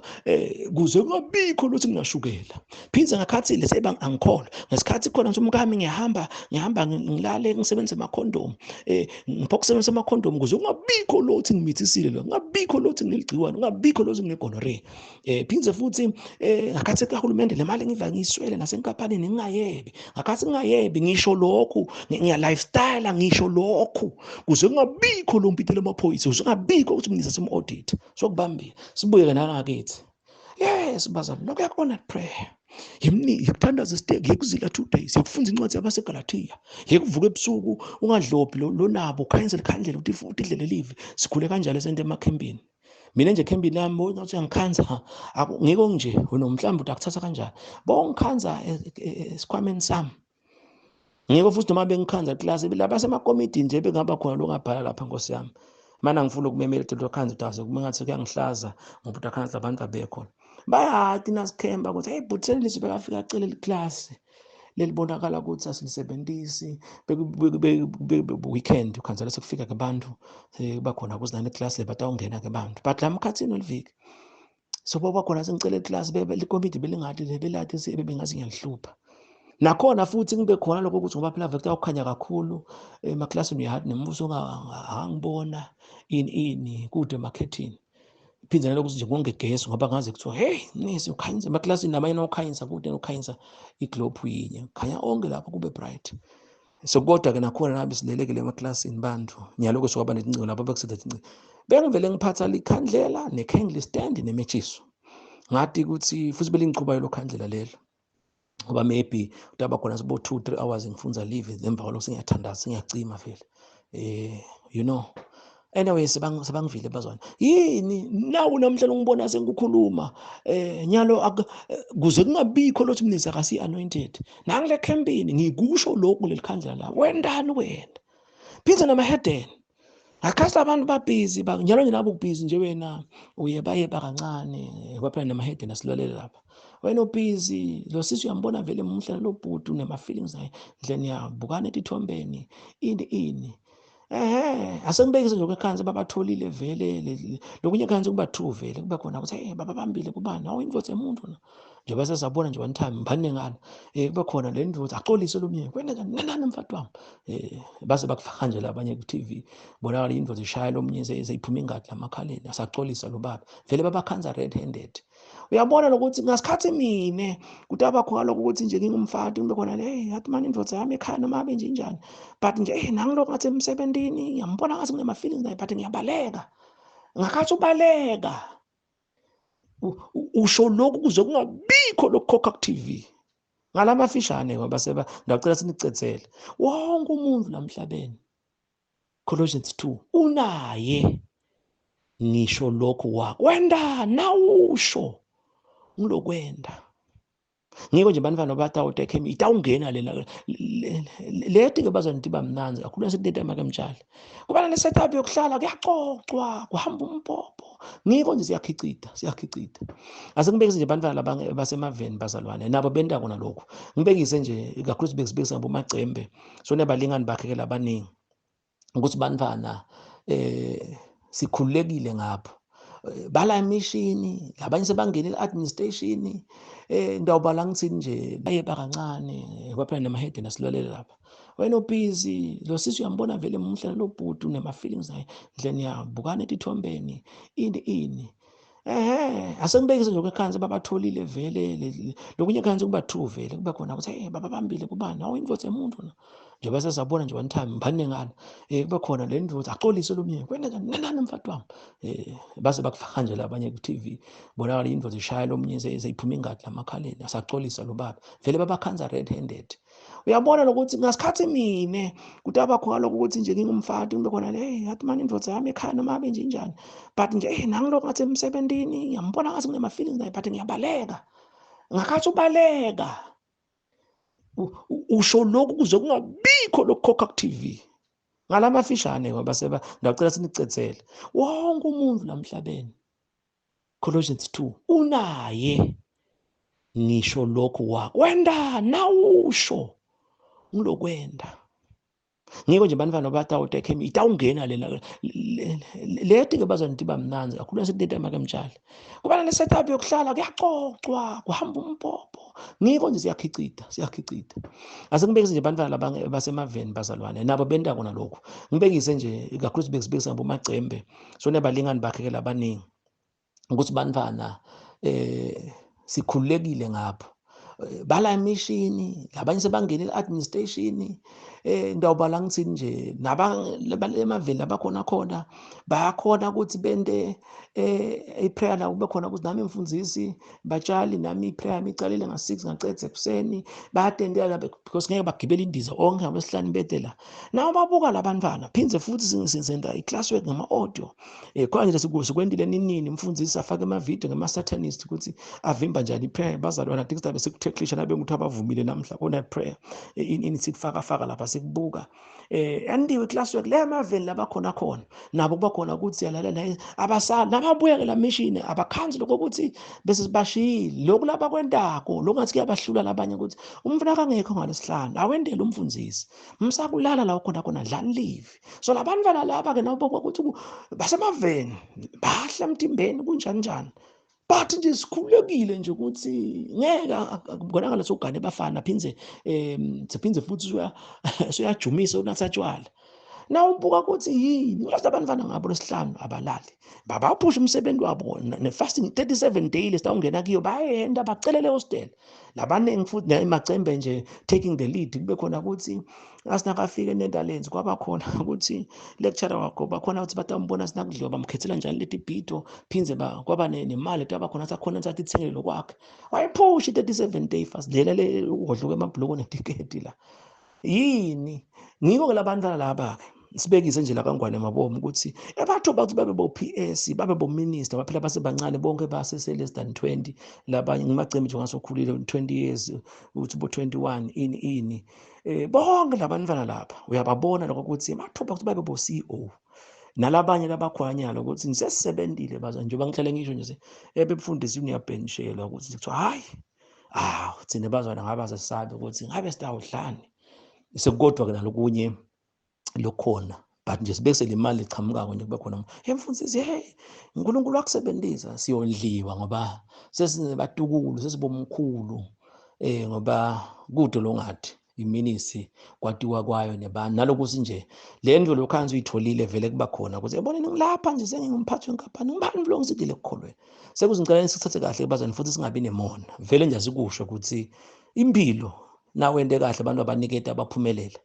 kuze kungabikho lothi nginashukela. Phinze ngakhathi le seba angikholwa. Ngesikhathi khona nje umkami ngihamba ngilale ngisebenzisa amakhondom. Ngiphokusebenzisa amakhondom kuze kungabikho lothi ngimithisile lo. Ngabikho lothi ngiligciwane, ngabikho lothi nginegonorrhea. Phinze futhi ngakhathi kahulumende le mali ngiswele nasenkaphanini ngingayebi. Ngakhathi ngingayebi ngisho lokhu ngiya lifestyle ngisho lokhu kuze kungabikho lo mpitela amaphoyisa kuze kungabikho ukuthi ngizisa sim audit sokubambile. Sibuye ke nakakithi. Yes bazalwane lokho yakona prayer. Yimini yikuthandaza isiteki yekuzila 2 days yekufunza incwadi yabaseGalatia yekuvuka ebusuku ungadlophi lo nabo ukhanyise likhandlela ukuthi idlele live sikhule kanjalo sente emakhembini. Mina nje ekhembini lami ukuthi ngikhanza ngiko nje unomhlamba ukuthi akuthatha kanjani bongikhanza esikhwameni sami ngiko futhi noma bengikhanza class laba semakomiti nje bengaba khona lokungabhala lapha Nkosi yami mana ngifuna ukumemela ukuthi lokhanza utaze kuma ngathi kuyangihlaza ngoba utakhanza abantu abekhona bayathi nasikhemba ukuthi hey but selisi bekafika acele iclass lelibonakala ukuthi asilisebenzisi weekend ukhanzela sekufika ke bantu kuba khona kuzinane class lebata ungena ke bantu but la mkhathini oliviki so baba khona sengicela iclass belikomiti belingathi lebelathi sebengazi ngiyalihlupha nakhona futhi ngibe khona lokho ukuthi ngoba phela vector ukukhanya kakhulu emaklasini uyahathi nembuso angibona ini kude marketing phinza nalo ukuthi nje ngongegesi ngoba ngaze kuthiwa hey nisi ukhanyisa emaklasini namanye nokhanyisa kude nokhanyisa iglobe yinye khanya onke lapho kube bright so kodwa ke nakhona nabe silelekele emaklasini bantu nyaloko sokwaba nezincingo lapho bekusethe incingo bengivele ngiphatha likhandlela necandle stand nemetshisi ngathi ukuthi futhi belingiqubayo lokhandlela lelo ngoba maybe kutaba khona sibo 2-3 hours ngifunza live emva kwalokho singiyathandaza singiyacima vele you know anyway sebangivile bazwana yini nawu namhlanje ngibona sengikukhuluma nyalo kuze kungabikho lothi mina akasi anointed nangile campaign ngikusho lokhu lelikhandlela la wendani wena phinza namaheden akahle abantu babhizi nyalo nje nabo ubhizi nje wena uye baye bakancane kwaphela namaheden asilalela lapha wena ubhizi lo sisi uyambona vele umhla lo bhuti unema feelings naye ndleni yabukana etithombeni ini asengibekise nje ekhansi babatholile vele lokunye khansi kuba true vele kuba khona ukuthi hey baba bambile kubani awu indvodza emuntu na nje bese sabona nje one time mbane ngani kuba khona le ndvodza axolise lo mnye kwena nani mfati wami base bakufaka nje labanye ku TV bona le indvodza ishaya lo mnye seyiphuma ingadi lamakhaleni asaxolisa lo baba vele babakhanza red handed uyabona lokuthi ngasikhathi mine kutaba khona lokho ukuthi nje ngingumfati kube khona hey athi manje indvodza yami ekhaya noma abe nje njani but nje nangilokho ngathi emsebentini ngiyambona ngathi ngine feelings naye but ngiyabaleka ngakhathi ubaleka usho lokhu kuze kungabikho lokukhokha ku TV ngalamafishane ngoba ngicela sinicetsele wonke umuntu lamhlabeni Colossians 2 unaye ngisho lokho wakho wenda nawusho ngilokwenda ngiko nje bantu batawuta ekhemi itawungena lethi ke bazanti bamnanzi akhuluma sekudeta emakemtshali kuba ne setup yokuhlala kuyacocwa kuhamba umpopo ngiko nje siyakhicita asengibekise nje bantu laba basemaveni bazalwane nabo benda kona lokho ngibekise nje kakhulu sibekise ngabo macembe so nebalingani bakhe ke labaningi ukuthi bantwana sikhululekile ngapho bala emishini labanye sebangena eadministration ndawubala ngithini nje baye bakancane kwaphela namaheden asilalela lapha wena ubhizi lo sisi uyambona vele umhla lo bhuti unema feelings naye ndleni yabukana etithombeni ini asengibekise nje ekhansi babatholile vele lokunye khansi kuba true vele kuba khona ukuthi hey baba bambile kubani awu indvodza emuntu na nje bese sabona nje one time mbane ngani kuba khona le ndvodza axolise lo mnye kwena nani mfati wami base bakufaka nje labanye ku TV bona le indvodza ishaya lo mnye seyiphuma ingadi lamakhaleni asaxolisa lo baba vele babakhanza red handed uyabona lokuthi ngasikhathi mine kutaba khona lokho ukuthi nje ngingumfati kube khona hey athi manje indvodza yami ekhaya noma abe nje njani but nje nangilokho ngathi emsebentini ngiyambona ngathi ngine feelings naye but ngiyabaleka ngakhathi ubaleka usho lokhu kuze kungabikho lokukhokha ku TV ngalamafishane ngoba ngicela sinicetsele wonke umuntu lamhlabeni Colossians 2 unaye ngisho lokhu wakho wenda nawusho ngilokwenda ngiko nje bantwana batawuta ekhemi itawungena leti ke bazana tiba mnanzi kakhulu sekudeta makemtshali kuba le setup yokuhlala kuyacocwa kuhamba umpopho ngiko nje siyakhicita asikubekise nje bantwana laba basemaveni bazalwane nabo benda kona lokho ngibekise nje kakhulu sibekise ngabo macembe so nebalingani bakhe ke labaningi ukuthi bantwana sikhululekile ngapho bala emishini labanye sebangena administration ngiyawubala ngithini nje emaveni labakhona bayakhona ukuthi bende iprayer la kube khona ukuthi nami mfundisi batshali nami iprayer micalile nga6 ngacethe ekuseni bayatendela because ngeke bagibela indiza onke ngabesihlanu bedela nawo babuka labantwana phinze futhi singenza iclasswork ngama audio khona nje sikwendile nini mfundisi afake ama video ngama satanist ukuthi avimba njani iprayer bazalwana things tabe sekutheklisha nabe ukuthi abavumile namhla kona prayer ini sikufaka lapha sikubuka andiwe classwork le maveni labakhona nabo kuba khona ukuthi siyalalela abasala nababuya ke la mission abakhanzi lokho ukuthi bese sibashile lokhu laba kwendako lokungathi kuyabahlula labanye ukuthi umfana kangekho ngalesihlanu awendele umfundisi msakulala la khona dlala live so labantwana laba ke nabo ukuthi basemaveni bahla emtimbeni kunjani but nje sikhululekile nje ukuthi ngeke akubonakala sokugane bafana phinze siphinze futhi suyajumisa unathatshwala na ubuka ukuthi yini lasta bantwana ngabo lesihlanu abalali babaphusha umsebenzi wabo ne-fasting 37 days sitawungena kiyo bayenda bacelele hostel labaningi futhi nemacembe nje taking the lead kube khona ukuthi asinakafike eNetherlands kwaba khona ukuthi lecturer wakho bakhona ukuthi batambona sinakudliwa bamkhethela njani leti bhito phinze kwaba nemali tabakhona sakhona sathi ithengele lokwakhe wayephusha 37 days fast le ugodluka emabhloko netiketi la yini ngiko ke labantwana laba sibekise nje lakangwane mabomu ukuthi ebathu bathi babe bo PS babe bo minister baphela basebancane bonke base less than 20 labanye ngimacembe nje ngasokhulile 20 years uthi bo 21 ini bonke labantwana lapha uyababona lokho ukuthi ebathu bathi babe bo CEO nalabanye labakhwanyana ukuthi ngisesebenzile baza njengoba ngihlele ngisho nje ebefundisa uyabhenshelwa ukuthi kuthiwa hayi thina bazwana ngabaza sisabe ukuthi ngabe sitawudlani sekukodwa ke nalokunye lokhona but nje sibekise le mali ichamukayo nje kube khona mfundisi uNkulunkulu wakusebenzisa siyondliwa ngoba sesinebatukulu sesibomkhulu ngoba kude longathi iminisi kwatiwa kwayo nebani nalokuthi nje le ndlo lokhansi uyitholile vele kuba khona ukuthi yaboneni ngilapha nje sengingumphathi wenkampani ngibani lo ngisidile kukholweni sekuzingicela sithathe kahle bazani futhi singabi nemona vele nje asikusho ukuthi impilo nawende kahle abantu abaniketa abaphumelela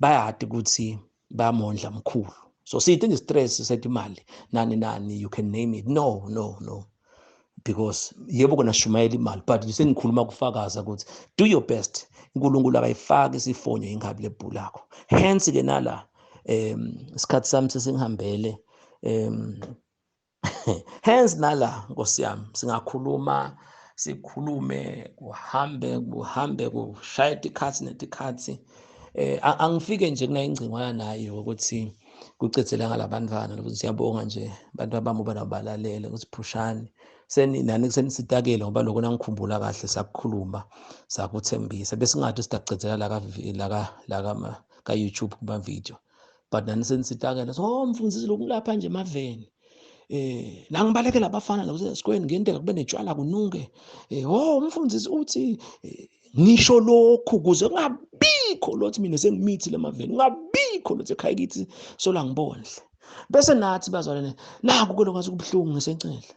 bayade ukuthi bayamondla mkhulu so sithi nje stress sethi imali nani you can name it no because yebo kona shumayela imali but sengikhuluma kufakaza ukuthi do your best uNkulunkulu abayifaki isifonyo ingabi lebhu lakho hence ke nala isikhathi sami sesingihambele hence nala Nkosi yami singakhuluma sikhulume kuhambe kushaya ikhathi netikhathi angifike nje kunayingcingwana nayo ukuthi kucethela ngalabantwana ukuthi siyabonga nje abantu abami banabalalele ukuthi phushani nani senisitakele ngoba lokho nangikhumbula kahle sakukhuluma sakuthembisa bese ngathi sidacethela la YouTube kuba video but nani senisitakele so mfundisi lokulapha nje emaveni la ngibalekela abafana la kusesikweni ngentela kube netshwala kununge umfundisi uthi ngisho lokhu kuze ngabikho lothi mina sengimithi lemaveni ngabikho lothi ekhaya kithi sola ngibondle bese nathi bazalwane naku kule ngathi kubhlungu ngisencela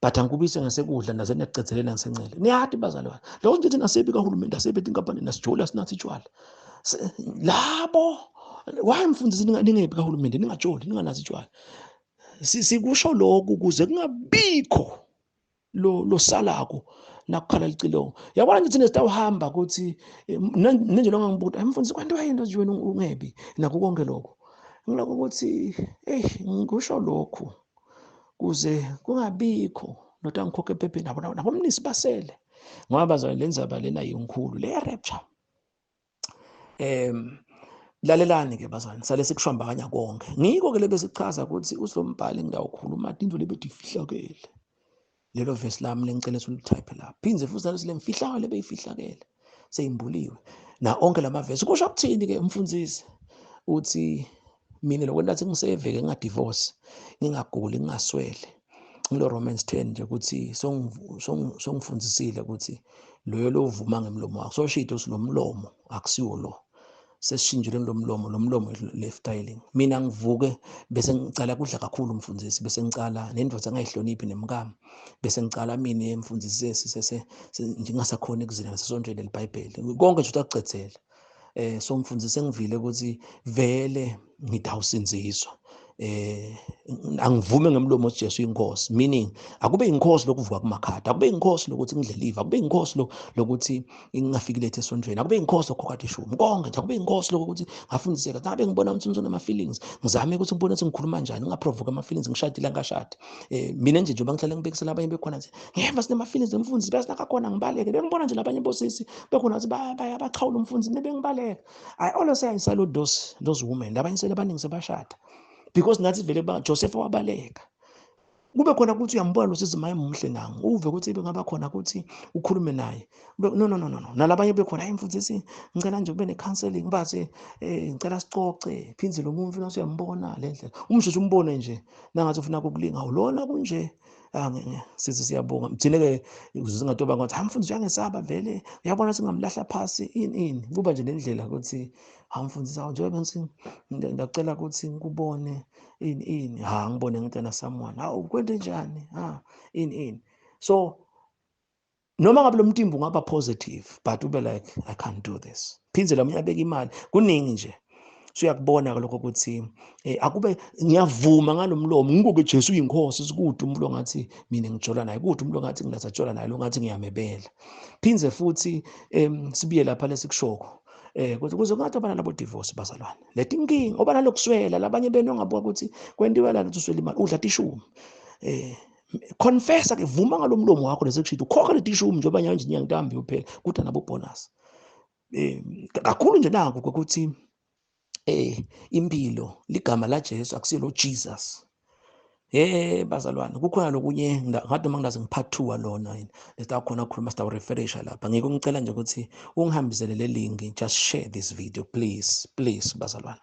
but angikubise ngasekudla naze necethelena ngisencela niyathi bazalwane lokho ngithi nasebi kahulumeni asebethi inkampani nasijola sinathi tshwala labo wayemfundisi ningebi kahulumeni ningajoli ninganazi tshwala sikusho lokhu kuze kungabikho lo salako nakukhala licilongo yabona ngithi nesitawuhamba ukuthi nje lo ngangibuka mfundisi kwanto wayento nje wena ungebi nakho konke lokho ngiloko ukuthi ngisho lokhu kuze kungabikho nothi angikhokhe ephepheni nabo mnisi basele ngoba bazalwane lenzaba lena yinkulu le rapture lalelani ke bazalwane sale sikushambakanya konke ngiko ke lebe sichaza ukuthi uSombhali ngidawukhuluma into lebethi ifihlakele lelo verse lami lengicela ulitype lapha. Phindze futhi nalo silemfihlakalo beyifihlakele seyimbuliwe na onke lamavesi. Kusho ukuthini ke umfundisi? Uthi mina lokho lathi ngiseveke ngingadivorce, ngingaguli, ngingaswele. Ngilo Romans 10 nje ukuthi songifundisile ukuthi loyo lovuma ngemlomo wakho. Soshito sinomlomo akusiwo lo. Sesishinjile lo mlomo lifestyling. Mina ngivuke bese ngicala kudla kakhulu umfundisi, bese ngicala nendoda engayihloniphi nemkami, bese ngicala mina emfundisi ngingasakhona ukuzila ngasonjele leBhayibheli konke nje utakucethela. So umfundisi engivile ukuthi vele ngidawusinziswa. Angivume ngemlomo ukuthi Jesu inkosi, meaning akube inkosi lokuvuka kumakhada, akube inkosi lokuthi ngidle live, akube inkosi lokuthi ngingafiki lethe esonjweni, akube inkosi lokukhokha ishumi, konke nje akube inkosi lokuthi ngafundiseka, ngabe ngibona umthunzi nama feelings, ngizame ukuthi ngibone ukuthi ngikhuluma kanjani, ngingaprovoke ama feelings, ngishadile ngashadi. Mina nje njengoba ngihlale ngibekisela abanye bekhona nje ngiyeva sinema feelings emfundisi bese nakakhona ngibaleke, bengibona nje labanye bosisi bekhona ukuthi bayabachawula umfundisi nebengibaleka. I always say I salute those women labanye sele abaningi sebashada because nathi vele Joseph wabaleka. Kube khona ukuthi uyambona lo sisi maye muhle nangu, uve ukuthi bengaba khona ukuthi ukhulume naye. No. Nalabanye bekhona hayi mfundisi ngicela nje kube ne-counseling bathi ngicela sicoce, phindze lo muntu ufuna uyambona le ndlela. Umshushu umbone nje nangathi ufuna ukukulinga ulona kunje. Sithi siyabonga. Mthine-ke zingatoba ngathi hamfundisi uyangesaba vele. Uyabona singamlahla phasi ini. Kuba nje nendlela ukuthi hamfundisi njengoba ngithi ngicela ukuthi ngikubone ini ngibone ngintana someone kwente njani ini. So noma ngabe lo mtimba ungaba positive but ube like I can't do this. Phindze la mina abeka imali kuningi nje. So uyakubona lokho ukuthi akube ngiyavuma ngalomlomo ngikuke Jesu uyinkosi sikude umuntu ngathi mina ngijola naye, kude umuntu ngathi ngilasajola naye, lo ngathi ngiyamebela. Phindze futhi sibiye lapha lesikushoko kuze kungathi abana labo divorce bazalwane. Let inkingi obana lokuswela labanye benu ngabuka ukuthi kwentiwa la ukuthi uswela imali udla tishumi. Confess ke vuma ngalomlomo wakho lesekushito ukhokha le tishumi njengoba nje nyantambi uphela kuthi nabo bonus. Kakhulu nje nako ukuthi impilo ligama la Jesu akusilo Jesus. Bazalwane kukhona lokunye ngathi mangilazi ngiphathuwa lona yini lesikhona ukukhuluma sitawu referisha lapha. Ngeke ngicela nje ukuthi ungihambisele le link, just share this video please bazalwane.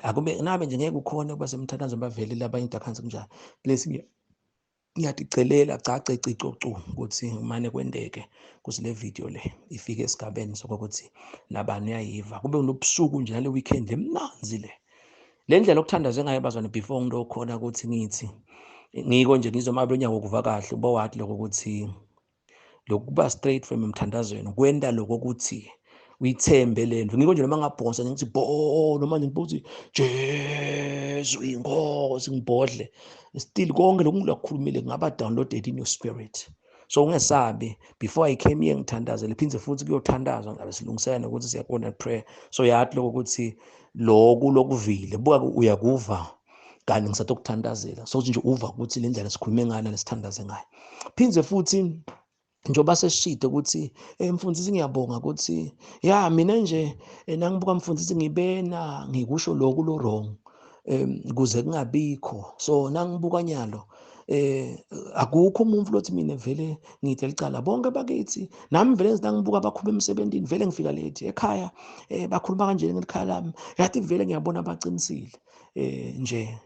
Akube nabe nje ngeke ukhona kuba semthandazo bavele laba intakhansi kunjani. Please ngiyaticelela cace cicocu ukuthi manje kwendeke kuze le video le ifike esigabeni sokuthi nabani uyayiva kube nobusuku nje le weekend lemnanzi le. Le ndlela okuthandaze ngayo bazwana before ngilokhona ukuthi ngithi ngiko nje ngizomaba unyaka ukuva kahle uba wathi lokho ukuthi lokuba straight from emthandazweni kwenda lokho ukuthi uyithembe lento. Ngiko nje noma ngabhonsa ngithi bo noma nje ngibuthi Jesu inkosi ngibhodle still konke lokungilakhulumile ngaba downloaded in your spirit. So ungesabi before I came here ngithandaze lephindze futhi kuyothandazwa ngabe silungisana ukuthi siyakona prayer. So yathi lokho ukuthi lokuvile buka uyakuva kanti ngisathi ukuthandazela so nje uva ukuthi le ndlela sikhulume ngana lesithandaze ngayo. Phindze futhi njoba sesishide ukuthi mfundisi ngiyabonga ukuthi mina nje nangibuka mfundisi ngibena ngikusho lokhu lo wrong kuze kungabikho. So nangibuka nyalo akukho umuntu lothi mina vele ngithi licala bonke bakithi nami vele ngizibuka abakhuluma emsebenzini vele ngifika late ekhaya bakhuluma kanje ngekhaya lami yathi vele ngiyabona abaqinisile nje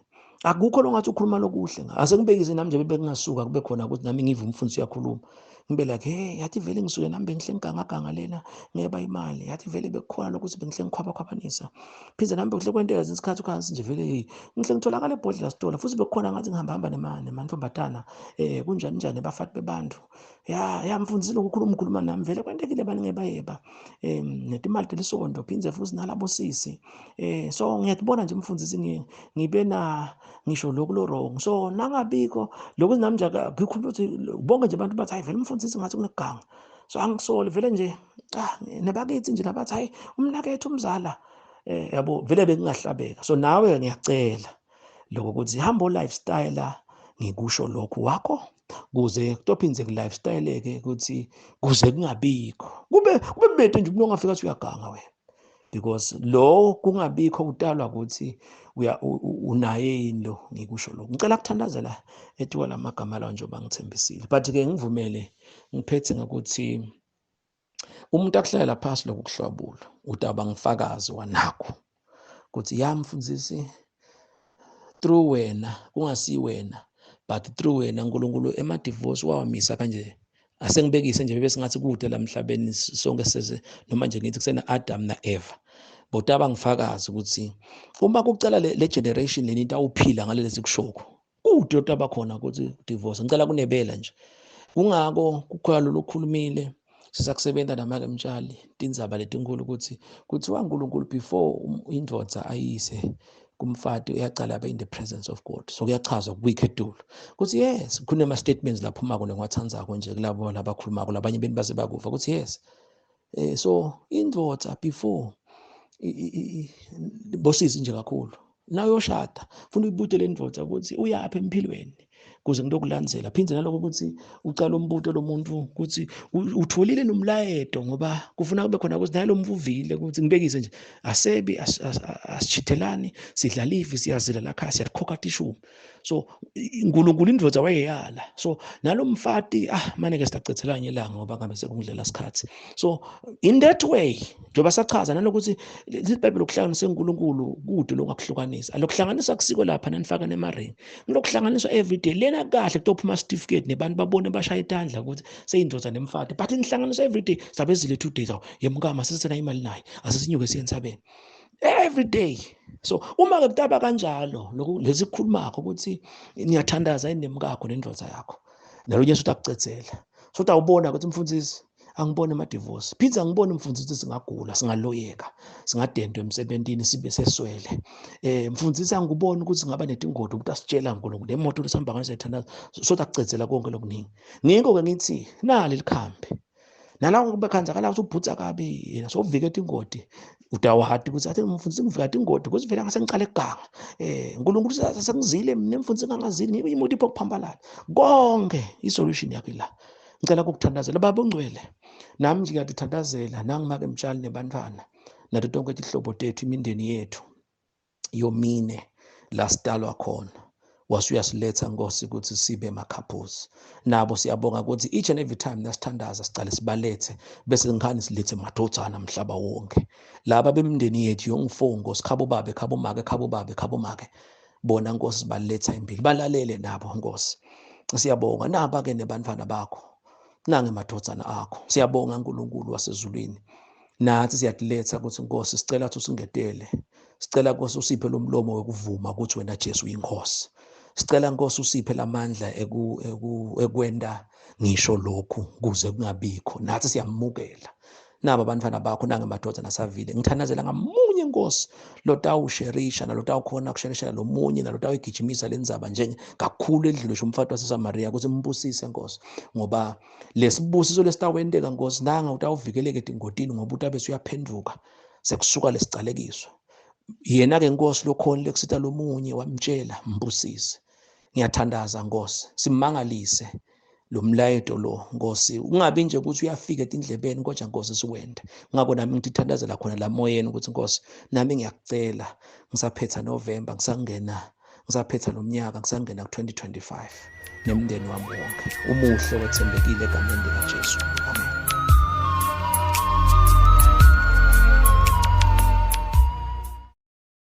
akukho lo ngathi ukhuluma lokuhle ase ngibekise nami nje bengingasuka kube khona ukuthi nami ngive umfundisi uyakhuluma ngibe like yathi vele ngisuke nami bengihle ngiganga lena ngeba imali yathi vele bekukhona lokuthi bengihle ngikhwabanisa phindze nami bekuhle kwentela isikhathi ukhansi nje vele ngihle ngitholakala ebhodlela store futhi bekukhona ngathi ngihamba nemantombazana kunjani bafati bebantu mfundisi lokukhuluma nami vele kwentekile bani ngebayeba netimali telisondo phindze futhi nalabo sisi so ngiyatibona nje mfundisi ngibe ngisho lokhu lo wrong. So nangabikho lokhu nami nje ngikhuluma ukuthi bonke nje abantu bathi hayi vele umfundisi ngathi kuneganga. So angisole vele nje nebakithi nje nabathi hayi umnakethu umzala yabo vele bengingahlabeka. So nawe ngiyacela lokho ukuthi hamba lifestyle ngikusho lokhu wakho kuze kutophindze ku lifestyle ke ukuthi kuze kungabikho kube bete nje umuntu ongafika ukuthi uyaganga wena. because lo kungabikho utalwa ukuthi unaye yini lo ngikusho lokho. Ngicela kuthandazela ethiwa lamagama lawo njengoba ngithembisile, but-ke ngivumele ngiphethe ngokuthi umuntu akuhlalela phasi lokhu kuhlwabulo utaba ngifakazi wanakho ukuthi ya mfundisi, through wena kungasi wena but through wena uNkulunkulu emadivorce wawamisa kanje. Asengibekise nje bese ngathi kude la emhlabeni sonke seze noma nje ngithi kusena Adam na Eva. But abangifakazi ukuthi uma kucela le generation leni into awuphila ngalezi sikushoko kude utaba khona ukuthi divorce. Ngicela kunebela nje. Kungako kukhona lo lokhulumile sisakusebenza namake mtshali tindzaba letinkulu ukuthi kuthiwa uNkulunkulu before indvodza ayise kumfati uyacala abe in the presence of God. So kuyachazwa kuyikhedula ukuthi yes kunema statements lapho uma kune ngwathandzako nje kulabo labakhulumako labanye beni base bakufa ukuthi yes so indvodza before bosisi nje kakhulu nayo yoshada funa uyibude le ndvodza ukuthi uyaphi empilweni kuze ngilokulandzela phindze naloko ukuthi ucala umbuto lo muntu ukuthi utholile nomlayeto ngoba kufuna kube khona ukuthi naye lo mvuvile ukuthi ngibekise nje asebi asichithelani sidlalivi siyazila la khaya siyakhokha tishumi. So uNkulunkulu indvodza wayeyala so nalo mfati manje ke sitacethelanye ilanga ngoba ngabe sekungidlela isikhathi. So in that way njoba sachaza nalokuthi iBhayibheli okuhlanganisa uNkulunkulu kude lokuhlukanisa alokuhlanganisa kusiko lapha nanifaka nemaring lokuhlanganiswa everyday lena kahle kutophuma certificate nebantu babone bashaya itandla ukuthi seyindvodza nemfati but inhlanganiso everyday sabezile 2 days yemkama sesena imali naye asisinyuke siye entsabeni every day. So uma ke kutaba kanjalo lezi khulumako ukuthi ngiyathandaza yini nemkakho nendvodza yakho nalonye usuthi akucedzela so utawubona ukuthi mfundisi angibone ama divorce phinza ngibone mfundisi singagula singaloyeka singadendwe emsebentini sibe seswele mfundisi angibone ukuthi ngaba netingodi ukuthi asitshela uNkulunkulu lemoto lesihamba ngayo sayithandaza so takucedzela konke lokuningi ngikho ke ngithi nali likhambi nalawo kube khanzakala ukuthi ubhutsa kabi yena so uvikela ingodi utawahati ukuthi athi mfundisi ngivikela ingodi ukuthi vele ngasengicala eganga uNkulunkulu sengizile mina mfundisi ngangazili ngibe imoto iphokuphambalala konke isolution yakhe la. Ngicela ukukuthandazela baba ongcwele nami ngiyathandazela nangimake mtshali nebantwana nathi tonke ihlobo tethu imindeni yethu yomine la sidalwa khona wasuyasiletha Nkosi ukuthi sibe emakhaphozi nabo siyabonga ukuthi each and every time nasithandaza sicale sibalethe bese ngani silethe madodzana mhlaba wonke laba bemindeni yethu yongifongo sikhabo babe khabo make bona Nkosi sibaletha impilo balalele nabo Nkosi siyabonga naba ke nebantwana bakho nange madodzana akho siyabonga uNkulunkulu wasezulwini nathi siyatiletha ukuthi Nkosi sicela ukuthi usingetele sicela Nkosi usiphe lo mlomo wokuvuma ukuthi wena Jesu uyinkosi sicela Nkosi usiphe lamandla ekwenda ngisho lokhu kuze kungabikho nathi siyamukela naba abantwana bakho nange madoda nasavile ngithanazela ngamunye Nkosi lotawusherisha nalotawukhona kusherishana lomunye nalotawugijimisa lendzaba nje kakhulu edlulisha umfati waseSamaria ukuthi mbusise Nkosi ngoba lesibusiso lesitawendeka Nkosi nanga utawuvikeleke etingotini ngoba utabe usuyaphenduka sekusuka lesicalekiso yena ke Nkosi lokhona lekusita lomunye wamtshela mbusise ngiyathandaza Nkosi simangalise lo mlayeto lo Nkosi ungabi nje ukuthi uyafika etindlebeni kodwa Nkosi siwende ngako nami ngitithandazela khona la moyeni ukuthi Nkosi nami ngiyakucela ngisaphetha November ngisaphetha nomnyaka ngisangena ku 2025 nemndeni wami wonke umuhle wethembekile egameni likaJesu.